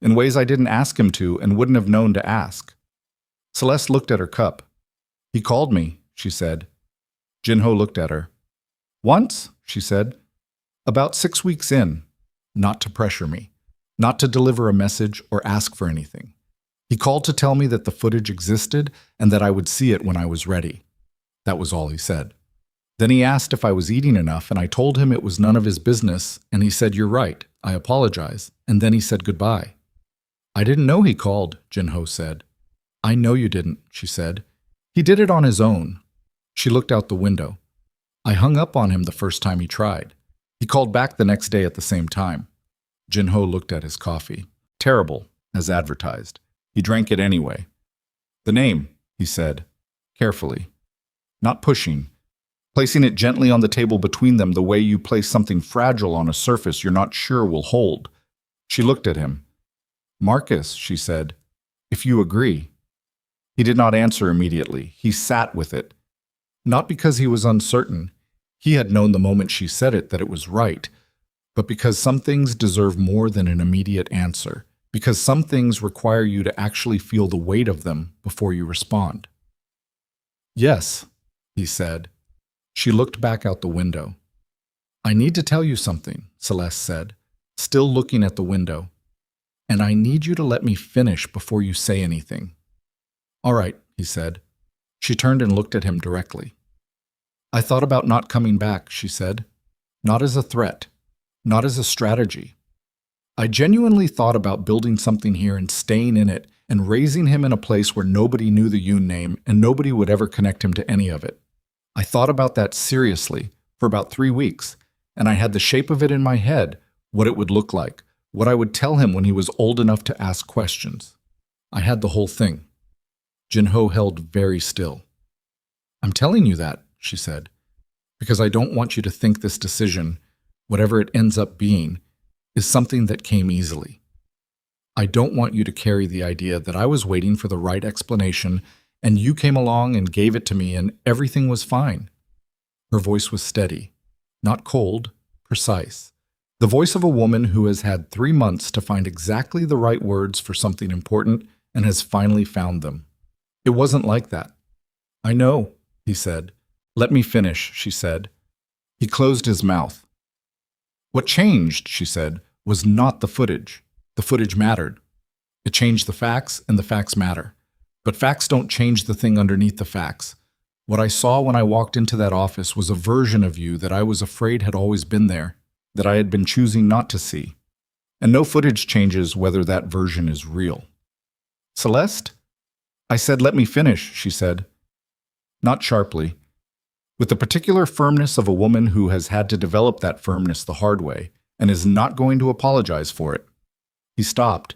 in ways I didn't ask him to and wouldn't have known to ask." Celeste looked at her cup. "He called me," she said. Jinho looked at her. "Once?" she said. "About 6 weeks in. Not to pressure me. Not to deliver a message or ask for anything. He called to tell me that the footage existed and that I would see it when I was ready. That was all he said. Then he asked if I was eating enough, and I told him it was none of his business, and he said, 'You're right, I apologize,' and then he said goodbye." "I didn't know he called," Jinho said. "I know you didn't," she said. "He did it on his own." She looked out the window. "I hung up on him the first time he tried. He called back the next day at the same time." Jinho looked at his coffee. "Terrible, as advertised. He drank it anyway." "The name," he said, carefully, not pushing, placing it gently on the table between them the way you place something fragile on a surface you're not sure will hold. She looked at him. "Marcus," she said, "if you agree." He did not answer immediately. He sat with it. Not because he was uncertain. He had known the moment she said it that it was right, but because some things deserve more than an immediate answer, because some things require you to actually feel the weight of them before you respond. "Yes," he said. She looked back out the window. "I need to tell you something," Celeste said, still looking at the window. "And I need you to let me finish before you say anything." "All right," he said. She turned and looked at him directly. "I thought about not coming back," she said. "Not as a threat, not as a strategy. I genuinely thought about building something here and staying in it and raising him in a place where nobody knew the Yoon name and nobody would ever connect him to any of it. I thought about that seriously, for about 3 weeks, and I had the shape of it in my head, what it would look like, what I would tell him when he was old enough to ask questions. I had the whole thing. Jinho held very still. I'm telling you that, she said, because I don't want you to think this decision, whatever it ends up being, is something that came easily. I don't want you to carry the idea that I was waiting for the right explanation and you came along and gave it to me and everything was fine. Her voice was steady, not cold, precise. The voice of a woman who has had 3 months to find exactly the right words for something important and has finally found them. It wasn't like that. I know, he said. Let me finish, she said. He closed his mouth. What changed, she said, was not the footage. The footage mattered. It changed the facts, and the facts matter. But facts don't change the thing underneath the facts. What I saw when I walked into that office was a version of you that I was afraid had always been there, that I had been choosing not to see. And no footage changes whether that version is real. Celeste? I said, let me finish, she said. Not sharply. With the particular firmness of a woman who has had to develop that firmness the hard way and is not going to apologize for it. He stopped.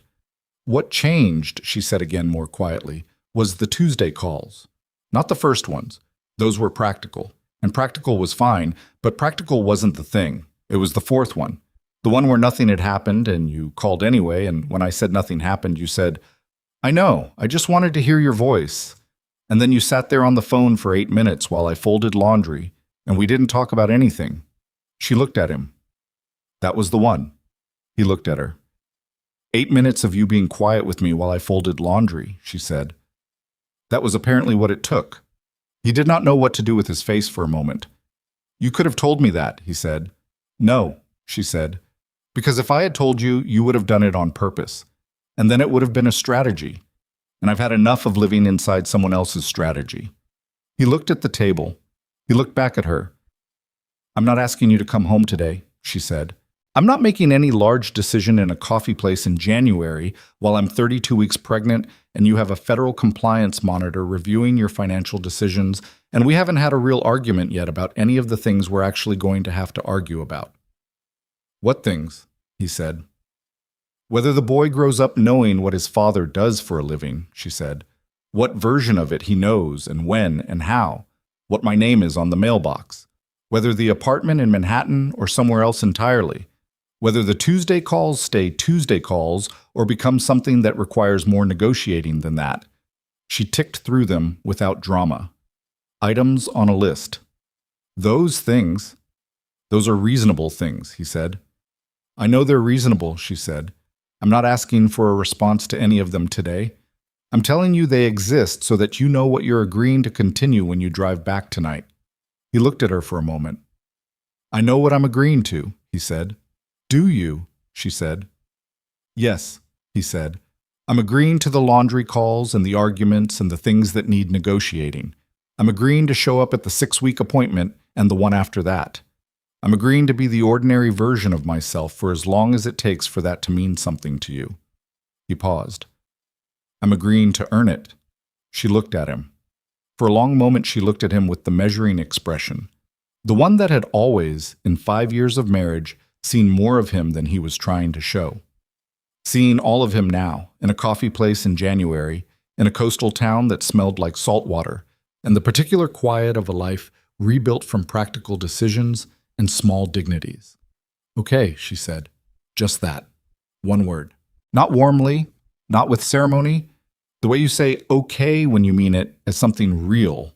What changed, she said again more quietly, was the Tuesday calls. Not the first ones. Those were practical. And practical was fine, but practical wasn't the thing. It was the fourth one. The one where nothing had happened and you called anyway, and when I said nothing happened, you said, I know, I just wanted to hear your voice. And then you sat there on the phone for 8 minutes while I folded laundry, and we didn't talk about anything. She looked at him. That was the one. He looked at her. 8 minutes of you being quiet with me while I folded laundry, she said. That was apparently what it took. He did not know what to do with his face for a moment. You could have told me that, he said. No, she said, because if I had told you, you would have done it on purpose, and then it would have been a strategy. And I've had enough of living inside someone else's strategy. He looked at the table. He looked back at her. I'm not asking you to come home today, she said. I'm not making any large decision in a coffee place in January while I'm 32 weeks pregnant and you have a federal compliance monitor reviewing your financial decisions, and we haven't had a real argument yet about any of the things we're actually going to have to argue about. What things? He said. Whether the boy grows up knowing what his father does for a living, she said. What version of it he knows and when and how. What my name is on the mailbox. Whether the apartment in Manhattan or somewhere else entirely. Whether the Tuesday calls stay Tuesday calls or become something that requires more negotiating than that. She ticked through them without drama. Items on a list. Those things. Those are reasonable things, he said. I know they're reasonable, she said. I'm not asking for a response to any of them today. I'm telling you they exist so that you know what you're agreeing to continue when you drive back tonight. He looked at her for a moment. I know what I'm agreeing to, he said. Do you? She said. Yes, he said. I'm agreeing to the laundry calls and the arguments and the things that need negotiating. I'm agreeing to show up at the 6-week appointment and the one after that. I'm agreeing to be the ordinary version of myself for as long as it takes for that to mean something to you. He paused. I'm agreeing to earn it. She looked at him. For a long moment she looked at him with the measuring expression, the one that had always, in 5 years of marriage, seen more of him than he was trying to show. Seeing all of him now, in a coffee place in January, in a coastal town that smelled like salt water, and the particular quiet of a life rebuilt from practical decisions and small dignities. Okay, she said. Just that. One word. Not warmly, not with ceremony. The way you say okay when you mean it as something real,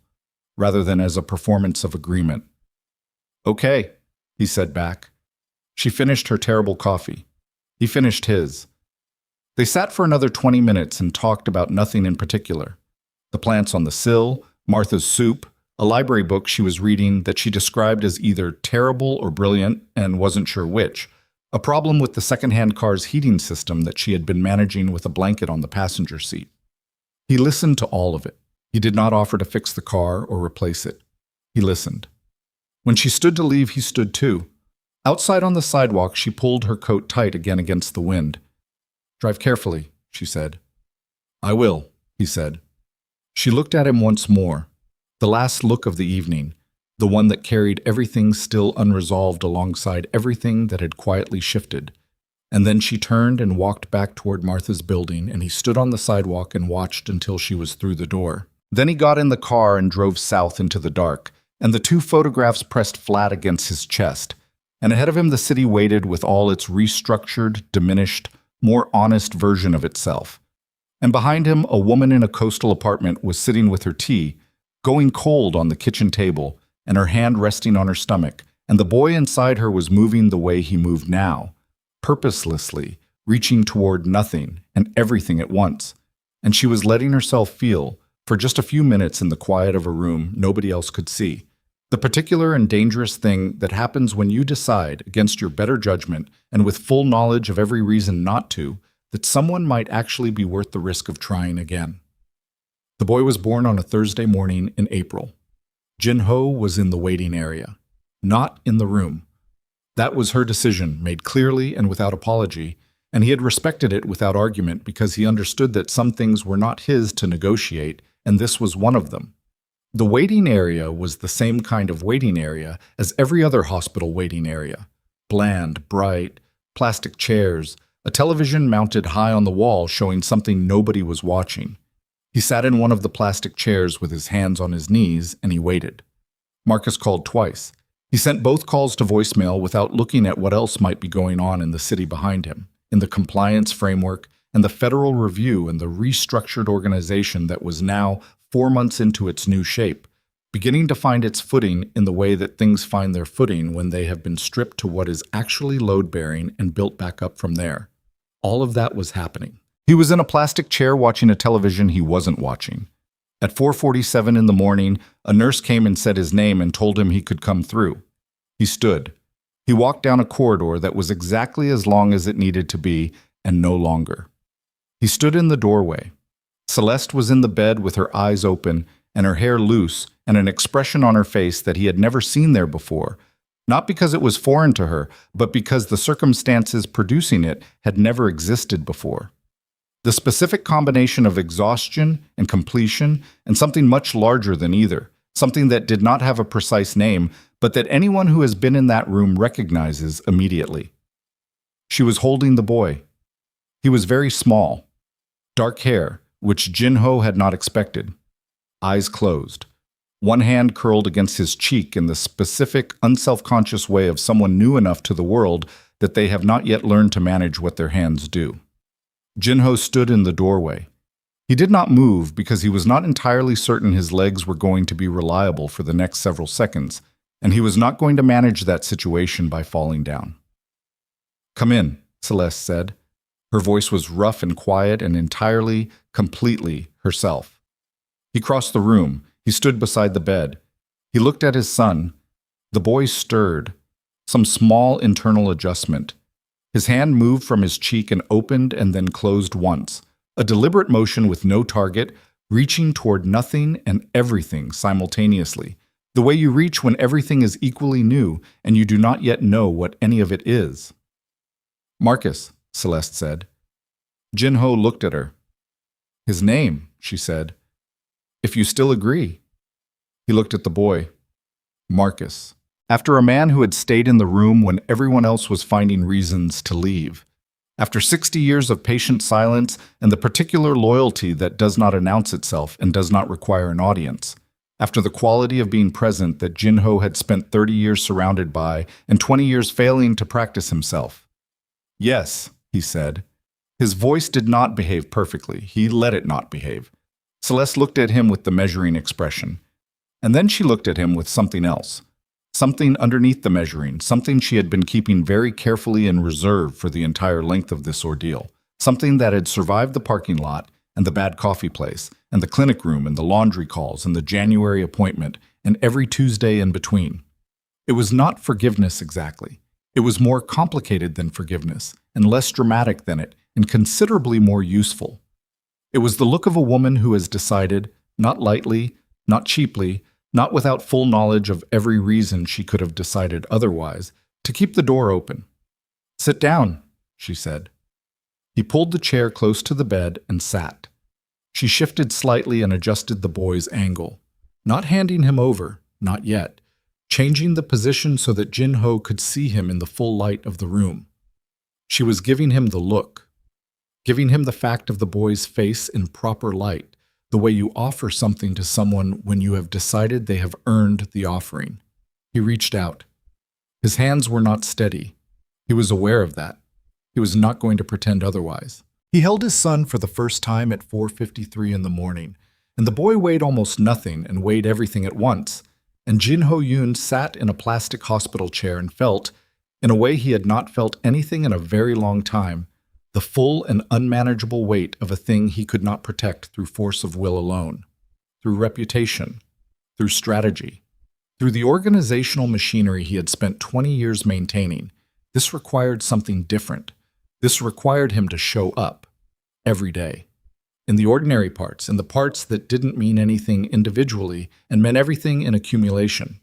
rather than as a performance of agreement. Okay, he said back. She finished her terrible coffee. He finished his. They sat for another 20 minutes and talked about nothing in particular. The plants on the sill, Martha's soup, a library book she was reading that she described as either terrible or brilliant and wasn't sure which, a problem with the second-hand car's heating system that she had been managing with a blanket on the passenger seat. He listened to all of it. He did not offer to fix the car or replace it. He listened. When she stood to leave, he stood too. Outside on the sidewalk, she pulled her coat tight again against the wind. Drive carefully, she said. I will, he said. She looked at him once more. The last look of the evening, the one that carried everything still unresolved alongside everything that had quietly shifted. And then she turned and walked back toward Martha's building, and he stood on the sidewalk and watched until she was through the door. Then he got in the car and drove south into the dark, and the two photographs pressed flat against his chest. And ahead of him the city waited with all its restructured, diminished, more honest version of itself. And behind him, a woman in a coastal apartment was sitting with her tea, going cold on the kitchen table, and her hand resting on her stomach, and the boy inside her was moving the way he moved now, purposelessly, reaching toward nothing and everything at once. And she was letting herself feel, for just a few minutes in the quiet of a room nobody else could see, the particular and dangerous thing that happens when you decide, against your better judgment and with full knowledge of every reason not to, that someone might actually be worth the risk of trying again. The boy was born on a Thursday morning in April. Jin-ho was in the waiting area, not in the room. That was her decision, made clearly and without apology, and he had respected it without argument because he understood that some things were not his to negotiate, and this was one of them. The waiting area was the same kind of waiting area as every other hospital waiting area. Bland, bright, plastic chairs, a television mounted high on the wall showing something nobody was watching. He sat in one of the plastic chairs with his hands on his knees, and he waited. Marcus called twice. He sent both calls to voicemail without looking at what else might be going on in the city behind him, in the compliance framework and the federal review and the restructured organization that was now 4 months into its new shape, beginning to find its footing in the way that things find their footing when they have been stripped to what is actually load-bearing and built back up from there. All of that was happening. He was in a plastic chair watching a television he wasn't watching. At 4:47 in the morning, a nurse came and said his name and told him he could come through. He stood. He walked down a corridor that was exactly as long as it needed to be, and no longer. He stood in the doorway. Celeste was in the bed with her eyes open and her hair loose and an expression on her face that he had never seen there before, not because it was foreign to her, but because the circumstances producing it had never existed before. The specific combination of exhaustion and completion and something much larger than either, something that did not have a precise name, but that anyone who has been in that room recognizes immediately. She was holding the boy. He was very small. Dark hair, which Jin-ho had not expected. Eyes closed. One hand curled against his cheek in the specific, unselfconscious way of someone new enough to the world that they have not yet learned to manage what their hands do. Jin-ho stood in the doorway. He did not move because he was not entirely certain his legs were going to be reliable for the next several seconds, and he was not going to manage that situation by falling down. "Come in," Celeste said. Her voice was rough and quiet and entirely, completely herself. He crossed the room. He stood beside the bed. He looked at his son. The boy stirred. Some small internal adjustment. His hand moved from his cheek and opened and then closed once. A deliberate motion with no target, reaching toward nothing and everything simultaneously. The way you reach when everything is equally new and you do not yet know what any of it is. "Marcus," Celeste said. Jin-ho looked at her. "His name," she said. "If you still agree." He looked at the boy. Marcus. After a man who had stayed in the room when everyone else was finding reasons to leave. After 60 years of patient silence and the particular loyalty that does not announce itself and does not require an audience. After the quality of being present that Jin-ho had spent 30 years surrounded by and 20 years failing to practice himself. "Yes," he said. His voice did not behave perfectly. He let it not behave. Celeste looked at him with the measuring expression. And then she looked at him with something else. Something underneath the measuring, something she had been keeping very carefully in reserve for the entire length of this ordeal. Something that had survived the parking lot and the bad coffee place and the clinic room and the laundry calls and the January appointment and every Tuesday in between. It was not forgiveness exactly. It was more complicated than forgiveness and less dramatic than it and considerably more useful. It was the look of a woman who has decided, not lightly, not cheaply, not without full knowledge of every reason she could have decided otherwise, to keep the door open. "Sit down," she said. He pulled the chair close to the bed and sat. She shifted slightly and adjusted the boy's angle, not handing him over, not yet, changing the position so that Jin-ho could see him in the full light of the room. She was giving him the look, giving him the fact of the boy's face in proper light, the way you offer something to someone when you have decided they have earned the offering. He reached out. His hands were not steady. He was aware of that. He was not going to pretend otherwise. He held his son for the first time at 4:53 in the morning, and the boy weighed almost nothing and weighed everything at once, and Jin-ho Yoon sat in a plastic hospital chair and felt, in a way he had not felt anything in a very long time, the full and unmanageable weight of a thing he could not protect through force of will alone, through reputation, through strategy, through the organizational machinery he had spent 20 years maintaining. This required something different. This required him to show up every day, in the ordinary parts, in the parts that didn't mean anything individually and meant everything in accumulation.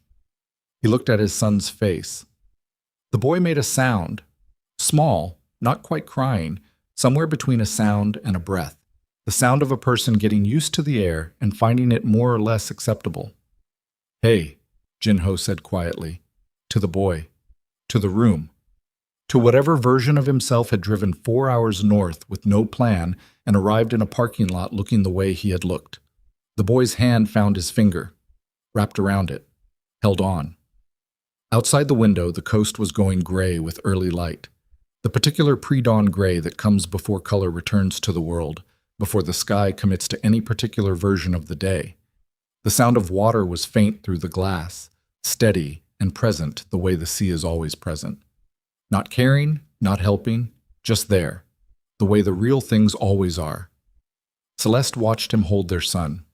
He looked at his son's face. The boy made a sound, small, not quite crying, somewhere between a sound and a breath, the sound of a person getting used to the air and finding it more or less acceptable. "Hey," Jin-ho said quietly, to the boy, to the room, to whatever version of himself had driven 4 hours north with no plan and arrived in a parking lot looking the way he had looked. The boy's hand found his finger, wrapped around it, held on. Outside the window, the coast was going gray with early light, the particular pre-dawn gray that comes before color returns to the world, before the sky commits to any particular version of the day. The sound of water was faint through the glass, steady and present the way the sea is always present. Not caring, not helping, just there, the way the real things always are. Celeste watched him hold their son.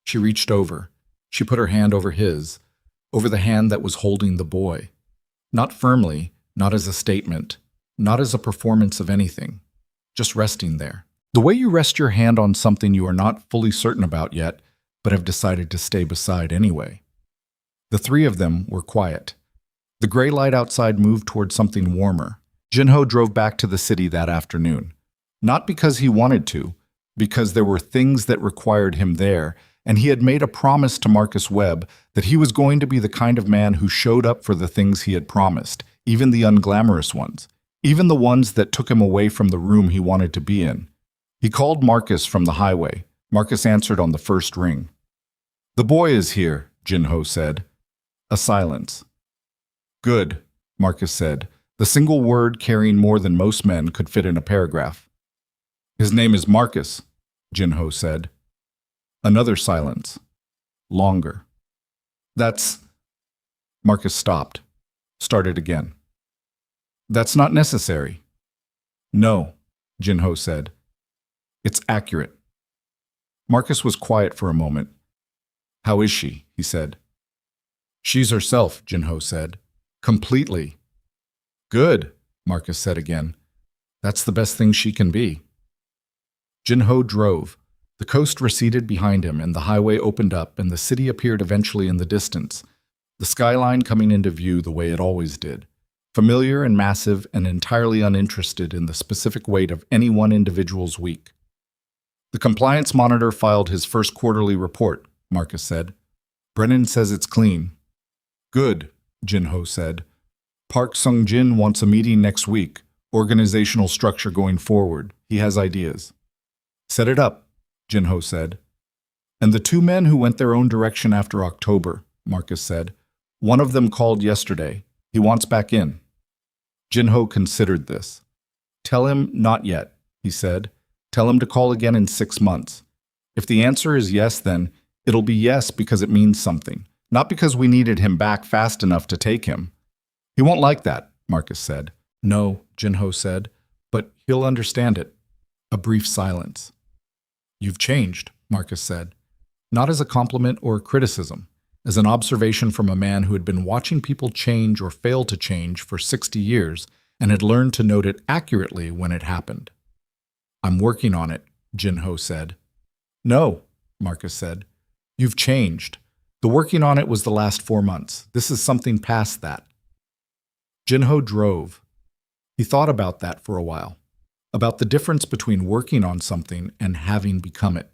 She reached over. She put her hand over his, over the hand that was holding the boy. Not firmly, not as a statement, not as a performance of anything, just resting there. The way you rest your hand on something you are not fully certain about yet, but have decided to stay beside anyway. The three of them were quiet. The gray light outside moved toward something warmer. Jin-ho drove back to the city that afternoon. Not because he wanted to, because there were things that required him there, and he had made a promise to Marcus Webb that he was going to be the kind of man who showed up for the things he had promised, even the unglamorous ones, even the ones that took him away from the room he wanted to be in. He called Marcus from the highway. Marcus answered on the first ring. "The boy is here," Jin-ho said. A silence. "Good," Marcus said, the single word carrying more than most men could fit in a paragraph. "His name is Marcus," Jin-ho said. Another silence. Longer. "That's—" Marcus stopped. Started again. "That's not necessary." "No," Jin-ho said. "It's accurate." Marcus was quiet for a moment. "How is she?" he said. "She's herself," Jin-ho said. "Completely." "Good," Marcus said again. "That's the best thing she can be." Jin-ho drove. The coast receded behind him, and the highway opened up, and the city appeared eventually in the distance, the skyline coming into view the way it always did, familiar and massive and entirely uninterested in the specific weight of any one individual's week. "The compliance monitor filed his first quarterly report," Marcus said. "Brennan says it's clean." "Good," Jin-ho said. "Park Sung-jin wants a meeting next week, organizational structure going forward. He has ideas." "Set it up," Jin-ho said. "And the two men who went their own direction after October," Marcus said. "One of them called yesterday. He wants back in." Jin-ho considered this. "Tell him not yet," he said. "Tell him to call again in 6 months. If the answer is yes, then it'll be yes because it means something, not because we needed him back fast enough to take him." "He won't like that," Marcus said. "No," Jin-ho said, "but he'll understand it." A brief silence. "You've changed," Marcus said, not as a compliment or a criticism, as an observation from a man who had been watching people change or fail to change for 60 years and had learned to note it accurately when it happened. "I'm working on it," Jin-ho said. "No," Marcus said. "You've changed. The working on it was the last 4 months. This is something past that." Jin-ho drove. He thought about that for a while, about the difference between working on something and having become it.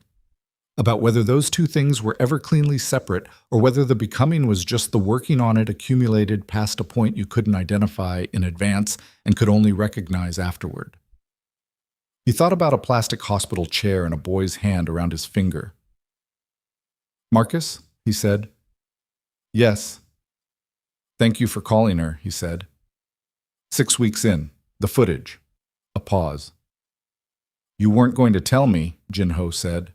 about whether those two things were ever cleanly separate or whether the becoming was just the working on it accumulated past a point you couldn't identify in advance and could only recognize afterward. He thought about a plastic hospital chair and a boy's hand around his finger. "Marcus?" he said. "Yes." "Thank you for calling her," he said. 6 weeks in, the footage. A pause. "You weren't going to tell me," Jin-ho said.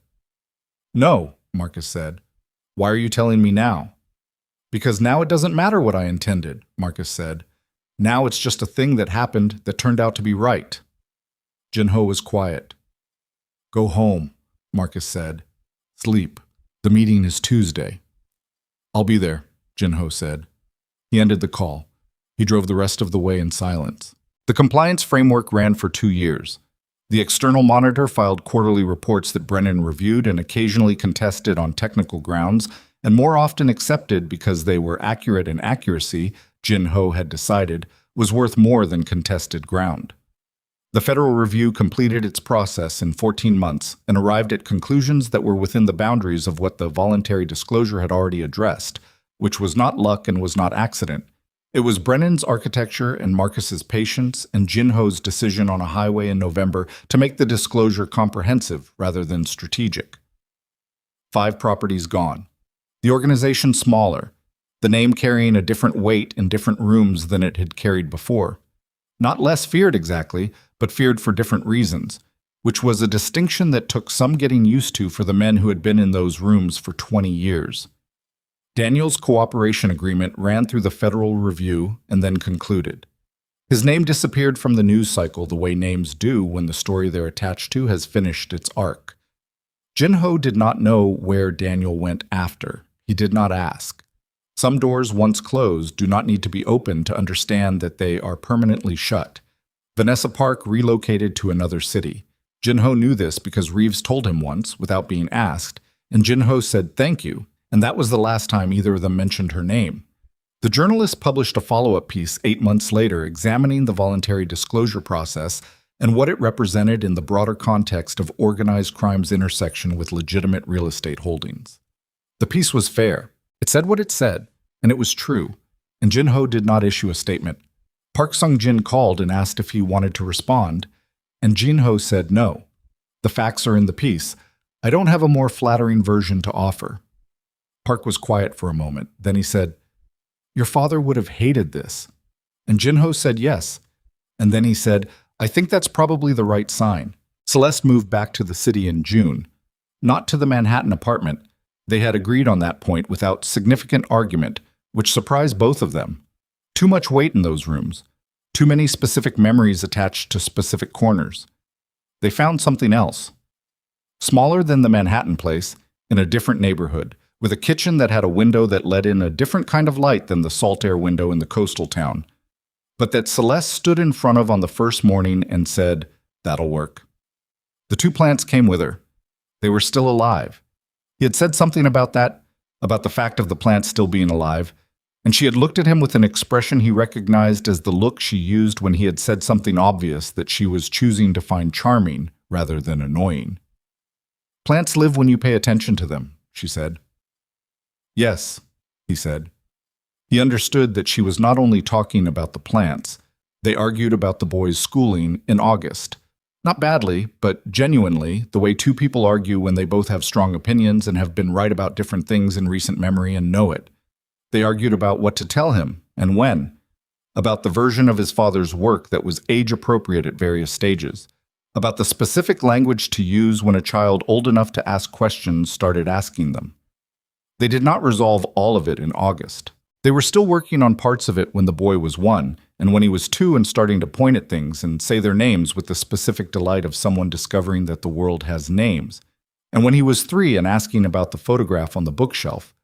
"No," Marcus said. "Why are you telling me now?" "Because now it doesn't matter what I intended," Marcus said. "Now it's just a thing that happened that turned out to be right." Jin-ho was quiet. "Go home," Marcus said. "Sleep. The meeting is Tuesday." "I'll be there," Jin-ho said. He ended the call. He drove the rest of the way in silence. The compliance framework ran for 2 years. The external monitor filed quarterly reports that Brennan reviewed and occasionally contested on technical grounds, and more often accepted because they were accurate, and accuracy, Jin-ho had decided, was worth more than contested ground. The Federal Review completed its process in 14 months and arrived at conclusions that were within the boundaries of what the voluntary disclosure had already addressed, which was not luck and was not accident. It was Brennan's architecture and Marcus's patience and Jin-ho's decision on a highway in November to make the disclosure comprehensive rather than strategic. 5 properties gone. The organization smaller, the name carrying a different weight in different rooms than it had carried before. Not less feared exactly, but feared for different reasons, which was a distinction that took some getting used to for the men who had been in those rooms for 20 years. Daniel's cooperation agreement ran through the Federal Review and then concluded. His name disappeared from the news cycle the way names do when the story they're attached to has finished its arc. Jin-ho did not know where Daniel went after. He did not ask. Some doors once closed do not need to be opened to understand that they are permanently shut. Vanessa Park relocated to another city. Jin-ho knew this because Reeves told him once, without being asked, and Jin-ho said thank you, and that was the last time either of them mentioned her name. The journalist published a follow-up piece 8 months later examining the voluntary disclosure process and what it represented in the broader context of organized crime's intersection with legitimate real estate holdings. The piece was fair. It said what it said, and it was true, and Jin-ho did not issue a statement. Park Sung-jin called and asked if he wanted to respond, and Jin-ho said no. "The facts are in the piece. I don't have a more flattering version to offer." Park was quiet for a moment. Then he said, "Your father would have hated this." And Jin-ho said yes. And then he said, "I think that's probably the right sign." Celeste moved back to the city in June. Not to the Manhattan apartment. They had agreed on that point without significant argument, which surprised both of them. Too much weight in those rooms. Too many specific memories attached to specific corners. They found something else. Smaller than the Manhattan place, in a different neighborhood, with a kitchen that had a window that let in a different kind of light than the salt air window in the coastal town, but that Celeste stood in front of on the first morning and said, "That'll work." The 2 plants came with her. They were still alive. He had said something about that, about the fact of the plants still being alive, and she had looked at him with an expression he recognized as the look she used when he had said something obvious that she was choosing to find charming rather than annoying. "Plants live when you pay attention to them," she said. "Yes," he said. He understood that she was not only talking about the plants. They argued about the boy's schooling in August. Not badly, but genuinely, the way 2 people argue when they both have strong opinions and have been right about different things in recent memory and know it. They argued about what to tell him and when, about the version of his father's work that was age-appropriate at various stages, about the specific language to use when a child old enough to ask questions started asking them. They did not resolve all of it in August. They were still working on parts of it when the boy was 1, and when he was 2 and starting to point at things and say their names with the specific delight of someone discovering that the world has names, and when he was 3 and asking about the photograph on the bookshelf,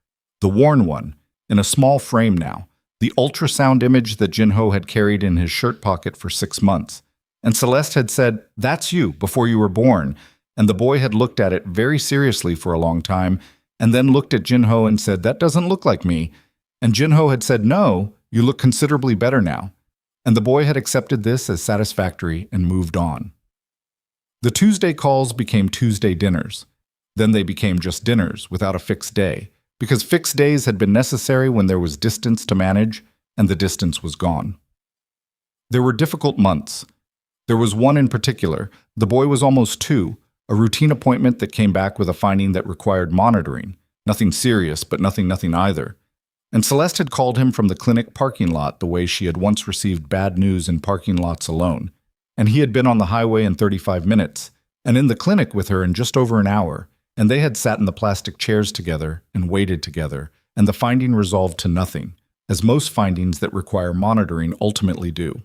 the worn one, in a small frame now, the ultrasound image that Jin-ho had carried in his shirt pocket for 6 months. And Celeste had said, "That's you, before you were born," and the boy had looked at it very seriously for a long time, and then looked at Jin-ho and said, "That doesn't look like me." And Jin-ho had said, "No, you look considerably better now." And the boy had accepted this as satisfactory and moved on. The Tuesday calls became Tuesday dinners. Then they became just dinners without a fixed day, because fixed days had been necessary when there was distance to manage, and the distance was gone. There were difficult months. There was one in particular. The boy was almost 2, a routine appointment that came back with a finding that required monitoring. Nothing serious, but nothing either. And Celeste had called him from the clinic parking lot the way she had once received bad news in parking lots alone. And he had been on the highway in 35 minutes, and in the clinic with her in just over an hour, and they had sat in the plastic chairs together and waited together, and the finding resolved to nothing, as most findings that require monitoring ultimately do.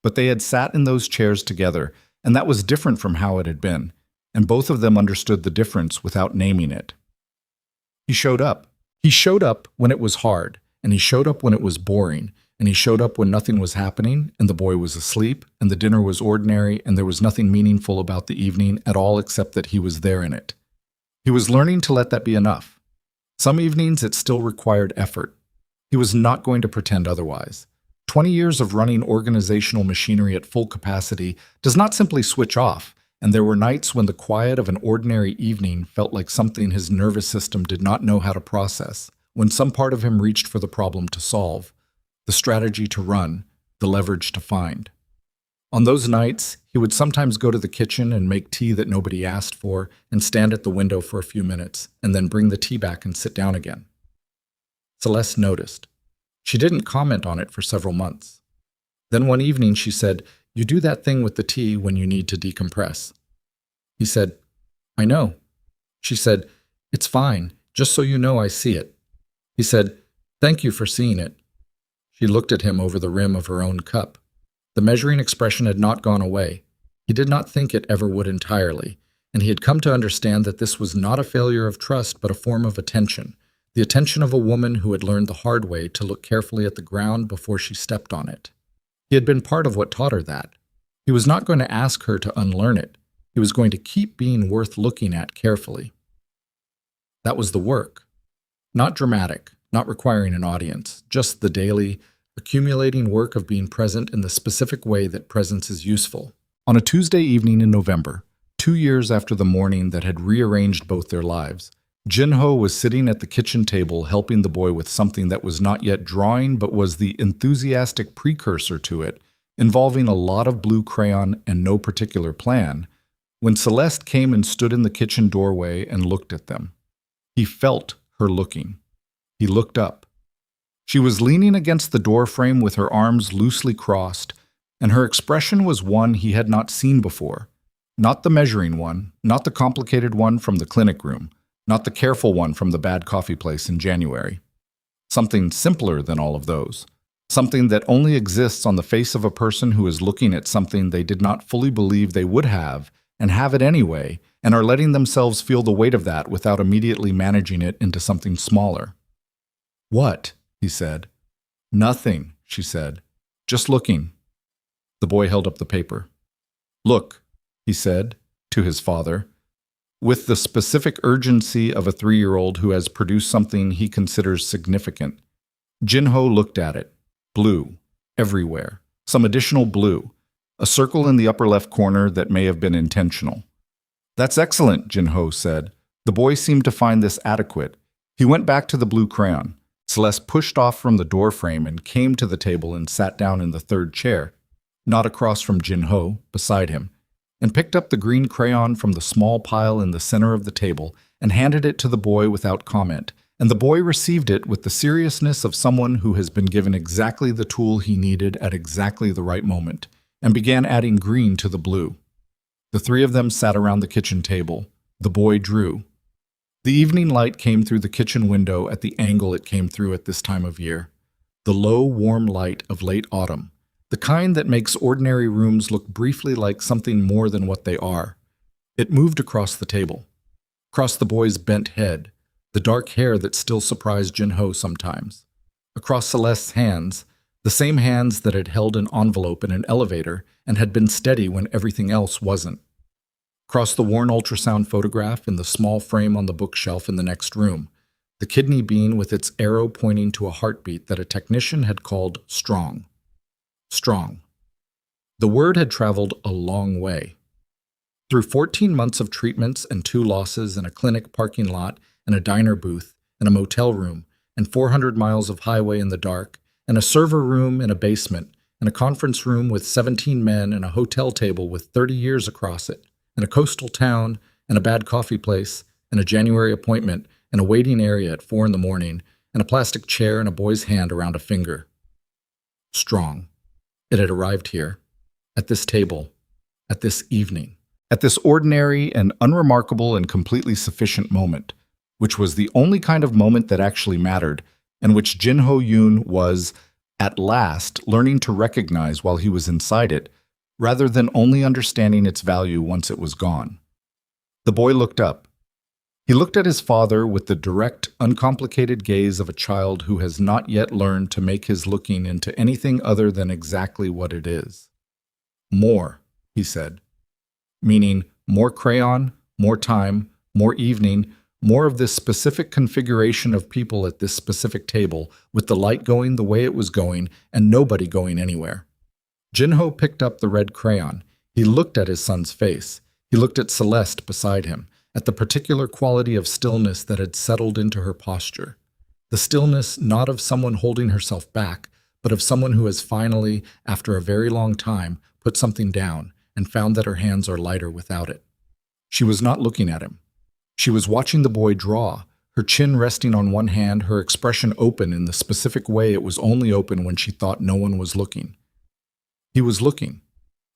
But they had sat in those chairs together, and that was different from how it had been, and both of them understood the difference without naming it. He showed up. He showed up when it was hard, and he showed up when it was boring, and he showed up when nothing was happening, and the boy was asleep, and the dinner was ordinary, and there was nothing meaningful about the evening at all except that he was there in it. He was learning to let that be enough. Some evenings it still required effort. He was not going to pretend otherwise. 20 years of running organizational machinery at full capacity does not simply switch off, and there were nights when the quiet of an ordinary evening felt like something his nervous system did not know how to process, when some part of him reached for the problem to solve, the strategy to run, the leverage to find. On those nights, he would sometimes go to the kitchen and make tea that nobody asked for and stand at the window for a few minutes, and then bring the tea back and sit down again. Celeste noticed. She didn't comment on it for several months. Then one evening she said, "You do that thing with the tea when you need to decompress." He said, "I know." She said, "It's fine, just so you know I see it." He said, "Thank you for seeing it." She looked at him over the rim of her own cup. The measuring expression had not gone away. He did not think it ever would entirely, and he had come to understand that this was not a failure of trust but a form of attention, the attention of a woman who had learned the hard way to look carefully at the ground before she stepped on it. He had been part of what taught her that. He was not going to ask her to unlearn it. He was going to keep being worth looking at carefully. That was the work. Not dramatic, not requiring an audience, just the daily, accumulating work of being present in the specific way that presence is useful. On a Tuesday evening in November, 2 years after the morning that had rearranged both their lives, Jin-ho was sitting at the kitchen table helping the boy with something that was not yet drawing but was the enthusiastic precursor to it, involving a lot of blue crayon and no particular plan, when Celeste came and stood in the kitchen doorway and looked at them. He felt her looking. He looked up. She was leaning against the doorframe with her arms loosely crossed, and her expression was one he had not seen before. Not the measuring one, not the complicated one from the clinic room, not the careful one from the bad coffee place in January. Something simpler than all of those. Something that only exists on the face of a person who is looking at something they did not fully believe they would have, and have it anyway, and are letting themselves feel the weight of that without immediately managing it into something smaller. "What?" he said. "Nothing," she said. "Just looking." The boy held up the paper. "Look," he said to his father, with the specific urgency of a 3-year-old who has produced something he considers significant. Jin-ho looked at it. Blue. Everywhere. Some additional blue. A circle in the upper left corner that may have been intentional. "That's excellent," Jin-ho said. The boy seemed to find this adequate. He went back to the blue crayon. Celeste pushed off from the doorframe and came to the table and sat down in the third chair, not across from Jin-ho, beside him, and picked up the green crayon from the small pile in the center of the table and handed it to the boy without comment, and the boy received it with the seriousness of someone who has been given exactly the tool he needed at exactly the right moment, and began adding green to the blue. The 3 of them sat around the kitchen table. The boy drew. The evening light came through the kitchen window at the angle it came through at this time of year. The low, warm light of late autumn. The kind that makes ordinary rooms look briefly like something more than what they are. It moved across the table, across the boy's bent head, the dark hair that still surprised Jin-ho sometimes, across Celeste's hands, the same hands that had held an envelope in an elevator and had been steady when everything else wasn't, across the worn ultrasound photograph in the small frame on the bookshelf in the next room, the kidney bean with its arrow pointing to a heartbeat that a technician had called strong. Strong. The word had traveled a long way. Through 14 months of treatments and 2 losses in a clinic parking lot and a diner booth and a motel room and 400 miles of highway in the dark and a server room in a basement and a conference room with 17 men and a hotel table with 30 years across it and a coastal town and a bad coffee place and a January appointment and a waiting area at 4 in the morning and a plastic chair and a boy's hand around a finger. Strong. It had arrived here, at this table, at this evening, at this ordinary and unremarkable and completely sufficient moment, which was the only kind of moment that actually mattered, and which Jin-Ho Yoon was, at last, learning to recognize while he was inside it, rather than only understanding its value once it was gone. The boy looked up. He looked at his father with the direct, uncomplicated gaze of a child who has not yet learned to make his looking into anything other than exactly what it is. More, he said, meaning more crayon, more time, more evening, more of this specific configuration of people at this specific table, with the light going the way it was going and nobody going anywhere. Jin-Ho picked up the red crayon. He looked at his son's face. He looked at Celeste beside him, at the particular quality of stillness that had settled into her posture. The stillness not of someone holding herself back, but of someone who has finally, after a very long time, put something down and found that her hands are lighter without it. She was not looking at him. She was watching the boy draw, her chin resting on one hand, her expression open in the specific way it was only open when she thought no one was looking. He was looking.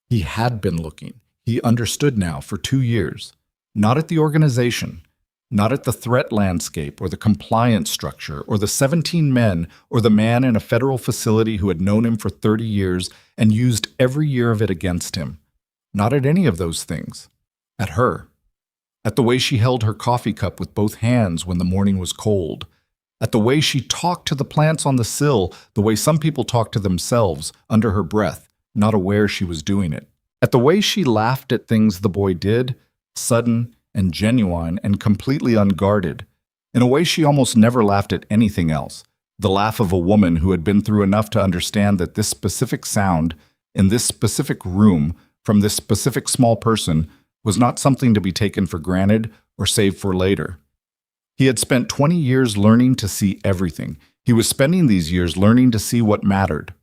He had been looking. He understood now for 2 years. Not at the organization, not at the threat landscape or the compliance structure or the 17 men or the man in a federal facility who had known him for 30 years and used every year of it against him. Not at any of those things. At her. At the way she held her coffee cup with both hands when the morning was cold. At the way she talked to the plants on the sill, the way some people talk to themselves, under her breath, not aware she was doing it. At the way she laughed at things the boy did, sudden and genuine and completely unguarded, in a way she almost never laughed at anything else, the laugh of a woman who had been through enough to understand that this specific sound, in this specific room, from this specific small person, was not something to be taken for granted or saved for later. He had spent 20 years learning to see everything. He was spending these years learning to see what mattered.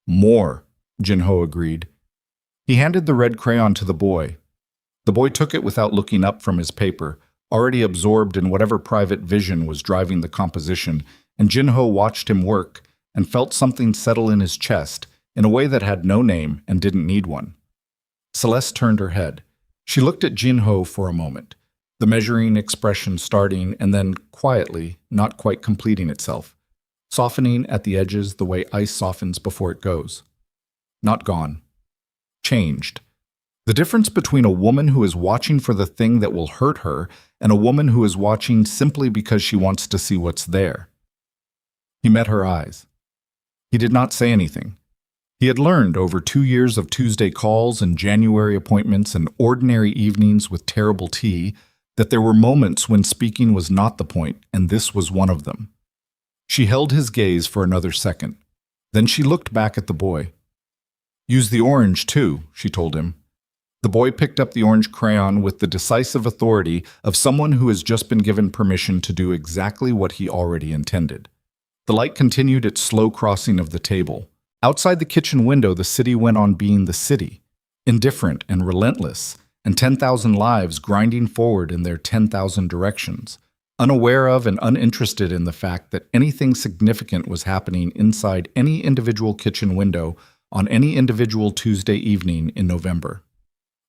More, Jin-Ho agreed. He handed the red crayon to the boy. The boy took it without looking up from his paper, already absorbed in whatever private vision was driving the composition, and Jin-Ho watched him work and felt something settle in his chest in a way that had no name and didn't need one. Celeste turned her head. She looked at Jin-Ho for a moment, the measuring expression starting and then quietly, not quite completing itself, softening at the edges the way ice softens before it goes. Not gone. Changed. The difference between a woman who is watching for the thing that will hurt her and a woman who is watching simply because she wants to see what's there. He met her eyes. He did not say anything. He had learned over 2 years of Tuesday calls and January appointments and ordinary evenings with terrible tea that there were moments when speaking was not the point, and this was one of them. She held his gaze for another second. Then she looked back at the boy. "Use the orange, too," she told him. The boy picked up the orange crayon with the decisive authority of someone who has just been given permission to do exactly what he already intended. The light continued its slow crossing of the table. Outside the kitchen window, the city went on being the city, indifferent and relentless, and 10,000 lives grinding forward in their 10,000 directions, unaware of and uninterested in the fact that anything significant was happening inside any individual kitchen window on any individual Tuesday evening in November.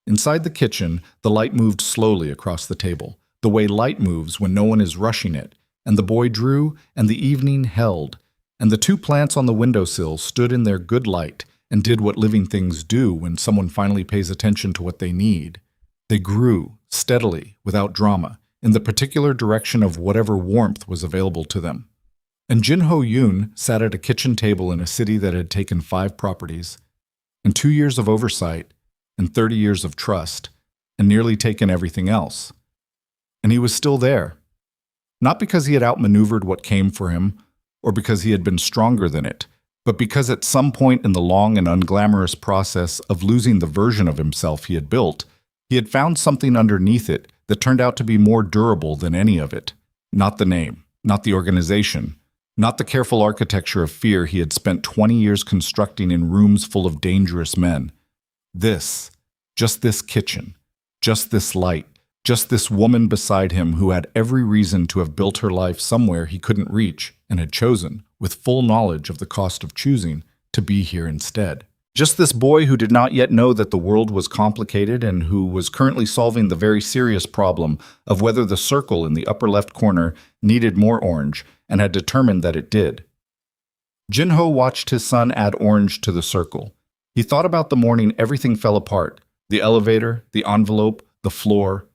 Inside the kitchen, the light moved slowly across the table, the way light moves when no one is rushing it, and the boy drew, and the evening held, and the 2 plants on the windowsill stood in their good light and did what living things do when someone finally pays attention to what they need. They grew, steadily, without drama, in the particular direction of whatever warmth was available to them. And Jin-Ho Yoon sat at a kitchen table in a city that had taken 5 properties, and 2 years of oversight, and 30 years of trust, and nearly taken everything else. And he was still there. Not because he had outmaneuvered what came for him, or because he had been stronger than it, but because at some point in the long and unglamorous process of losing the version of himself he had built, He had found something underneath it that turned out to be more durable than any of it. Not the name, not the organization, not the careful architecture of fear he had spent 20 years constructing in rooms full of dangerous men. Just this kitchen, just this light, just this woman beside him who had every reason to have built her life somewhere he couldn't reach and had chosen, with full knowledge of the cost of choosing, to be here instead. Just this boy who did not yet know that the world was complicated and who was currently solving the very serious problem of whether the circle in the upper left corner needed more orange and had determined that it did. Jin-ho watched his son add orange to the circle. He thought about the morning everything fell apart, the elevator, the envelope, the floor.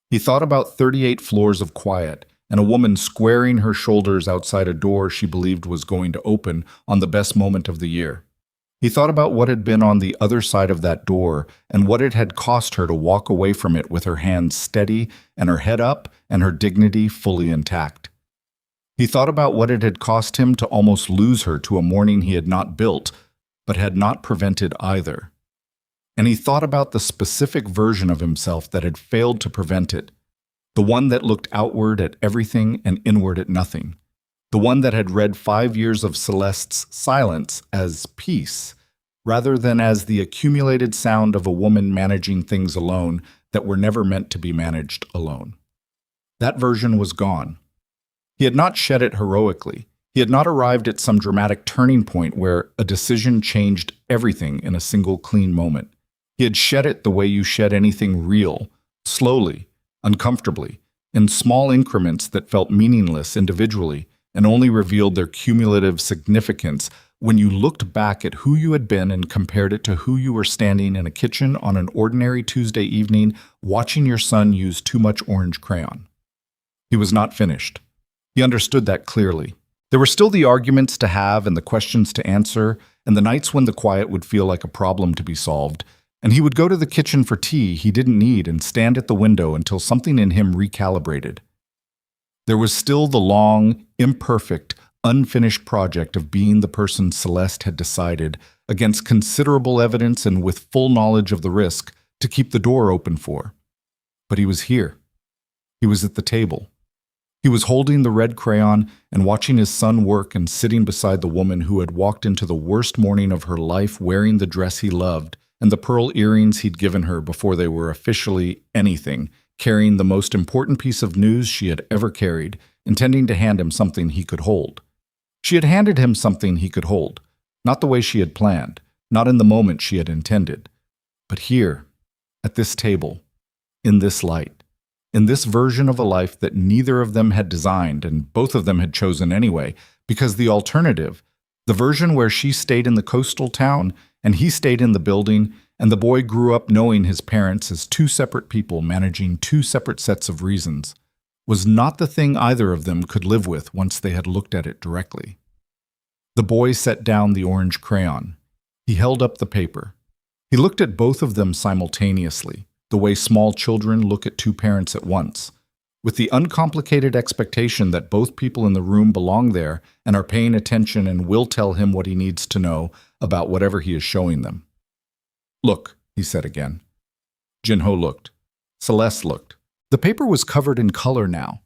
He thought about 38 floors of quiet and a woman squaring her shoulders outside a door she believed was going to open on the best moment of the year. He thought about what had been on the other side of that door and what it had cost her to walk away from it with her hands steady and her head up and her dignity fully intact. He thought about what it had cost him to almost lose her to a morning he had not built, but had not prevented either. And he thought about the specific version of himself that had failed to prevent it, the one that looked outward at everything and inward at nothing. The one that had read 5 years of Celeste's silence as peace, rather than as the accumulated sound of a woman managing things alone that were never meant to be managed alone. That version was gone. He had not shed it heroically. He had not arrived at some dramatic turning point where a decision changed everything in a single clean moment. He had shed it the way you shed anything real, slowly, uncomfortably, in small increments that felt meaningless individually, and only revealed their cumulative significance when you looked back at who you had been and compared it to who you were standing in a kitchen on an ordinary Tuesday evening watching your son use too much orange crayon. He was not finished. He understood that clearly. There were still the arguments to have and the questions to answer, and the nights when the quiet would feel like a problem to be solved, and he would go to the kitchen for tea he didn't need and stand at the window until something in him recalibrated. There was still the long, imperfect, unfinished project of being the person Celeste had decided, against considerable evidence and with full knowledge of the risk, to keep the door open for. But he was here. He was at the table. He was holding the red crayon and watching his son work and sitting beside the woman who had walked into the worst morning of her life wearing the dress he loved and the pearl earrings he'd given her before they were officially anything, carrying the most important piece of news she had ever carried, intending to hand him something he could hold. She had handed him something he could hold, not the way she had planned, not in the moment she had intended, but here, at this table, in this light, in this version of a life that neither of them had designed and both of them had chosen anyway, because the alternative, the version where she stayed in the coastal town and he stayed in the building, and the boy grew up knowing his parents as two separate people managing two separate sets of reasons, was not the thing either of them could live with once they had looked at it directly. The boy set down the orange crayon. He held up the paper. He looked at both of them simultaneously, the way small children look at two parents at once, with the uncomplicated expectation that both people in the room belong there and are paying attention and will tell him what he needs to know about whatever he is showing them. "Look," he said again. Jin-ho looked. Celeste looked. The paper was covered in color now,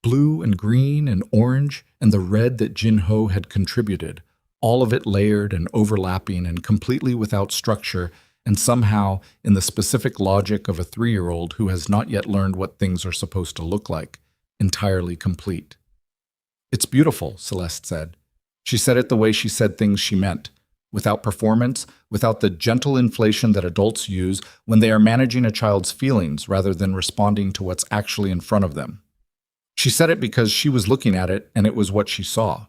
blue and green and orange and the red that Jin-ho had contributed, all of it layered and overlapping and completely without structure and somehow, in the specific logic of a 3-year-old who has not yet learned what things are supposed to look like, entirely complete. "It's beautiful," Celeste said. She said it the way she said things she meant, without performance, without the gentle inflation that adults use when they are managing a child's feelings rather than responding to what's actually in front of them. She said it because she was looking at it and it was what she saw.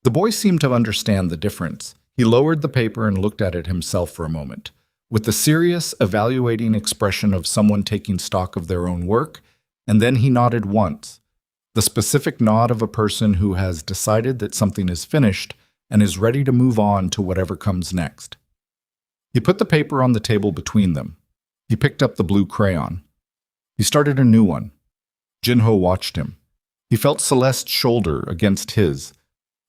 The boy seemed to understand the difference. He lowered the paper and looked at it himself for a moment, with the serious, evaluating expression of someone taking stock of their own work, and then he nodded once, the specific nod of a person who has decided that something is finished and is ready to move on to whatever comes next. He put the paper on the table between them. He picked up the blue crayon. He started a new one. Jin-ho watched him. He felt Celeste's shoulder against his,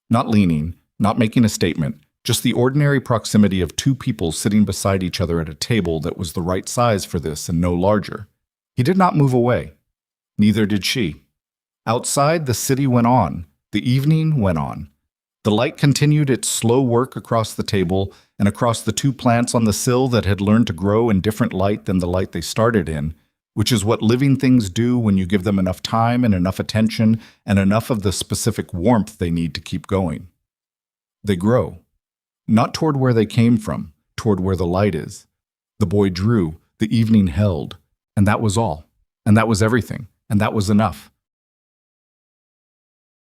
not leaning, not making a statement, Just the ordinary proximity of two people sitting beside each other at a table that was the right size for this and no larger. He did not move away. Neither did she. Outside, the city went on. The evening went on. The light continued its slow work across the table and across the two plants on the sill that had learned to grow in different light than the light they started in, which is what living things do when you give them enough time and enough attention and enough of the specific warmth they need to keep going. They grow. Not toward where they came from, toward where the light is. The boy drew, the evening held, and that was all, and that was everything, and that was enough.